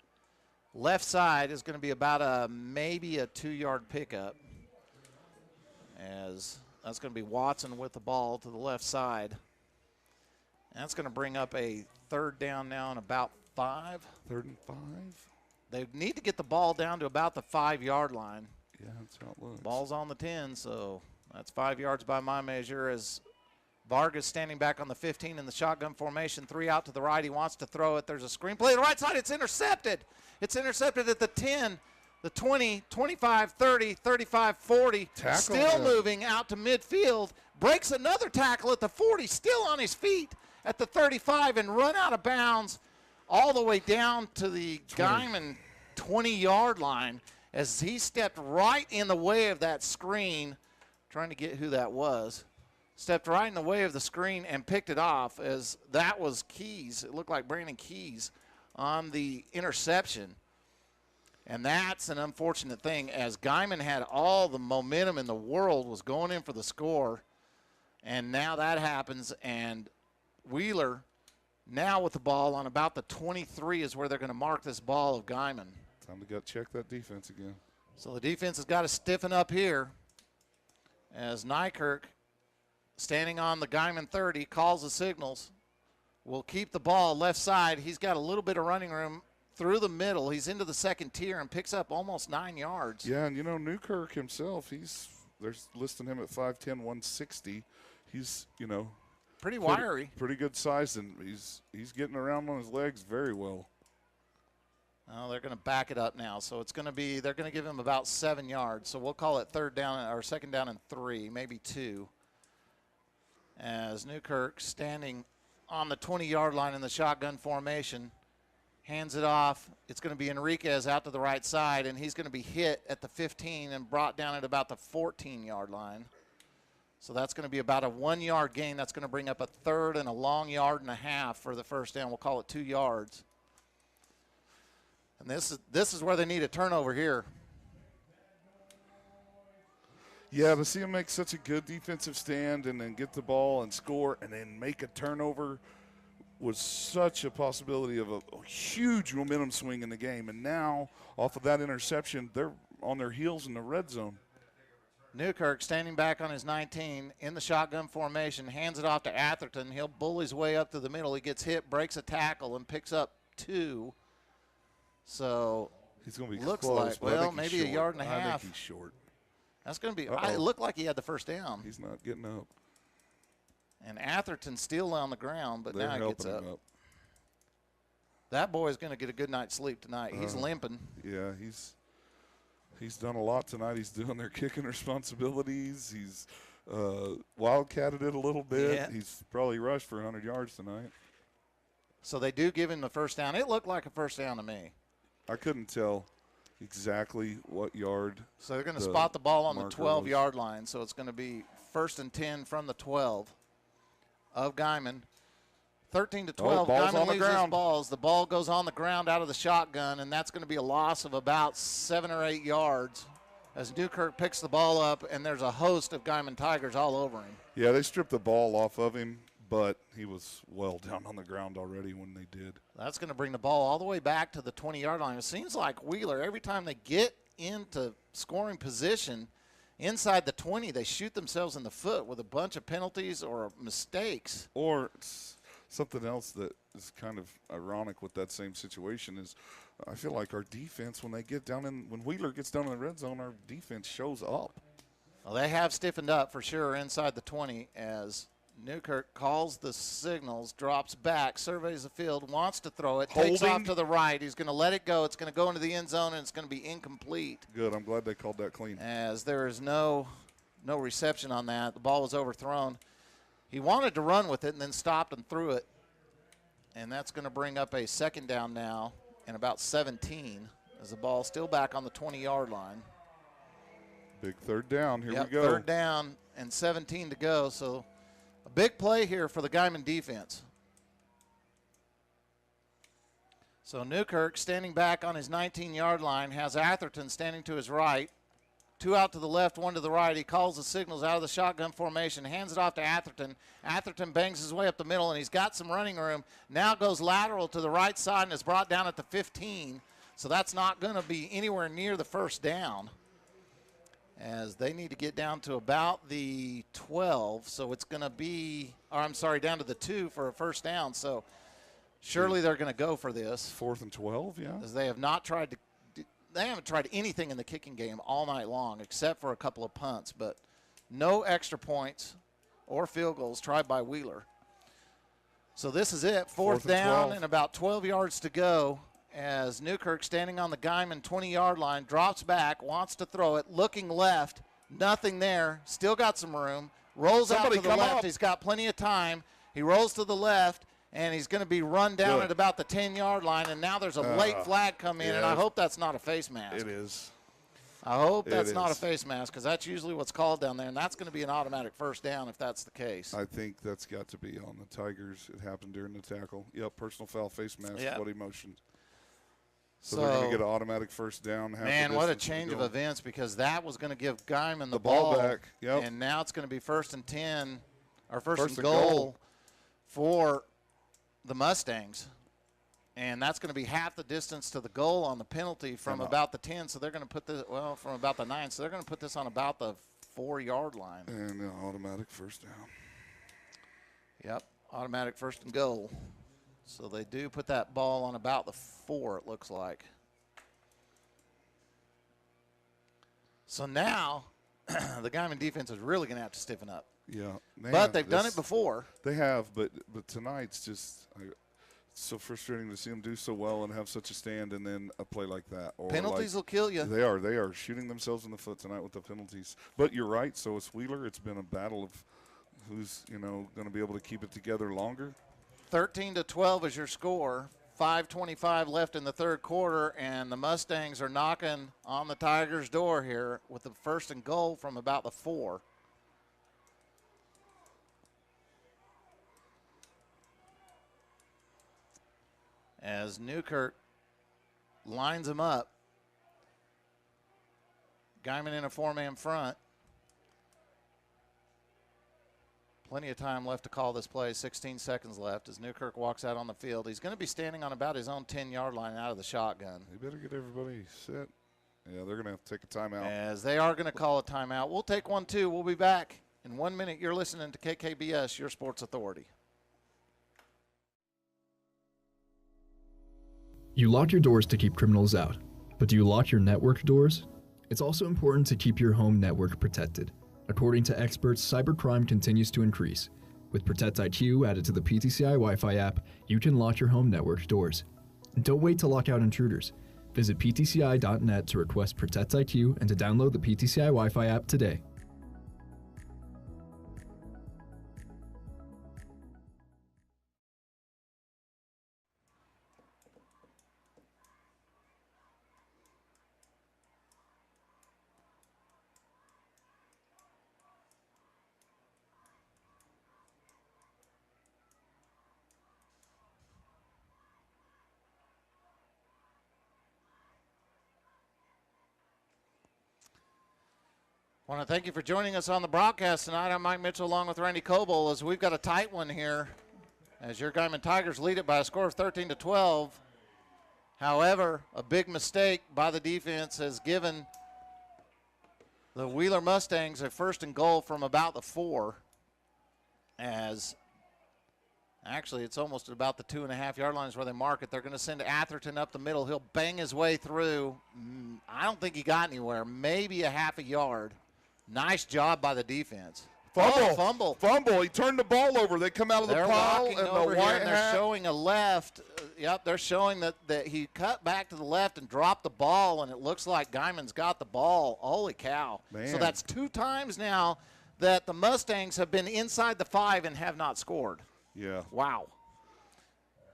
Left side is going to be about maybe a 2-yard pickup. As that's going to be Watson with the ball to the left side. And that's going to bring up a third down now and about 5. 3rd and 5. They need to get the ball down to about the 5-yard line. Yeah, that's how it looks. Ball's on the 10, so that's 5 yards by my measure as Vargas standing back on the 15 in the shotgun formation, 3 out to the right. He wants to throw it. There's a screen play to the right side. It's intercepted. It's intercepted at the 10, the 20, 25, 30, 35, 40. Tackle still him. moving out to midfield. Breaks another tackle at the 40, still on his feet at the 35 and run out of bounds all the way down to the Guymon 20-yard line as he stepped right in the way of that screen. Trying to get who that was. Stepped right in the way of the screen and picked it off as that was Keys. It looked like Brandon Keys on the interception. And that's an unfortunate thing as Guymon had all the momentum in the world, was going in for the score. And now that happens, and Wheeler now with the ball on about the 23 is where they're going to mark this ball of Guymon. Time to check that defense again. So the defense has got to stiffen up here as Nykirk, standing on the Guymon 30, calls the signals. Will keep the ball left side. He's got a little bit of running room through the middle. He's into the second tier and picks up almost 9 yards. Yeah, and Newkirk himself, they're listing him at 5'10", 160. He's, pretty wiry. Pretty good size, and he's getting around on his legs very well. Oh, they're going to back it up now. So they're going to give him about 7 yards. So we'll call it second down and 3, maybe 2. As Newkirk standing on the 20-yard line in the shotgun formation, hands it off. It's going to be Enriquez out to the right side, and he's going to be hit at the 15 and brought down at about the 14-yard line. So that's going to be about a 1-yard gain. That's going to bring up a third and a long yard and a half for the first down. We'll call it 2 yards. And this is where they need a turnover here. Yeah, to see him make such a good defensive stand and then get the ball and score and then make a turnover was such a possibility of a huge momentum swing in the game. And now, off of that interception, they're on their heels in the red zone. Newkirk standing back on his 19 in the shotgun formation, hands it off to Atherton. He'll bull his way up to the middle. He gets hit, breaks a tackle, and picks up 2. So he's going to be looks close, like, but I well, think he's maybe a short. yard and a I half. think he's short. That's going to be. Uh-oh. It looked like he had the first down. He's not getting up. And Atherton's still on the ground, but They're now he gets helping up. him up. That boy's going to get a good night's sleep tonight. He's limping. Yeah, he's done a lot tonight. He's doing their kicking responsibilities. He's wildcatted it a little bit. Yeah. He's probably rushed for 100 yards tonight. So they do give him the first down. It looked like a first down to me. I couldn't tell exactly what yard. So they're going to spot the ball on the marker 12-yard line. So it's going to be 1st and 10 from the 12 of Guymon. 13 to 12. ball's Guymon on the leaves his ground. balls. The ball goes on the ground out of the shotgun, and that's going to be a loss of about 7 or 8 yards as Newkirk picks the ball up, and there's a host of Guymon Tigers all over him. Yeah, they stripped the ball off of him, but he was well down on the ground already when they did. That's going to bring the ball all the way back to the 20-yard line. It seems like Wheeler, every time they get into scoring position inside the 20, they shoot themselves in the foot with a bunch of penalties or mistakes. Or something else that is kind of ironic with that same situation is I feel like our defense, when Wheeler gets down in the red zone, our defense shows up. Well, they have stiffened up for sure inside the 20 as Newkirk calls the signals, drops back, surveys the field, wants to throw it, takes off to the right. He's going to let it go. It's going to go into the end zone, and it's going to be incomplete. Good. I'm glad they called that clean. As there is no reception on that. The ball was overthrown. He wanted to run with it and then stopped and threw it. And that's going to bring up a second down now and about 17 as the ball still back on the 20-yard line. Big third down. Here Yep, we go. Third down and 17 to go. So a big play here for the Guymon defense. So Newkirk standing back on his 19-yard line has Atherton standing to his right. 2 out to the left, 1 to the right. He calls the signals out of the shotgun formation, hands it off to Atherton. Atherton bangs his way up the middle, and he's got some running room. Now goes lateral to the right side and is brought down at the 15. So that's not going to be anywhere near the first down, as they need to get down to about the 12. So it's going to be, down to the 2 for a first down. So surely they're going to go for this. 4th and 12, yeah. As they have not tried to. They haven't tried anything in the kicking game all night long except for a couple of punts, but no extra points or field goals tried by Wheeler. So this is it, fourth down and about 12 yards to go as Newkirk standing on the Guymon 20-yard line, drops back, wants to throw it, looking left, nothing there, still got some room, rolls out to the left. He's got plenty of time. He rolls to the left, and he's going to be run down at about the 10-yard line, and now there's a late flag come in, and I hope that's not a face mask. It is. I hope that's not a face mask, because that's usually what's called down there, and that's going to be an automatic first down if that's the case. I think that's got to be on the Tigers. It happened during the tackle. Yep, personal foul, face mask, bloody motion. So they're going to get an automatic first down. Man, what a change of events, because that was going to give Guymon the ball back. Yep. And now it's going to be 1st and 10, or first and goal for the Mustangs. And that's going to be half the distance to the goal on the penalty from about the 10. So they're going to put this, from about the 9. So they're going to put this on about the 4-yard line. And automatic first down. Yep, automatic first and goal. So they do put that ball on about the 4, it looks like. So now the Guymon defense is really going to have to stiffen up. Yeah. Man, but they've done it before. They have, but tonight's just it's so frustrating to see them do so well and have such a stand and then a play like that. Or penalties will kill you. They are shooting themselves in the foot tonight with the penalties. But you're right, so it's Wheeler. It's been a battle of who's, going to be able to keep it together longer. 13-12 is your score. 5:25 left in the third quarter, and the Mustangs are knocking on the Tigers' door here with the first and goal from about the 4. As Newkirk lines them up. Guymon in a 4-man front. Plenty of time left to call this play. 16 seconds left as Newkirk walks out on the field. He's going to be standing on about his own 10-yard line out of the shotgun. They better get everybody set. Yeah, they're going to have to take a timeout. As they are going to call a timeout. We'll take one, too. We'll be back in 1 minute. You're listening to KKBS, your sports authority. You lock your doors to keep criminals out, but do you lock your network doors? It's also important to keep your home network protected. According to experts, cybercrime continues to increase. With Protect IQ added to the PTCI Wi-Fi app, you can lock your home network doors. Don't wait to lock out intruders. Visit ptci.net to request Protect IQ and to download the PTCI Wi-Fi app today. I want to thank you for joining us on the broadcast tonight. I'm Mike Mitchell along with Randy Coble as we've got a tight one here as your Guymon Tigers lead it by a score of 13-12. However, a big mistake by the defense has given the Wheeler Mustangs a 1st and goal from about the 4, as actually it's almost about the 2.5-yard line is where they mark it. They're going to send Atherton up the middle. He'll bang his way through. I don't think he got anywhere, maybe a half a yard. Nice job by the defense. Fumble. He turned the ball over. They come out of the pile and the white and they're showing a left. Yep, they're showing that he cut back to the left and dropped the ball, and it looks like Guymon's got the ball. Holy cow. Man. So that's 2 times now that the Mustangs have been inside the 5 and have not scored. Yeah. Wow.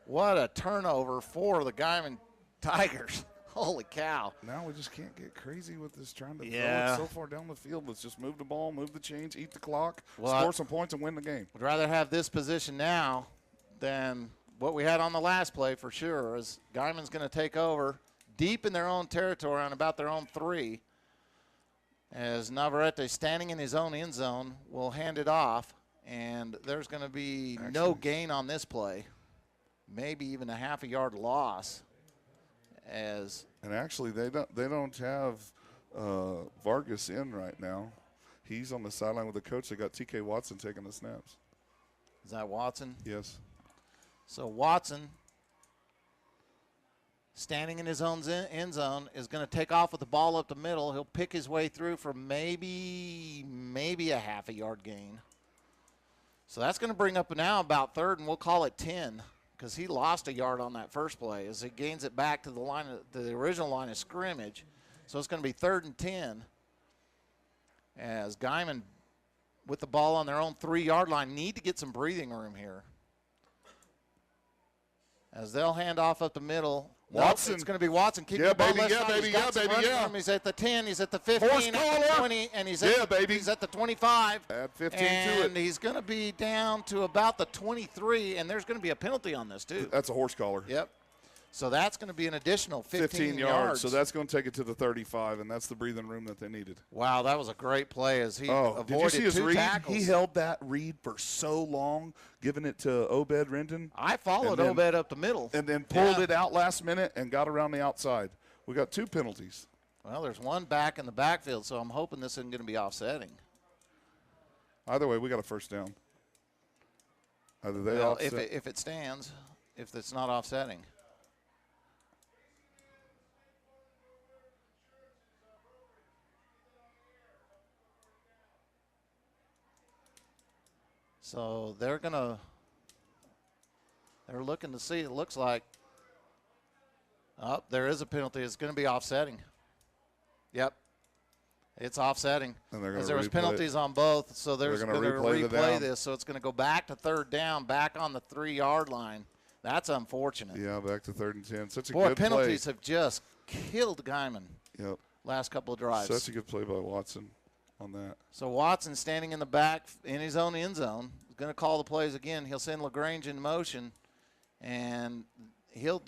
What a turnover for the Guymon Tigers. Holy cow. Now we just can't get crazy with this trying to throw Yeah. it so far down the field. Let's just move the ball, move the chains, eat the clock, Well, score some points, and win the game. Would rather have this position now than what we had on the last play for sure, as Guymon's going to take over deep in their own territory on about their own 3. As Navarrete, standing in his own end zone, will hand it off, and there's going to be no gain on this play, maybe even a half a yard loss. And actually, they don't have Vargas in right now. He's on the sideline with the coach. They got TK Watson taking the snaps. Is that Watson? Yes. So Watson, standing in his own end zone, is going to take off with the ball up the middle. He'll pick his way through for maybe a half a yard gain. So that's going to bring up now about 3rd, and we'll call it 10. Because he lost a yard on that first play as he gains it back to the original line of scrimmage. So it's going to be 3rd and 10 as Guymon, with the ball on their own 3-yard line, need to get some breathing room here. As they'll hand off up the middle. Watson. It's going to be Watson. Keep Yeah, the ball baby, left yeah, side. baby, He's got yeah, some baby, running yeah. room. He's at the 10, he's at the 15, Horse at the collar. 20, and he's Yeah, baby. he's at the 25. Add 15 to And it. he's going to be down to about the 23, and there's going to be a penalty on this, too. That's a horse collar. Yep. So that's going to be an additional 15 yards. So that's going to take it to the 35, and that's the breathing room that they needed. Wow, that was a great play as he Did you see avoided his 2 read? tackles. He held that read for so long, giving it to Obed Rendon. I followed and then- Obed up the middle. And then pulled it out last minute and got around the outside. We got 2 penalties. Well, there's one back in the backfield, so I'm hoping this isn't going to be offsetting. Either way, we got a 1st down. Either they Well, offset. if it stands, if it's not offsetting. So they're looking to see, it looks like, there is a penalty. It's going to be offsetting. Yep. It's offsetting. And they're gonna because there was replay it. penalties on both, so They're they're gonna going to replay the replay down. this. So it's going to go back to 3rd down, back on the 3-yard line. That's unfortunate. Yeah, back to 3rd and 10. Such a Boy, good penalties play. have just killed Guymon Yep. last couple of drives. Such a good play by Watson on that. So Watson standing in the back in his own end zone is going to call the plays again. He'll send LaGrange in motion, and he'll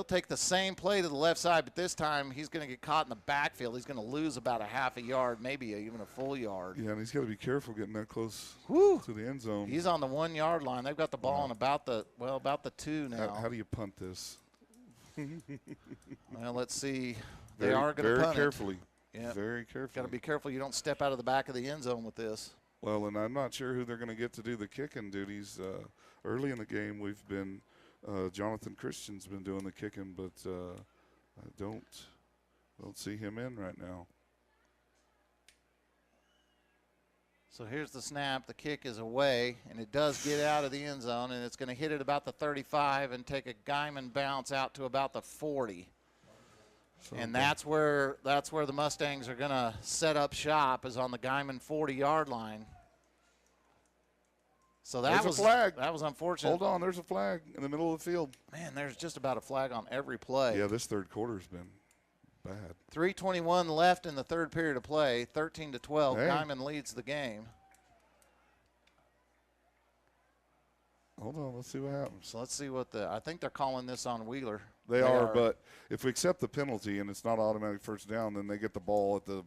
take the same play to the left side, but this time he's going to get caught in the backfield. He's going to lose about a half a yard, maybe even a full yard. Yeah, and he's got to be careful getting that close Whew. to the end zone. He's on the 1-yard line. They've got the ball on about the 2 now. How do you punt this? Well, let's see. They Very, are going to very punt carefully. it. Yeah. Very carefully. Got to be careful you don't step out of the back of the end zone with this. Well, and I'm not sure who they're going to get to do the kicking duties. Early in the game, we've been Jonathan Christian's been doing the kicking, but I don't see him in right now. So here's the snap. The kick is away, and it does get out of the end zone, and it's going to hit it about the 35 and take a Guymon bounce out to about the 40. And that's where the Mustangs are going to set up shop, is on the Guymon 40-yard line. So that was a flag. That was unfortunate. Hold on, there's a flag in the middle of the field. Man, there's just about a flag on every play. Yeah, this third quarter's been bad. 3:21 left in the third period of play. 13-12. Hey. Guymon leads the game. Hold on, let's see what happens. So let's see what I think they're calling this on Wheeler. They are, but if we accept the penalty and it's not automatic first down, then they get the ball at the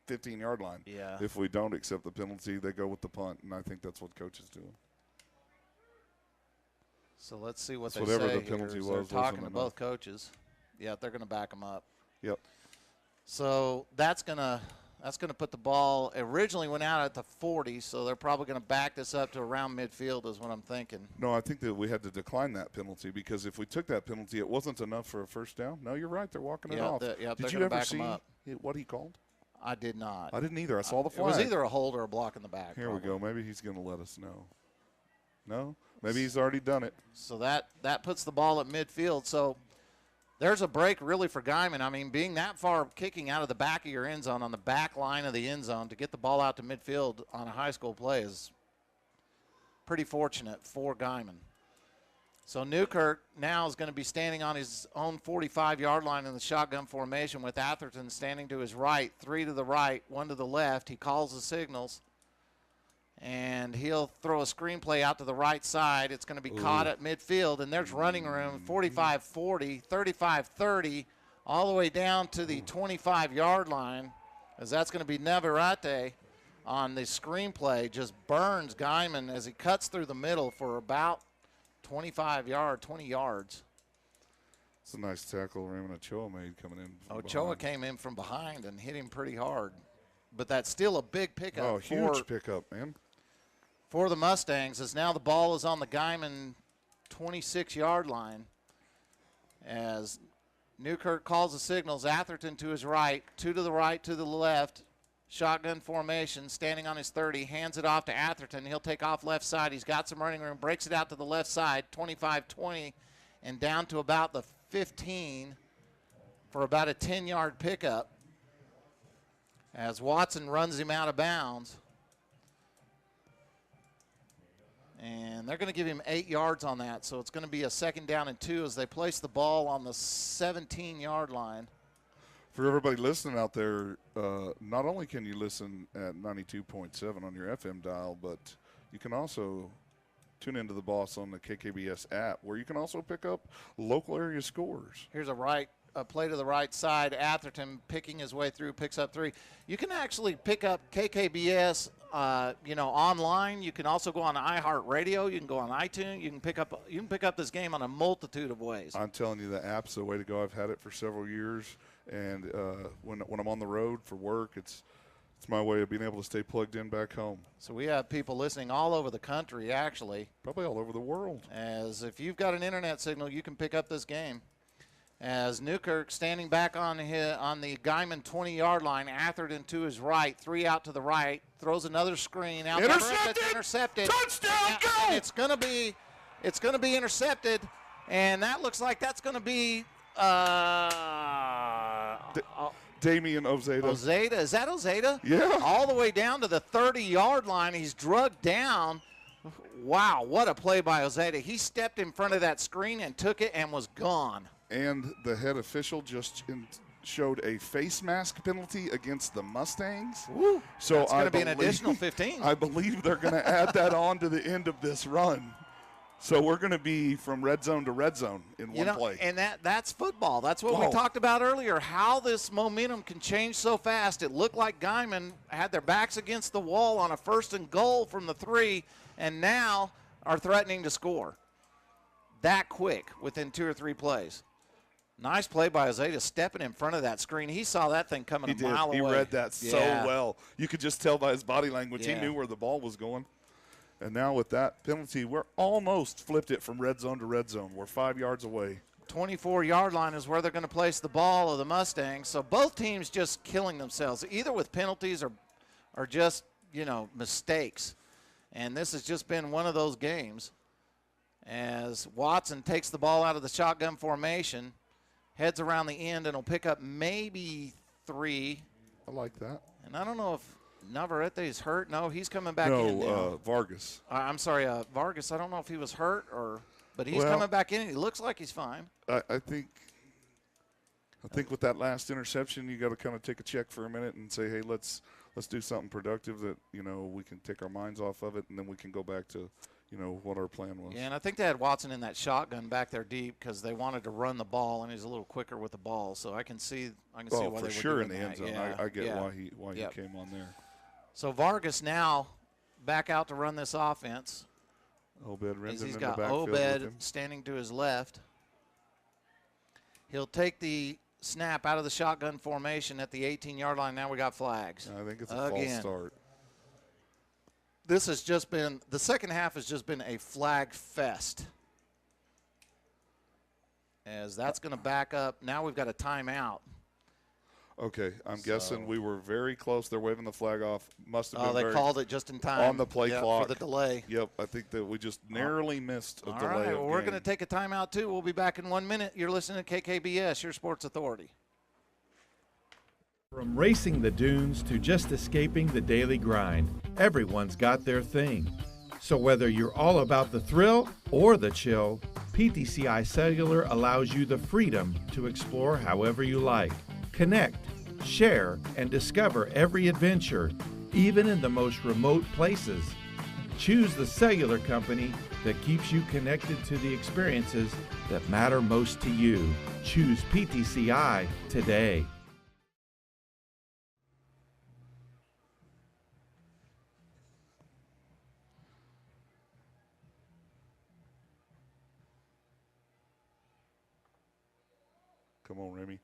15-yard line. Yeah. If we don't accept the penalty, they go with the punt, and I think that's what coach is doing. So let's see what So they whatever say the penalty here. was, They're talking to wasn't both coaches. Yeah, they're going to back them up. Yep. So that's gonna put the ball. Originally went out at the 40, so they're probably going to back this up to around midfield, is what I'm thinking. No, I think that we had to decline that penalty because if we took that penalty, it wasn't enough for a first down. No, you're right. They're walking it off. Did you gonna ever back 'em see up. what he called? I did not. I didn't either. I saw the It flag. was either a hold or a block in the back. Here probably. we go. Maybe he's going to let us know. No? Maybe he's already done it. So that puts the ball at midfield. So there's a break really for Guymon. I mean, being that far kicking out of the back of your end zone, on the back line of the end zone, to get the ball out to midfield on a high school play is pretty fortunate for Guymon. So Newkirk now is going to be standing on his own 45-yard line in the shotgun formation with Atherton standing to his right, 3 to the right, 1 to the left. He calls the signals, and he'll throw a screenplay out to the right side. It's going to be caught at midfield, and there's running room, 45-40, 35-30, all the way down to the 25-yard line, as that's going to be Navarrete on the screenplay. Just burns Guymon as he cuts through the middle for about 20 yards. It's a nice tackle Raymond Ochoa made coming in. Ochoa came in from behind and hit him pretty hard. But that's still a big pickup. Oh, huge pickup, man. For the Mustangs, as now the ball is on the Guymon 26-yard line. As Newkirk calls the signals, Atherton to his right, 2 to the right, 2 to the left. Shotgun formation, standing on his 30, hands it off to Atherton. He'll take off left side. He's got some running room, breaks it out to the left side, 25-20, and down to about the 15 for about a 10-yard pickup as Watson runs him out of bounds. And they're going to give him 8 yards on that, so it's going to be a 2nd down and 2 as they place the ball on the 17-yard line. For everybody listening out there, not only can you listen at 92.7 on your FM dial, but you can also tune into the Boss on the KKBS app, where you can also pick up local area scores. Here's a play to the right side. Atherton picking his way through, picks up 3. You can actually pick up KKBS, online. You can also go on iHeartRadio. You can go on iTunes. You can pick up this game on a multitude of ways. I'm telling you, the app's the way to go. I've had it for several years, and when I'm on the road for work, it's my way of being able to stay plugged in back home. So we have people listening all over the country, actually. Probably all over the world. As if you've got an internet signal, you can pick up this game. As Newkirk standing back on the Guymon 20-yard line, Atherton to his right, 3 out to the right, throws another screen out. Intercepted. Touchdown, go! It's gonna be intercepted, and that looks like that's gonna be Damian Ozeda. Ozeda, is that Ozeda? Yeah. All the way down to the 30-yard line. He's drugged down. Wow, what a play by Ozeda. He stepped in front of that screen and took it and was gone. And the head official just showed a face mask penalty against the Mustangs. Woo. So that's going to be an additional 15. I believe they're going to add that on to the end of this run. So we're going to be from red zone to red zone in one play. And that's football. That's what we talked about earlier, how this momentum can change so fast. It looked like Guymon had their backs against the wall on a 1st and goal from the 3, and now are threatening to score that quick within 2 or 3 plays. Nice play by Ozeta, stepping in front of that screen. He saw that thing coming a mile away. He read that so well. You could just tell by his body language. He knew where the ball was going. And now with that penalty, we're almost flipped it from red zone to red zone. We're 5 yards away. 24-yard line is where they're going to place the ball of the Mustangs. So both teams just killing themselves, either with penalties or just, mistakes. And this has just been one of those games as Watson takes the ball out of the shotgun formation, heads around the end, and will pick up maybe 3. I like that. And I don't know if Navarrete is hurt. No, he's coming back in. No, Vargas. I'm sorry, Vargas. I don't know if he was hurt but he's coming back in. He looks like he's fine. I think with that last interception, you got to kind of take a check for a minute and say, hey, let's do something productive that we can take our minds off of it, and then we can go back to what our plan was. Yeah, and I think they had Watson in that shotgun back there deep because they wanted to run the ball, and he's a little quicker with the ball. So I can see why they were for sure doing in the that. end zone. Yeah, I get why he came on there. So Vargas now back out to run this offense. Obed Rendon He's in got the backfield with Obed him. standing to his left. He'll take the snap out of the shotgun formation at the 18-yard line. Now we got flags. I think it's a false start. This has just been – the second half has just been a flag fest. As that's going to back up. Now we've got a timeout. Okay, I'm guessing we were very close. They're waving the flag off. Must have been they called it just in time. On the play clock. For the delay. Yep, I think that we just narrowly missed a delay. All right, well, we're going to take a timeout, too. We'll be back in 1 minute. You're listening to KKBS, your sports authority. From racing the dunes to just escaping the daily grind, everyone's got their thing. So whether you're all about the thrill or the chill, PTCI Cellular allows you the freedom to explore however you like. Connect, share, and discover every adventure, even in the most remote places. Choose the cellular company that keeps you connected to the experiences that matter most to you. Choose PTCI today. Come on, Remy.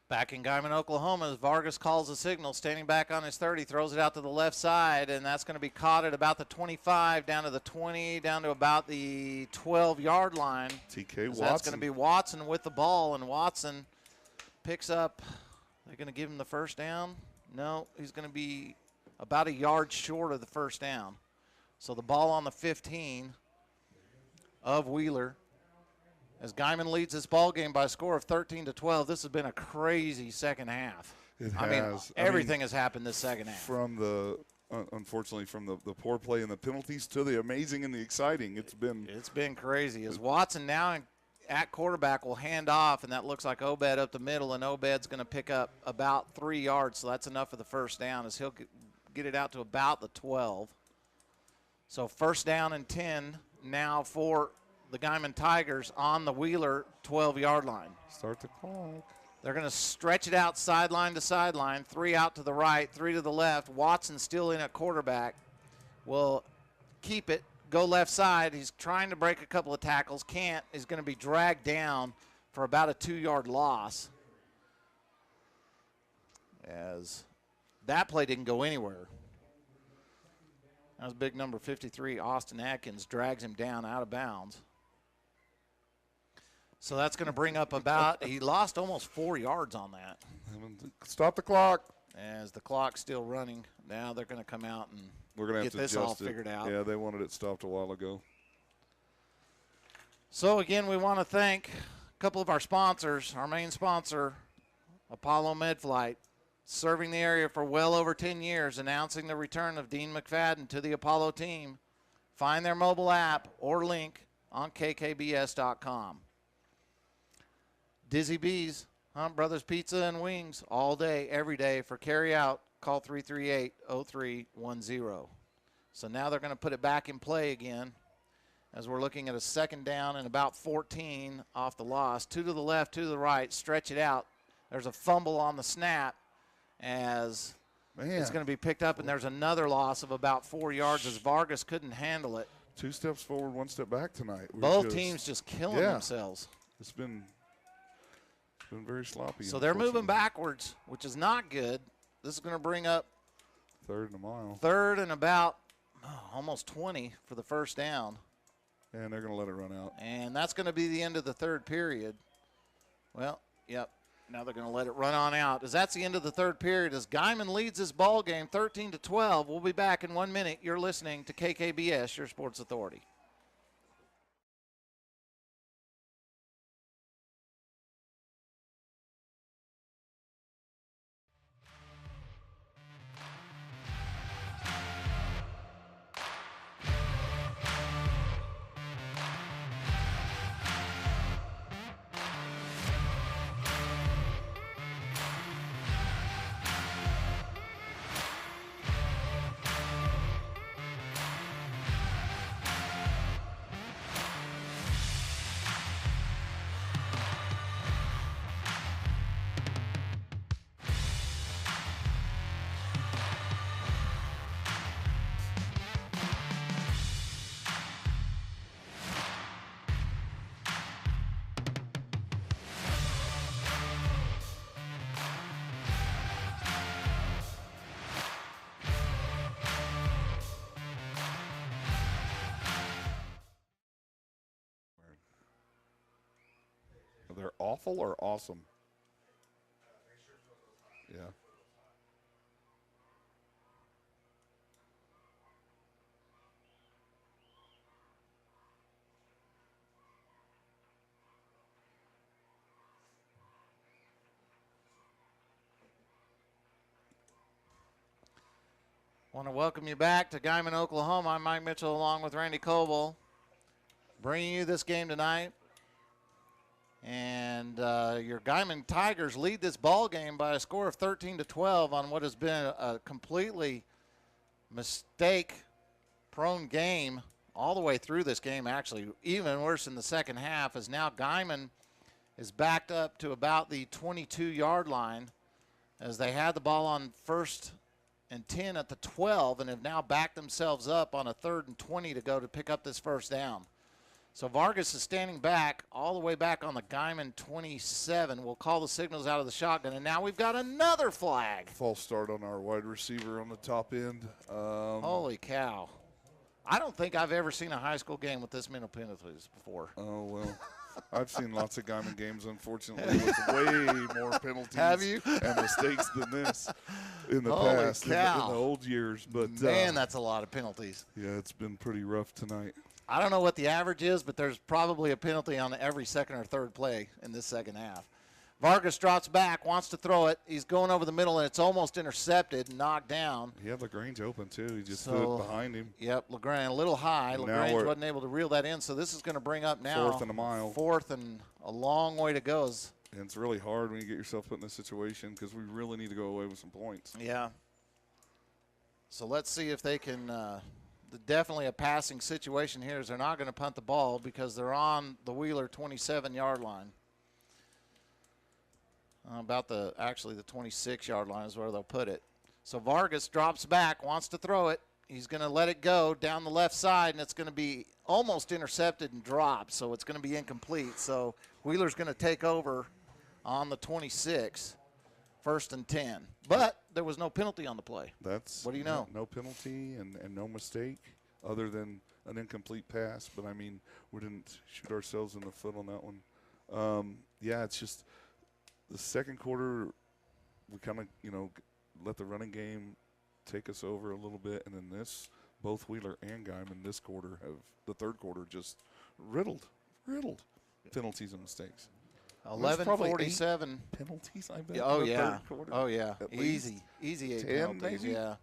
Back in Guymon, Oklahoma, as Vargas calls the signal, standing back on his 30, throws it out to the left side, and that's going to be caught at about the 25, down to the 20, down to about the 12-yard line. TK Watson. That's going to be Watson with the ball, and Watson picks up. They're going to give him the first down. No, he's going to be about a yard short of the first down. So the ball on the 15 of Wheeler. As Guymon leads this ball game by a score of 13-12, this has been a crazy second half. It has. I mean, everything has happened this second half. From unfortunately, from the poor play and the penalties to the amazing and the exciting, it's been crazy. As Watson now at quarterback will hand off, and that looks like Obed up the middle, and Obed's going to pick up about 3 yards, so that's enough for the first down as he'll get it out to about the 12. So first down and 10 now for the Guymon Tigers on the Wheeler 12-yard line. Start the clock. They're going to stretch it out sideline to sideline, 3 out to the right, 3 to the left. Watson still in at quarterback. Will keep it, go left side. He's trying to break a couple of tackles, can't. He's going to be dragged down for about a 2-yard loss. As that play didn't go anywhere. That was big number 53, Austin Atkins, drags him down out of bounds. So that's going to bring up he lost almost 4 yards on that. Stop the clock. As the clock's still running, now they're going to come out and we're going to get this all figured out. Yeah, they wanted it stopped a while ago. So again, we want to thank a couple of our sponsors. Our main sponsor, Apollo MedFlight, serving the area for well over 10 years, announcing the return of Dean McFadden to the Apollo team. Find their mobile app or link on kkbs.com. Dizzy B's, Hunt Brothers Pizza and Wings, all day, every day. For carry out, call 338-0310. So now they're going to put it back in play again as we're looking at a second down and about 14 off the loss. 2 to the left, 2 to the right, stretch it out. There's a fumble on the snap as it's going to be picked up, and there's another loss of about 4 yards as Vargas couldn't handle it. 2 steps forward, 1 step back tonight. Both teams just killing themselves. It's been very sloppy. So they're moving backwards, which is not good. This is going to bring up 3rd and a mile. 3rd and about almost 20 for the first down. And they're going to let it run out. And that's going to be the end of the 3rd period. Well, yep. Now they're going to let it run on out. As that's the end of the 3rd period, as Guymon leads this ball game 13-12. We'll be back in 1 minute. You're listening to KKBS, your sports authority. They're awful or awesome? Yeah. Want to welcome you back to Guymon, Oklahoma. I'm Mike Mitchell along with Randy Coble, bringing you this game tonight. And your Guymon Tigers lead this ball game by a score of 13-12 on what has been a completely mistake-prone game all the way through this game, actually. Even worse in the second half, as now Guymon is backed up to about the 22-yard line as they had the ball on 1st and 10 at the 12 and have now backed themselves up on a 3rd and 20 to go to pick up this first down. So Vargas is standing back, all the way back on the Guymon 27. We'll call the signals out of the shotgun, and now we've got another flag. False start on our wide receiver on the top end. Holy cow. I don't think I've ever seen a high school game with this many penalties before. Oh, well, I've seen lots of Guymon games, unfortunately, with way more penalties Have you? and mistakes than this in the Holy past, in cow. the old years. But Man, that's a lot of penalties. yeah, it's been pretty rough tonight. I don't know what the average is, but there's probably a penalty on every 2nd or 3rd play in this second half. Vargas drops back, wants to throw it. He's going over the middle, and it's almost intercepted and knocked down. He had LaGrange open, too. He just threw it behind him. Yep, LaGrange a little high. And LaGrange wasn't able to reel that in, so this is going to bring up now 4th and a mile. 4th and a long way to go. And it's really hard when you get yourself put in this situation because we really need to go away with some points. Yeah. So let's see if they can definitely a passing situation here, as they're not going to punt the ball because they're on the Wheeler 27-yard line. Actually the 26-yard line is where they'll put it. So Vargas drops back, wants to throw it. He's going to let it go down the left side, and it's going to be almost intercepted and dropped, so it's going to be incomplete. So Wheeler's going to take over on the 26, 1st and 10. But there was no penalty on the play. What do you know? No penalty and no mistake other than an incomplete pass. But, I mean, we didn't shoot ourselves in the foot on that one. Yeah, it's just the second quarter we kind of, let the running game take us over a little bit. And then both Wheeler and Guymon this quarter the third quarter just riddled penalties and mistakes. 11:47 penalties, I bet. Oh yeah. Easy 8 penalties. Maybe? Yeah.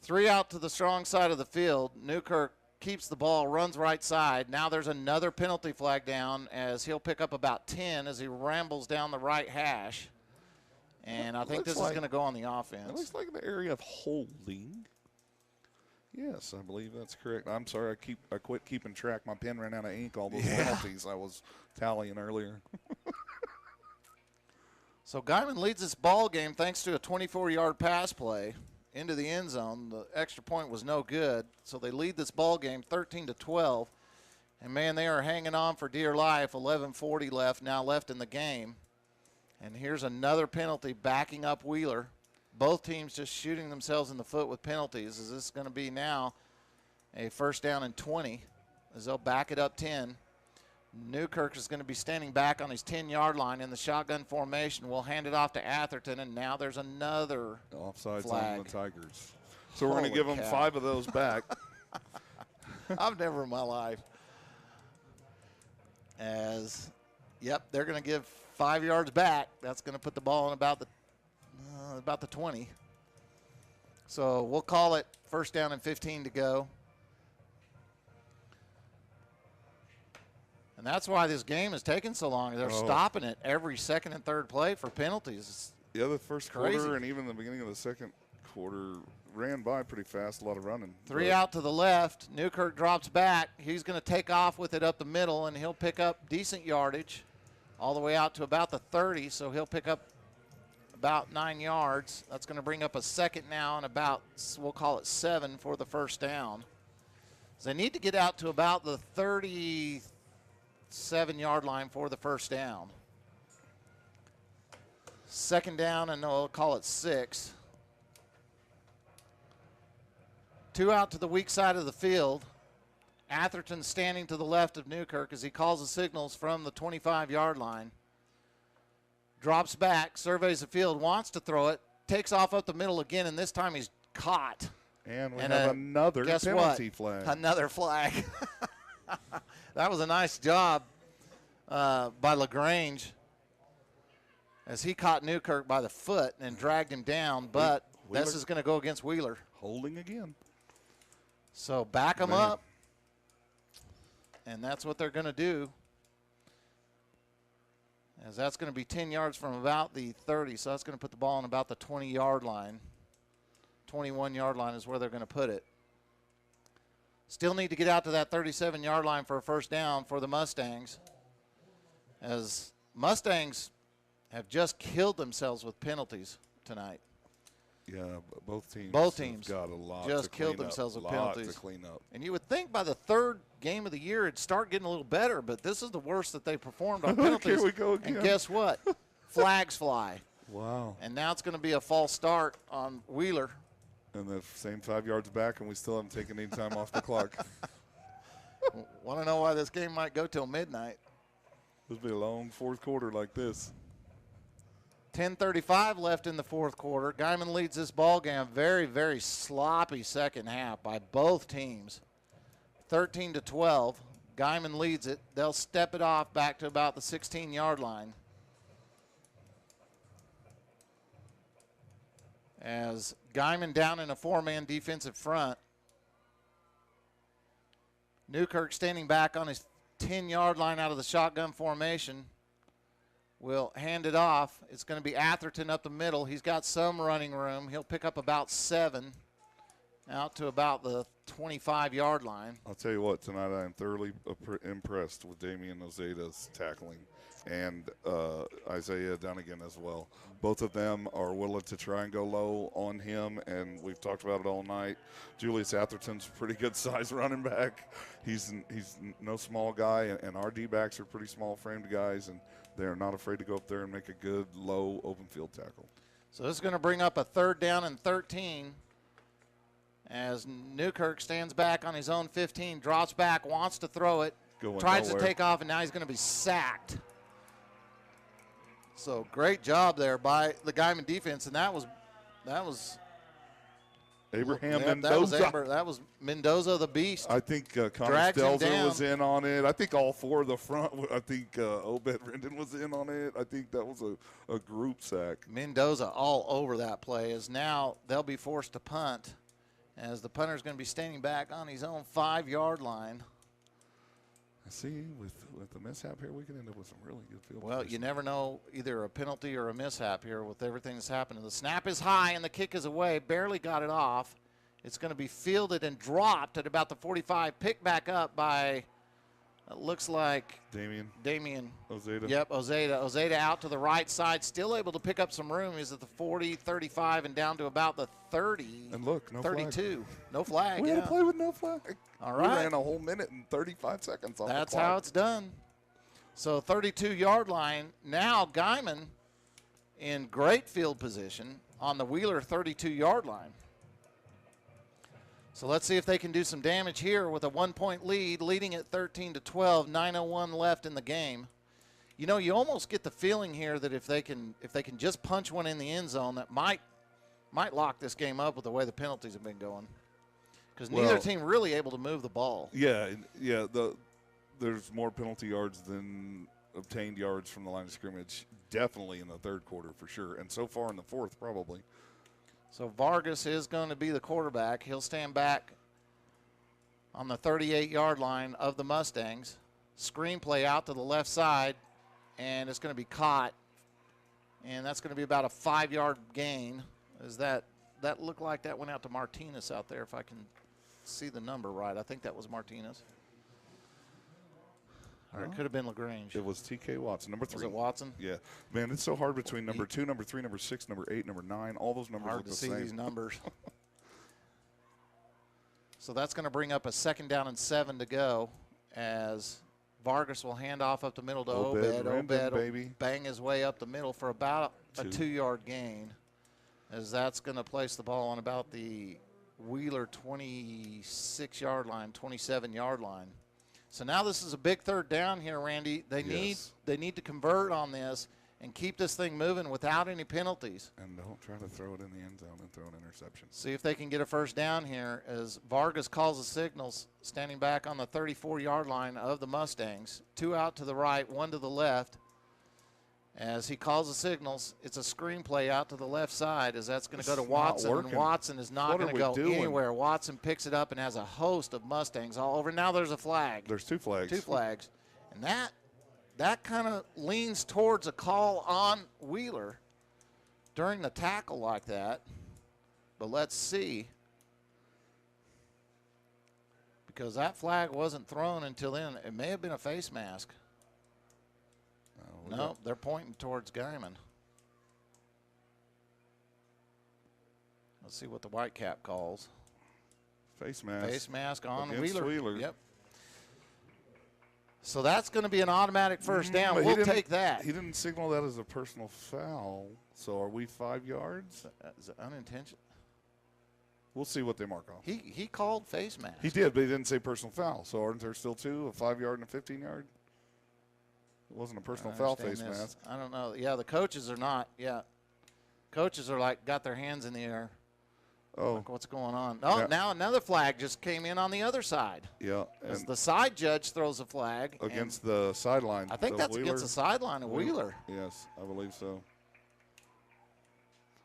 3 out to the strong side of the field. Newkirk keeps the ball, runs right side. Now there's another penalty flag down as he'll pick up about 10 as he rambles down the right hash. And I think this is going to go on the offense. It looks like the area of holding. Yes, I believe that's correct. I'm sorry, I quit keeping track. My pen ran out of ink. All those penalties I was tallying earlier. So Guymon leads this ball game thanks to a 24-yard pass play. into the end zone. The extra point was no good, so they lead this ball game 13-12. And, man, they are hanging on for dear life. 11:40 left in the game. And here's another penalty backing up Wheeler. Both teams just shooting themselves in the foot with penalties. Is this going to be now a first down and 20 as they'll back it up 10? Newkirk is going to be standing back on his 10-yard line in the shotgun formation. We'll hand it off to Atherton, and now there's another offsides flag on the Tigers. So we're going to give them 5 of those back. I've never in my life. They're going to give 5 yards back. That's going to put the ball in about the 20. So we'll call it first down and 15 to go. And that's why this game is taking so long. They're stopping it every second and third play for penalties. Yeah, the first crazy. quarter and even the beginning of the second quarter ran by pretty fast, a lot of running. 3 out to the left. Newkirk drops back. He's going to take off with it up the middle, and he'll pick up decent yardage all the way out to about the 30, so he'll pick up about 9 yards. That's going to bring up a second now and about, we'll call it 7 for the first down. So they need to get out to about the 37-yard line for the first down. Second down, and we'll call it 6. 2 out to the weak side of the field. Atherton standing to the left of Newkirk as he calls the signals from the 25-yard line. Drops back, surveys the field, wants to throw it, takes off up the middle again, and this time he's caught. And we have another penalty flag. Another flag. That was a nice job by LaGrange as he caught Newkirk by the foot and dragged him down, but Wheeler, this is going to go against Wheeler. Holding again. So back them up, and that's what they're going to do, as that's going to be 10 yards from about the 30, so that's going to put the ball on about the 20-yard line. 21-yard line is where they're going to put it. Still need to get out to that 37-yard line for a first down for the Mustangs, as Mustangs have just killed themselves with penalties tonight. Yeah, both teams. Have got a lot just to killed clean themselves up, with penalties. to clean up. And you would think by the third game of the year it'd start getting a little better, but this is the worst that they performed on penalties. Here we go again. And guess what? Flags fly. Wow. And now it's going to be a false start on Wheeler. And the same 5 yards back, and we still haven't taken any time off the clock. Want to know why this game might go till midnight? This will be a long fourth quarter like this. 10:35 left in the fourth quarter. Guymon leads this ball game. Very, very sloppy second half by both teams. 13-12. Guymon leads it. They'll step it off back to about the 16-yard line. As Guymon down in a 4-man defensive front. Newkirk standing back on his 10-yard line out of the shotgun formation. Will hand it off. It's going to be Atherton up the middle. He's got some running room. He'll pick up about 7 out to about the 25-yard line. I'll tell you what, tonight I am thoroughly impressed with Damian Ozeda's tackling and Isaiah Dunnigan as well. Both of them are willing to try and go low on him, and we've talked about it all night. Julius Atherton's a pretty good size running back. He's no small guy, and our D-backs are pretty small-framed guys, and they're not afraid to go up there and make a good, low, open field tackle. So this is going to bring up a 3rd down and 13 as Newkirk stands back on his own 15, drops back, wants to throw it, tries to take off, and now he's going to be sacked. So great job there by the Guymon defense, and that was Abraham Mendoza. That was Mendoza the Beast. I think Connor Stelzer was in on it. I think all 4 of the front. I think Obed Rendon was in on it. I think that was a group sack. Mendoza all over that play, as now they'll be forced to punt, as the punter's going to be standing back on his own 5-yard line. See, with the mishap here, we can end up with some really good field Well, position. you never know, either a penalty or a mishap here with everything that's happening. The snap is high and the kick is away. Barely got it off. It's going to be fielded and dropped at about the 45. Picked back up by It looks like Damien. Ozeda. Yep, Ozeda out to the right side, still able to pick up some room. He's at the 40, 35, and down to about the 30. And look, no 32. flag. No flag, We had to play with no flag. All We right. ran a whole minute and 35 seconds off the That's clock. how it's done. So 32-yard line. Now Guymon in great field position on the Wheeler 32-yard line. So let's see if they can do some damage here with a 1-point lead, leading at 13-12, 9:01 left in the game. You know, you almost get the feeling here that if they can just punch one in the end zone, that might lock this game up with the way the penalties have been going. Because neither team really able to move the ball. Yeah. There's more penalty yards than obtained yards from the line of scrimmage, definitely in the third quarter for sure, and so far in the fourth probably. So Vargas is going to be the quarterback. He'll stand back on the 38-yard line of the Mustangs. Screen play out to the left side, and it's going to be caught. And that's going to be about a 5-yard gain. That looked like that went out to Martinez out there, if I can see the number right. I think that was Martinez. Or it could have been LaGrange. It was T.K. Watson, number 3. Was it Watson? Yeah. Man, it's so hard between number 2, number 3, number 6, number 8, number 9. All those numbers Hard look to the see same. these numbers. So that's going to bring up a 2nd down and 7 to go as Vargas will hand off up the middle to Obed. Obed will bang his way up the middle for about a 2-yard gain, as that's going to place the ball on about the Wheeler 26-yard line, 27-yard line. So now this is a big 3rd down here, Randy. They need to convert on this and keep this thing moving without any penalties. And don't try to throw it in the end zone and throw an interception. See if they can get a 1st down here as Vargas calls the signals, standing back on the 34-yard line of the Mustangs. 2 out to the right, 1 to the left. As he calls the signals, it's a screen play out to the left side as that's going to go to Watson. And Watson is not going to go anywhere. Watson picks it up and has a host of Mustangs all over. Now there's a flag. There's 2 flags. 2 flags. And that kind of leans towards a call on Wheeler during the tackle like that. But let's see. Because that flag wasn't thrown until then. It may have been a face mask. No, they're pointing towards Guymon. Let's see what the white cap calls. Face mask. Face mask on Against Wheeler. Yep. So that's going to be an automatic 1st down. We'll take that. He didn't signal that as a personal foul. So are we 5 yards? Is it unintentional? We'll see what they mark off. He called face mask. He did, but he didn't say personal foul. So aren't there still 2, a 5-yard and a 15-yard? It wasn't a personal foul face mask. I don't know. Yeah, the coaches are not. Yeah. Coaches are like got their hands in the air. Oh. Like, what's going on? Oh, now another flag just came in on the other side. Yeah. As the side judge throws a flag. Against the sideline. I think that's against the sideline of Wheeler. Yes, I believe so.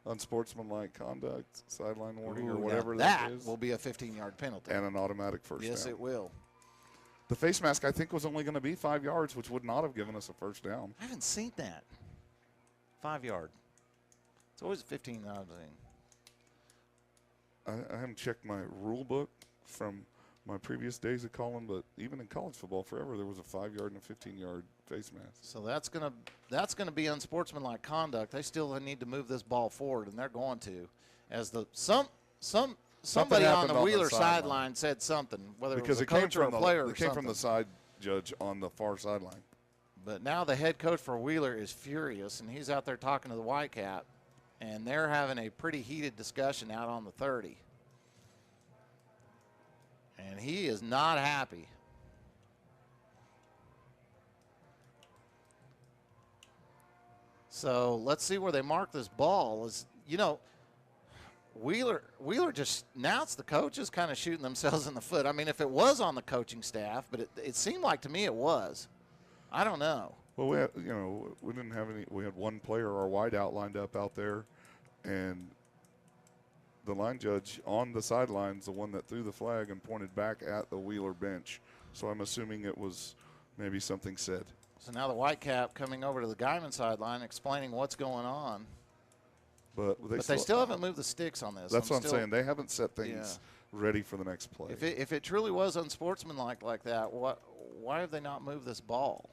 Unsportsmanlike conduct, sideline warning, or whatever that is. That will be a 15-yard penalty. And an automatic 1st down. Yes, it will. The face mask, I think, was only going to be 5 yards, which would not have given us a 1st down. I haven't seen that. 5-yard. It's always a 15-yard thing. I haven't checked my rule book from my previous days of calling, but even in college football forever, there was a 5-yard and a 15-yard face mask. So that's gonna be unsportsmanlike conduct. They still need to move this ball forward, and they're going to. As somebody on the Wheeler sideline said something, whether it was a coach or a player or something. It came from the side judge on the far sideline. But now the head coach for Wheeler is furious, and he's out there talking to the Whitecap, and they're having a pretty heated discussion out on the 30. And he is not happy. So let's see where they mark this ball. Wheeler just, now it's the coaches kind of shooting themselves in the foot. I mean, if it was on the coaching staff, but it seemed like to me it was. I don't know. Well, we didn't have any. We had one player, our wideout, lined up out there, and the line judge on the sidelines, the one that threw the flag and pointed back at the Wheeler bench. So I'm assuming it was maybe something said. So now the Whitecap coming over to the Guymon sideline, explaining what's going on. But they still haven't moved the sticks on this. That's what I'm saying. They haven't set things ready for the next play. If it truly was unsportsmanlike like that, why have they not moved this ball?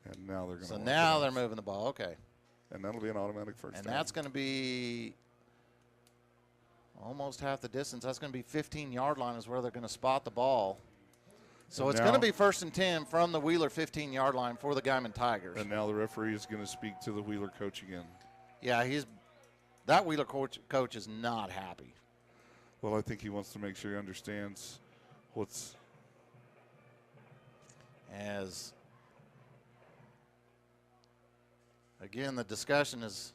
And now they're going to. So now they're moving the ball. Okay. And that'll be an automatic first down. And that's going to be almost half the distance. That's going to be 15-yard line is where they're going to spot the ball. So and it's going to be 1st and 10 from the Wheeler 15-yard line for the Guymon Tigers. And now the referee is going to speak to the Wheeler coach again. Yeah, that Wheeler coach is not happy. Well, I think he wants to make sure he understands what's. As again, the discussion is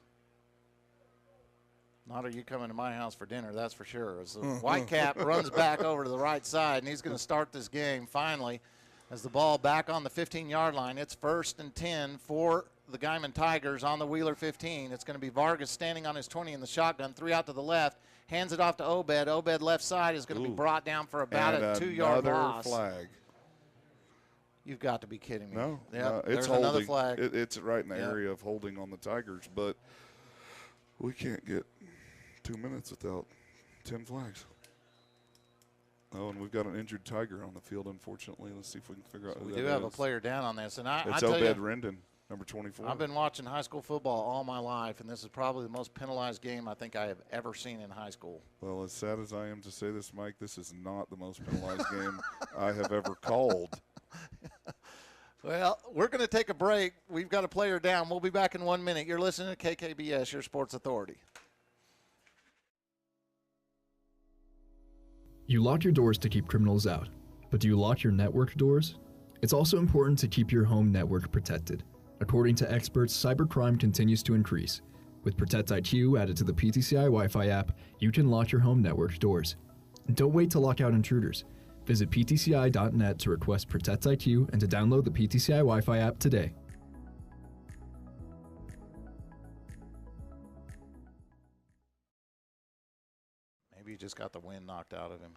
not, are you coming to my house for dinner? That's for sure. As the Whitecap runs back over to the right side, and he's going to start this game finally as the ball back on the 15-yard line. It's 1st and 10 for the Guymon Tigers on the Wheeler 15. It's going to be Vargas standing on his 20 in the shotgun, 3 out to the left, hands it off to Obed. Obed left side is going to be brought down for about a 2-yard loss. Flag. You've got to be kidding me. No, yep, it's there's holding. Another flag. It's right in the area of holding on the Tigers, but we can't get 2 minutes without 10 flags. Oh, and we've got an injured Tiger on the field, unfortunately. Let's see if we can figure out who that is. We do have a player down on this. And it's Obed Rendon, number 24. I've been watching high school football all my life, and this is probably the most penalized game I think I have ever seen in high school. Well, as sad as I am to say this, Mike, this is not the most penalized game I have ever called. Well, we're going to take a break. We've got a player down. We'll be back in 1 minute. You're listening to KKBS, your sports authority. You lock your doors to keep criminals out, but do you lock your network doors? It's also important to keep your home network protected. According to experts, cybercrime continues to increase. With Protect IQ added to the PTCI Wi-Fi app, you can lock your home network doors. Don't wait to lock out intruders. Visit ptci.net to request Protect IQ and to download the PTCI Wi-Fi app today. Maybe he just got the wind knocked out of him.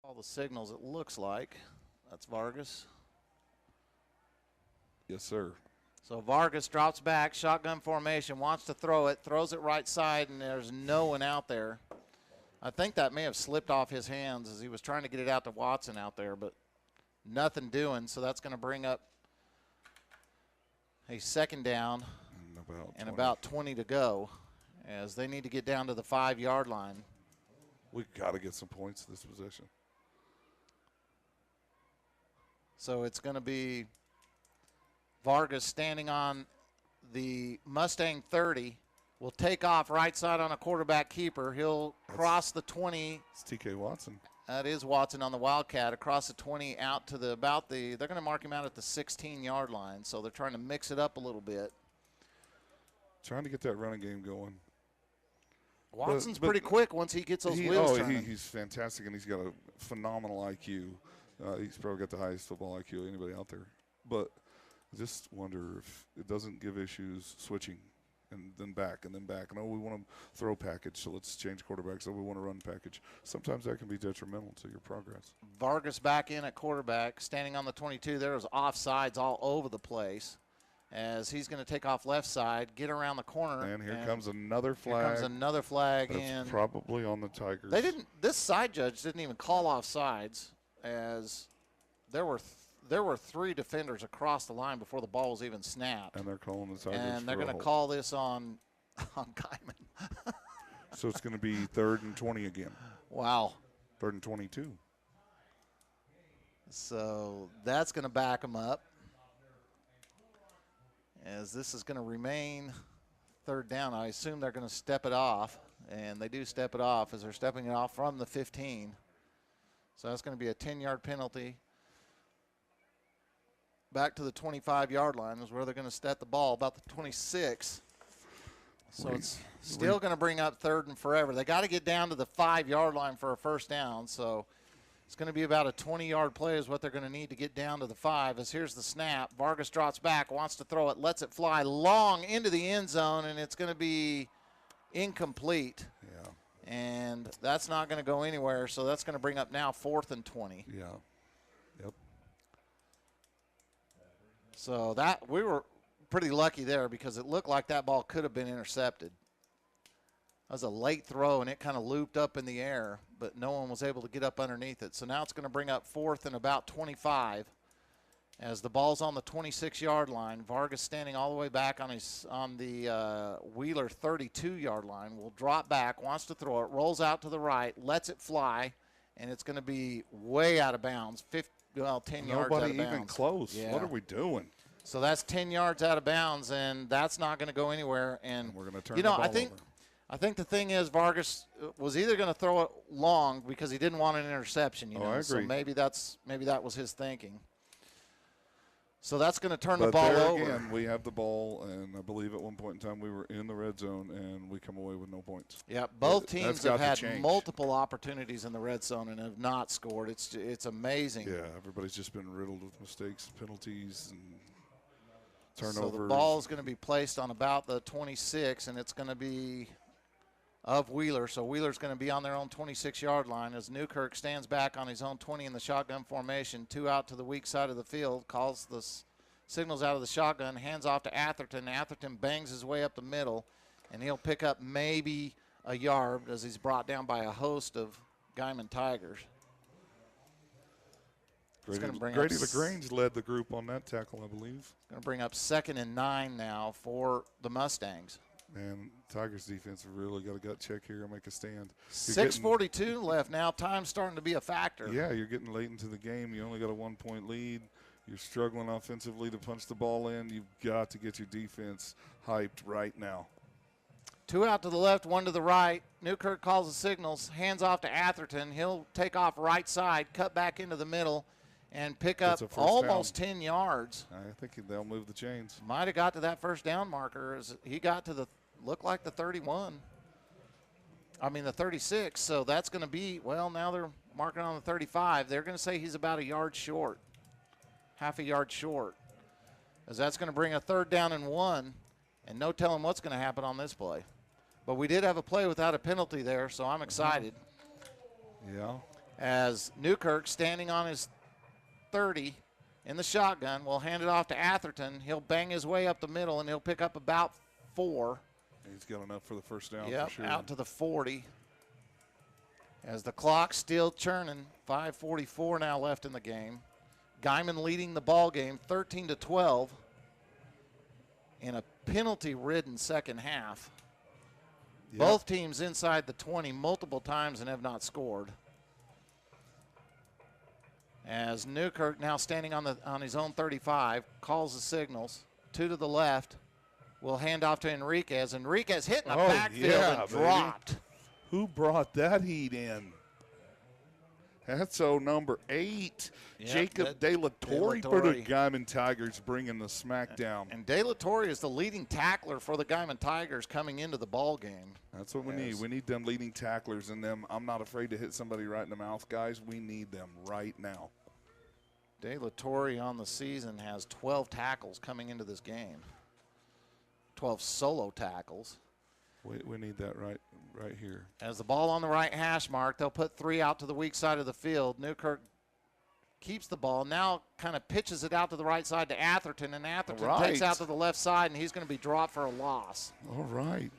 All the signals, it looks like. That's Vargas. Yes, sir. So Vargas drops back, shotgun formation, wants to throw it, throws it right side, and there's no one out there. I think that may have slipped off his hands as he was trying to get it out to Watson out there, but nothing doing. So that's going to bring up a 2nd down and about 20 to go as they need to get down to the 5-yard line. We've got to get some points this possession. So it's going to be Vargas standing on the Mustang 30. Will take off right side on a quarterback keeper. He'll cross the 20. It's TK Watson. That is Watson on the Wildcat across the 20 out to they're going to mark him out at the 16-yard line. So they're trying to mix it up a little bit. Trying to get that running game going. Watson's pretty quick once he gets those wheels turning. He's fantastic, and he's got a phenomenal IQ. He's probably got the highest football IQ of anybody out there. But I just wonder if it doesn't give issues switching and then back and then back. And, we want to throw package, so let's change quarterbacks. So we want to run package. Sometimes that can be detrimental to your progress. Vargas back in at quarterback, standing on the 22. There was offsides all over the place as he's going to take off left side, get around the corner. And here comes another flag. Here comes another flag. That's probably on the Tigers. This side judge didn't even call offsides, as there were 3 defenders across the line before the ball was even snapped. And they're calling the Tigers. And they're going to call this on Guymon. So it's going to be 3rd and 20 again. Wow. 3rd and 22. So that's going to back them up, as this is going to remain 3rd down. I assume they're going to step it off, and they do step it off as they're stepping it off from the 15. So that's going to be a 10-yard penalty. Back to the 25-yard line is where they're going to set the ball, about the 26. So it's still going to bring up 3rd and forever. They got to get down to the 5-yard line for a first down. So it's going to be about a 20-yard play is what they're going to need to get down to the 5. As here's the snap. Vargas drops back, wants to throw it, lets it fly long into the end zone, and it's going to be incomplete. Yeah. And that's not going to go anywhere, so that's going to bring up now 4th and 20. Yeah. Yep. So that we were pretty lucky there because it looked like that ball could have been intercepted. That was a late throw, and it kind of looped up in the air, but no one was able to get up underneath it. So now it's going to bring up 4th and about 25 as the ball's on the 26-yard line. Vargas standing all the way back on the Wheeler 32-yard line. Will drop back, wants to throw it, rolls out to the right, lets it fly, and it's going to be way out of bounds, 10 yards out of bounds. Nobody even close. Yeah. What are we doing? So that's 10 yards out of bounds, and that's not going to go anywhere. And we're going to turn the ball over. I think the thing is Vargas was either going to throw it long because he didn't want an interception. You know? I agree. So maybe that was his thinking. So that's going to turn the ball over. Again, we have the ball, and I believe at one point in time we were in the red zone, and we come away with no points. Yeah, both teams have had multiple opportunities in the red zone and have not scored. It's amazing. Yeah, everybody's just been riddled with mistakes, penalties, and turnovers. So the ball is going to be placed on about the 26, and it's going to be of Wheeler. So Wheeler's going to be on their own 26-yard line as Newkirk stands back on his own 20 in the shotgun formation. 2 out to the weak side of the field, calls the signals out of the shotgun, hands off to Atherton. Atherton bangs his way up the middle, and he'll pick up maybe a yard as he's brought down by a host of Guymon Tigers. Grady LaGrange led the group on that tackle, I believe. Going to bring up 2nd and 9 now for the Mustangs. And Tigers defense have really got a gut check here and make a stand. 6:42 left now. Time's starting to be a factor. Yeah, you're getting late into the game. You only got a 1-point lead. You're struggling offensively to punch the ball in. You've got to get your defense hyped right now. 2 out to the left, 1 to the right. Newkirk calls the signals, hands off to Atherton. He'll take off right side, cut back into the middle, and pick up almost 10 yards. I think they'll move the chains. Might have got to that first down marker as he got to the, looked like the 31. I mean the 36, so that's going to be, well, now they're marking on the 35. They're going to say he's about a yard short, half a yard short, as that's going to bring a 3rd down and 1, and no telling what's going to happen on this play. But we did have a play without a penalty there, so I'm excited. Yeah. As Newkirk standing on his 30 in the shotgun, will hand it off to Atherton. He'll bang his way up the middle, and he'll pick up about 4. He's got enough for the first down. Yep, for sure. out to the 40. As the clock's still churning, 5:44 now left in the game. Guymon leading the ball game 13-12 in a penalty-ridden second half. Yep. Both teams inside the 20 multiple times and have not scored. As Newkirk now standing on his own 35, calls the signals. 2 to the left. Will hand off to Enriquez. Enriquez hit in the backfield and dropped. Baby. Who brought that heat in? That's number 8. Yep, Jacob De La Torre for the Guymon Tigers bringing the smackdown. And De La Torre is the leading tackler for the Guymon Tigers coming into the ball game. That's what we need. We need them leading tacklers and them. I'm not afraid to hit somebody right in the mouth, guys. We need them right now. De La Torre on the season has 12 tackles coming into this game. 12 solo tackles. We need that right here. As the ball on the right hash mark, they'll put 3 out to the weak side of the field. Newkirk keeps the ball, now kind of pitches it out to the right side to Atherton, and Atherton takes out to the left side, and he's going to be dropped for a loss. All right.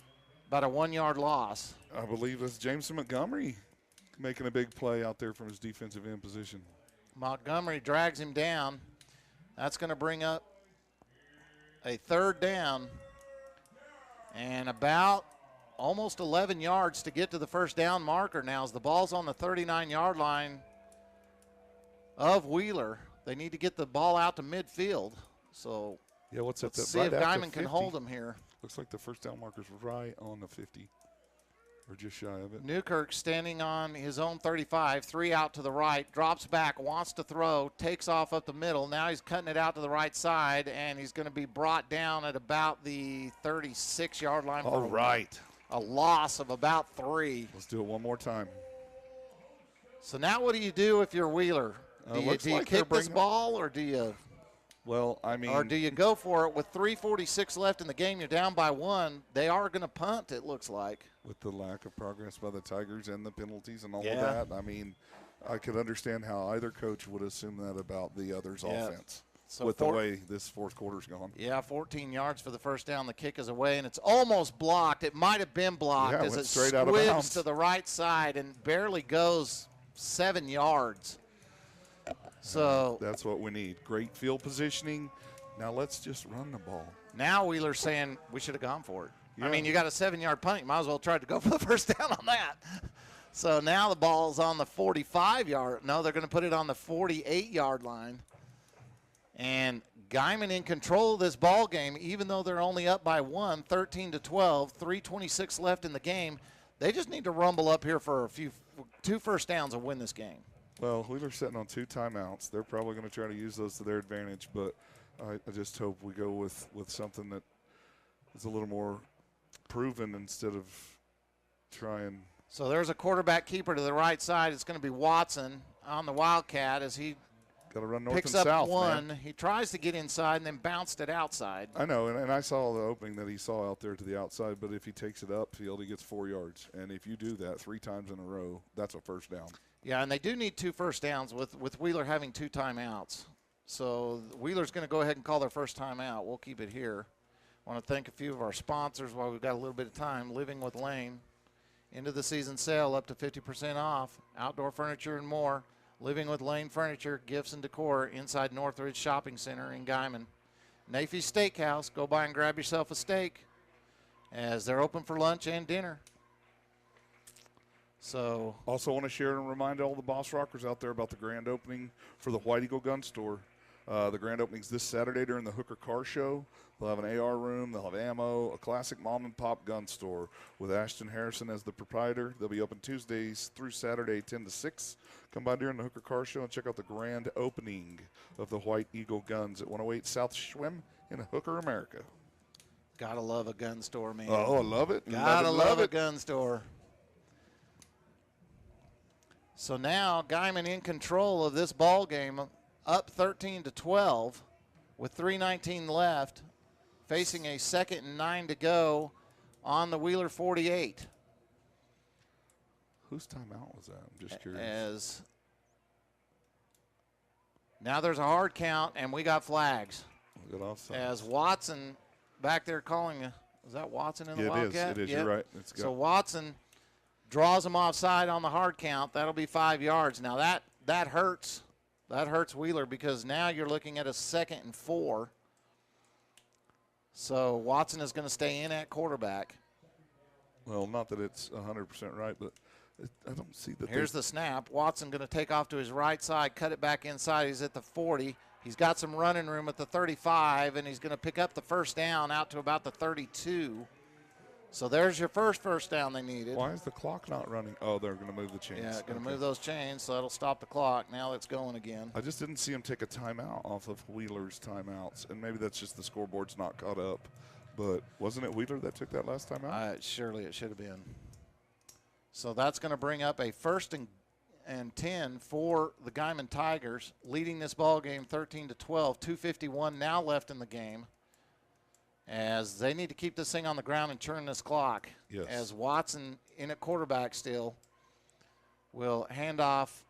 About a 1-yard loss. I believe that's Jameson Montgomery making a big play out there from his defensive end position. Montgomery drags him down. That's going to bring up a 3rd down and about almost 11 yards to get to the first down marker now as the ball's on the 39-yard line of Wheeler. They need to get the ball out to midfield. So yeah, what's that? let's see Right if after Guymon can 50. hold them here. Looks like the first down marker's right on the 50, or just shy of it. Newkirk standing on his own 35, 3 out to the right, drops back, wants to throw, takes off up the middle. Now he's cutting it out to the right side, and he's going to be brought down at about the 36-yard line. All right. A loss of about 3. Let's do it one more time. So now what do you do if you're Wheeler? Do you like kick this ball, or do you? Well, I mean, or do you go for it with 3:46 left in the game? You're down by 1. They are going to punt, it looks like. With the lack of progress by the Tigers and the penalties and all Yeah. of that, I mean, I could understand how either coach would assume that about the other's offense. So with the way this fourth quarter's gone. Yeah, 14 yards for the first down. The kick is away, and it's almost blocked. It might have been blocked Yeah, as went it straight out of squibs bounds to the right side and barely goes 7 yards. So that's what we need. Great field positioning. Now let's just run the ball. now Wheeler's saying we should have gone for it. Yeah. I mean, you got a 7-yard punt. You might as well try to go for the first down on that. So now the ball's on the 45-yard. No, they're going to put it on the 48-yard line. And Guymon in control of this ball game, even though they're only up by 1, 13-12, 3:26 left in the game. They just need to rumble up here for 2 first downs and win this game. Well, Wheeler's sitting on 2 timeouts. They're probably going to try to use those to their advantage, but I just hope we go with something that is a little more proven instead of trying. So there's a quarterback keeper to the right side. It's going to be Watson on the Wildcat as he Got to run north picks and up south, 1. man. He tries to get inside and then bounced it outside. I know, and I saw the opening that he saw out there to the outside, but if he takes it upfield, he gets 4 yards. And if you do that 3 times in a row, that's a first down. Yeah, and they do need 2 first downs with Wheeler having 2 timeouts. So Wheeler's going to go ahead and call their first timeout. We'll keep it here. I want to thank a few of our sponsors while we've got a little bit of time. Living with Lane. End of the season sale up to 50% off. Outdoor furniture and more. Living with Lane Furniture, Gifts and Decor inside Northridge Shopping Center in Guymon. Nafy's Steakhouse. Go by and grab yourself a steak as they're open for lunch and dinner. So also want to share and remind all the Boss Rockers out there about the grand opening for the White Eagle Gun Store. The grand opening's this Saturday during the Hooker Car Show. They'll have an AR room, they'll have ammo, a classic mom and pop gun store with Ashton Harrison as the proprietor. They'll be open Tuesdays through Saturday 10 to 6. Come by during the Hooker Car Show and check out the grand opening of the White Eagle Guns at 108 South Schwem in Hooker, America. gotta love a gun store, man. Oh, I love it. Gotta love a gun store. So now Guymon in control of this ball game, up 13-12 with 3:19 left, facing a 2nd and 9 to go on the Wheeler 48. Whose timeout was that? I'm just curious. As now there's a hard count, and we got flags. We got offside. As Watson back there calling, is that Watson in the Wildcat? It is. You're right. It's So Watson draws him offside on the hard count. That'll be 5 yards. Now that hurts. That hurts Wheeler because now you're looking at a 2nd and 4. So Watson is going to stay in at quarterback. Well, not that it's 100% right, but I don't see that. Here's the snap. Watson going to take off to his right side, cut it back inside. He's at the 40. He's got some running room at the 35, and he's going to pick up the first down out to about the 32. So there's your first down they needed. Why is the clock not running? Oh, they're going to move the chains. Yeah, going to move those chains, so that'll stop the clock. Now it's going again. I just didn't see him take a timeout off of Wheeler's timeouts, and maybe that's just the scoreboard's not caught up. But wasn't it Wheeler that took that last timeout? Surely it should have been. So that's going to bring up a 1st and 10 for the Guymon Tigers, leading this ball game 13-12. 2:51 now left in the game, as they need to keep this thing on the ground and turn this clock. Yes. As Watson in at quarterback still will hand off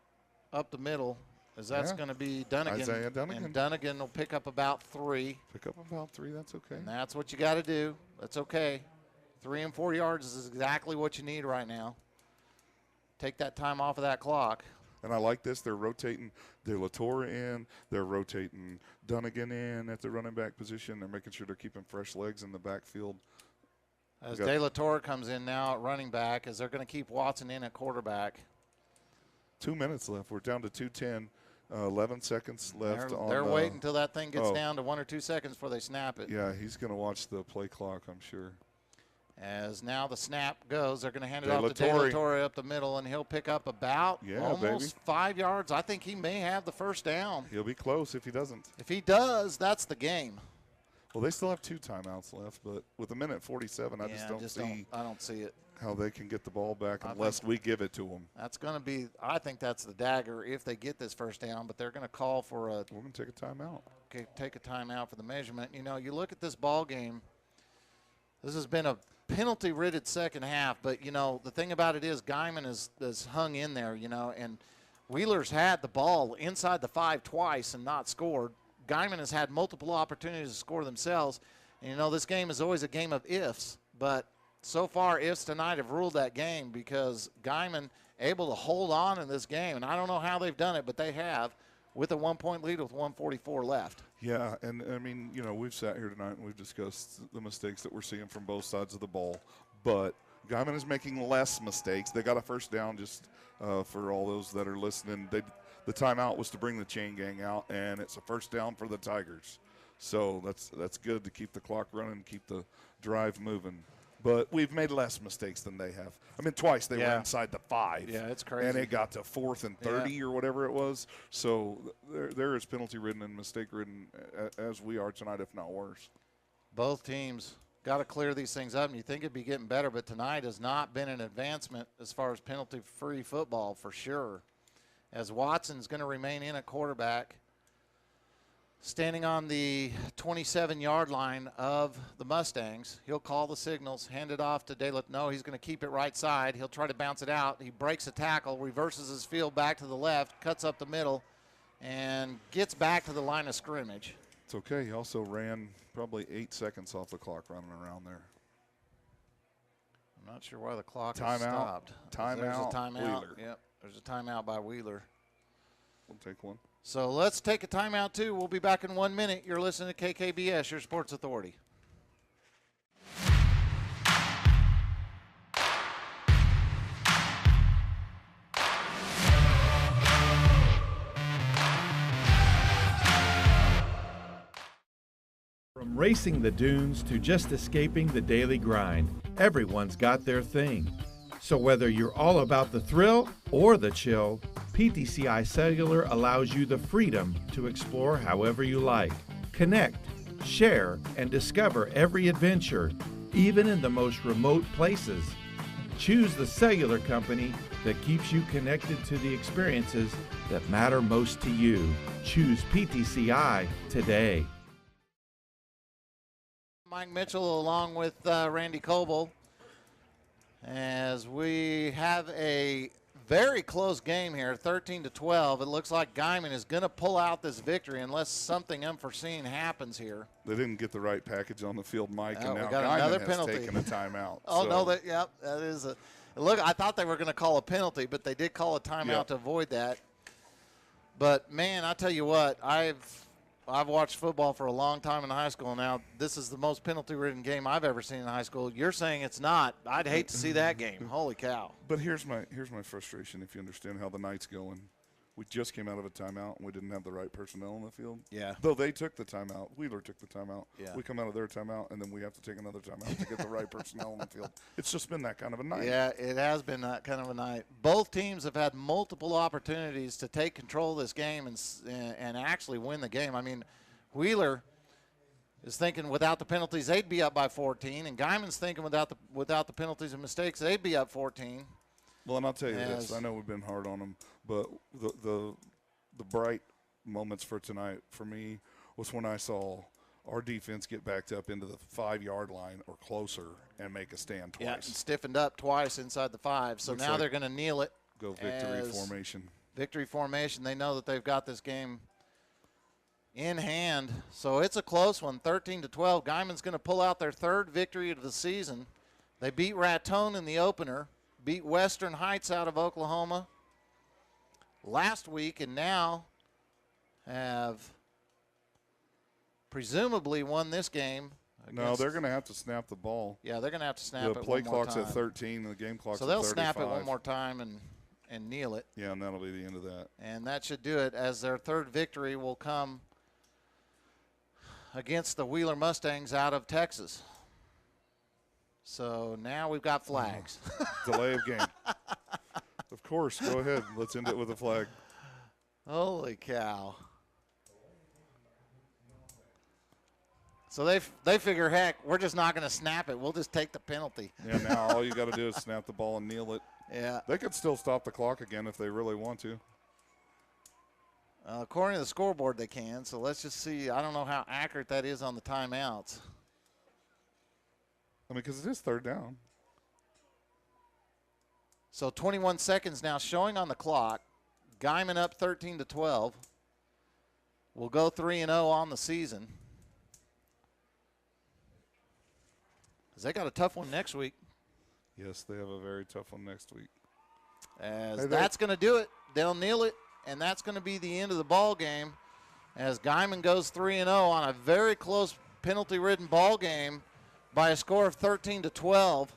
up the middle, as that's going to be Dunnigan. Isaiah Dunnigan. And Dunnigan will pick up about 3. Pick up about 3. That's okay. And that's what you got to do. That's okay. 3 and 4 yards is exactly what you need right now. Take that time off of that clock. And I like this. They're rotating De La Torre in. They're rotating Dunnigan in at the running back position. They're making sure they're keeping fresh legs in the backfield. As De La Torre comes in now at running back, as they're going to keep Watson in at quarterback. 2 minutes left. We're down to 2:10. 11 seconds left. They're waiting until that thing gets down to 1 or 2 seconds before they snap it. Yeah, he's going to watch the play clock, I'm sure. As now the snap goes, they're going to hand it off to De La Torre up the middle, and he'll pick up about almost 5 yards. I think he may have the first down. He'll be close if he doesn't. If he does, that's the game. Well, they still have 2 timeouts left, but with 1:47, I just don't see it. How they can get the ball back unless we give it to them. That's going to be, I think that's the dagger if they get this first down, but they're going to call for a. We're going to take a timeout. Okay, take a timeout for the measurement. You know, you look at this ball game, this has been a penalty-ridden second half, but, you know, the thing about it is Guymon is hung in there, you know, and Wheeler's had the ball inside the 5 twice and not scored. Guymon has had multiple opportunities to score themselves. And, you know, this game is always a game of ifs, but so far ifs tonight have ruled that game because Guymon able to hold on in this game. And I don't know how they've done it, but they have with a 1-point lead with 1:44 left. Yeah, and, I mean, you know, we've sat here tonight and we've discussed the mistakes that we're seeing from both sides of the ball. But Guymon is making less mistakes. They got a first down just for all those that are listening. The timeout was to bring the chain gang out, and it's a first down for the Tigers. So that's good to keep the clock running, keep the drive moving. But we've made less mistakes than they have. I mean, twice they were inside the 5. Yeah, it's crazy. And it got to 4th and 30 or whatever it was. So they're as penalty-ridden and mistake-ridden as we are tonight, if not worse. Both teams got to clear these things up, and you think it'd be getting better, but tonight has not been an advancement as far as penalty-free football for sure. As Watson's going to remain in at quarterback, standing on the 27-yard line of the Mustangs. He'll call the signals, hand it off to De La. No, he's going to keep it right side. He'll try to bounce it out. He breaks a tackle, reverses his field back to the left, cuts up the middle, and gets back to the line of scrimmage. It's okay. He also ran probably 8 seconds off the clock running around there. I'm not sure why the clock has stopped. Timeout. There's a timeout. Wheeler. Yep, there's a timeout by Wheeler. We'll take one. So let's take a timeout, too. We'll be back in 1 minute. You're listening to KKBS, your sports authority. From racing the dunes to just escaping the daily grind, everyone's got their thing. So whether you're all about the thrill or the chill, PTCI Cellular allows you the freedom to explore however you like. Connect, share, and discover every adventure, even in the most remote places. Choose the cellular company that keeps you connected to the experiences that matter most to you. Choose PTCI today. Mike Mitchell along with Randy Coble as we have a very close game here, 13-12. It looks like Guymon is going to pull out this victory unless something unforeseen happens here. They didn't get the right package on the field, Mike, and now got Guymon another has penalty. taken a timeout. Oh, so. No, that is a look. I thought they were going to call a penalty, but they did call a timeout to avoid that. But man, I tell you what, I've watched football for a long time in high school now. This is the most penalty-ridden game I've ever seen in high school. You're saying it's not. I'd hate to see that game. Holy cow. But here's my frustration, if you understand how the night's going. We just came out of a timeout, and we didn't have the right personnel on the field. Yeah. Though they took the timeout. Wheeler took the timeout. Yeah. We come out of their timeout, and then we have to take another timeout to get the right personnel on the field. It's just been that kind of a night. Yeah, it has been that kind of a night. Both teams have had multiple opportunities to take control of this game and actually win the game. I mean, Wheeler is thinking without the penalties they'd be up by 14, and Guymon's thinking without the penalties and mistakes they'd be up 14. Well, and I'll tell you this. I know we've been hard on them, but the bright moments for tonight for me was when I saw our defense get backed up into the 5-yard line or closer and make a stand twice. Yeah, and stiffened up twice inside the 5. So now they're going to kneel it. Go victory formation. Victory formation. They know that they've got this game in hand. So it's a close one, 13-12. Guymon's going to pull out their 3rd victory of the season. They beat Raton in the opener, beat Western Heights out of Oklahoma last week, and now have presumably won this game No, they're going to have to snap the ball. Yeah, they're going to have to snap the it play one more clock's time. at 13 and the game clock's so at 35. they'll snap it one more time and kneel it. Yeah, and that'll be the end of that. And that should do it, as their third victory will come against the Wheeler Mustangs out of Texas. So now we've got flags. Delay of game. Of course, go ahead. Let's end it with a flag. Holy cow. So they figure, heck, we're just not going to snap it. We'll just take the penalty. Yeah, now all you got to do is snap the ball and kneel it. Yeah. They could still stop the clock again if they really want to. According to the scoreboard, they can. So let's just see. I don't know how accurate that is on the timeouts. I mean, because it is third down. So 21 seconds now showing on the clock. Guymon up 13-12. We'll go 3-0 on the season. Because they got a tough one next week. Yes, they have a very tough one next week. As that's going to do it. They'll kneel it, and that's going to be the end of the ball game. As Guymon goes 3-0 on a very close penalty-ridden ball game by a score of 13-12.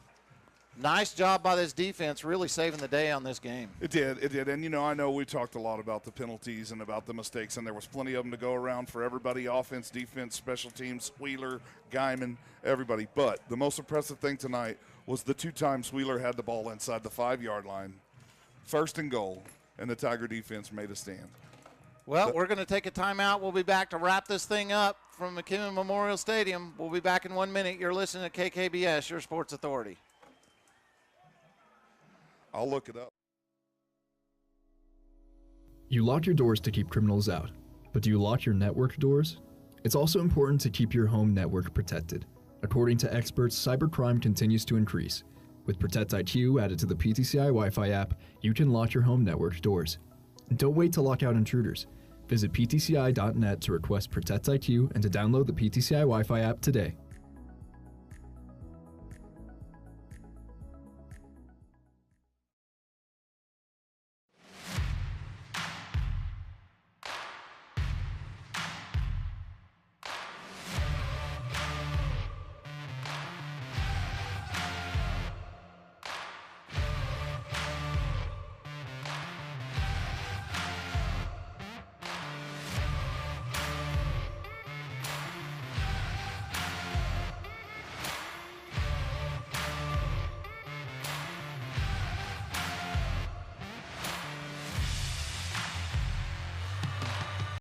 Nice job by this defense, really saving the day on this game. It did. And, you know, I know we talked a lot about the penalties and about the mistakes, and there was plenty of them to go around for everybody, offense, defense, special teams, Wheeler, Guymon, everybody. But the most impressive thing tonight was the 2 times Wheeler had the ball inside the 5-yard line, 1st and goal, and the Tiger defense made a stand. Well, we're going to take a timeout. We'll be back to wrap this thing up from McKinnon Memorial Stadium. We'll be back in 1 minute. You're listening to KKBS, your sports authority. I'll look it up. You lock your doors to keep criminals out, but do you lock your network doors? It's also important to keep your home network protected. According to experts, cybercrime continues to increase. With Protect IQ added to the PTCI Wi-Fi app, you can lock your home network doors. Don't wait to lock out intruders. Visit ptci.net to request Protect IQ and to download the PTCI Wi-Fi app today.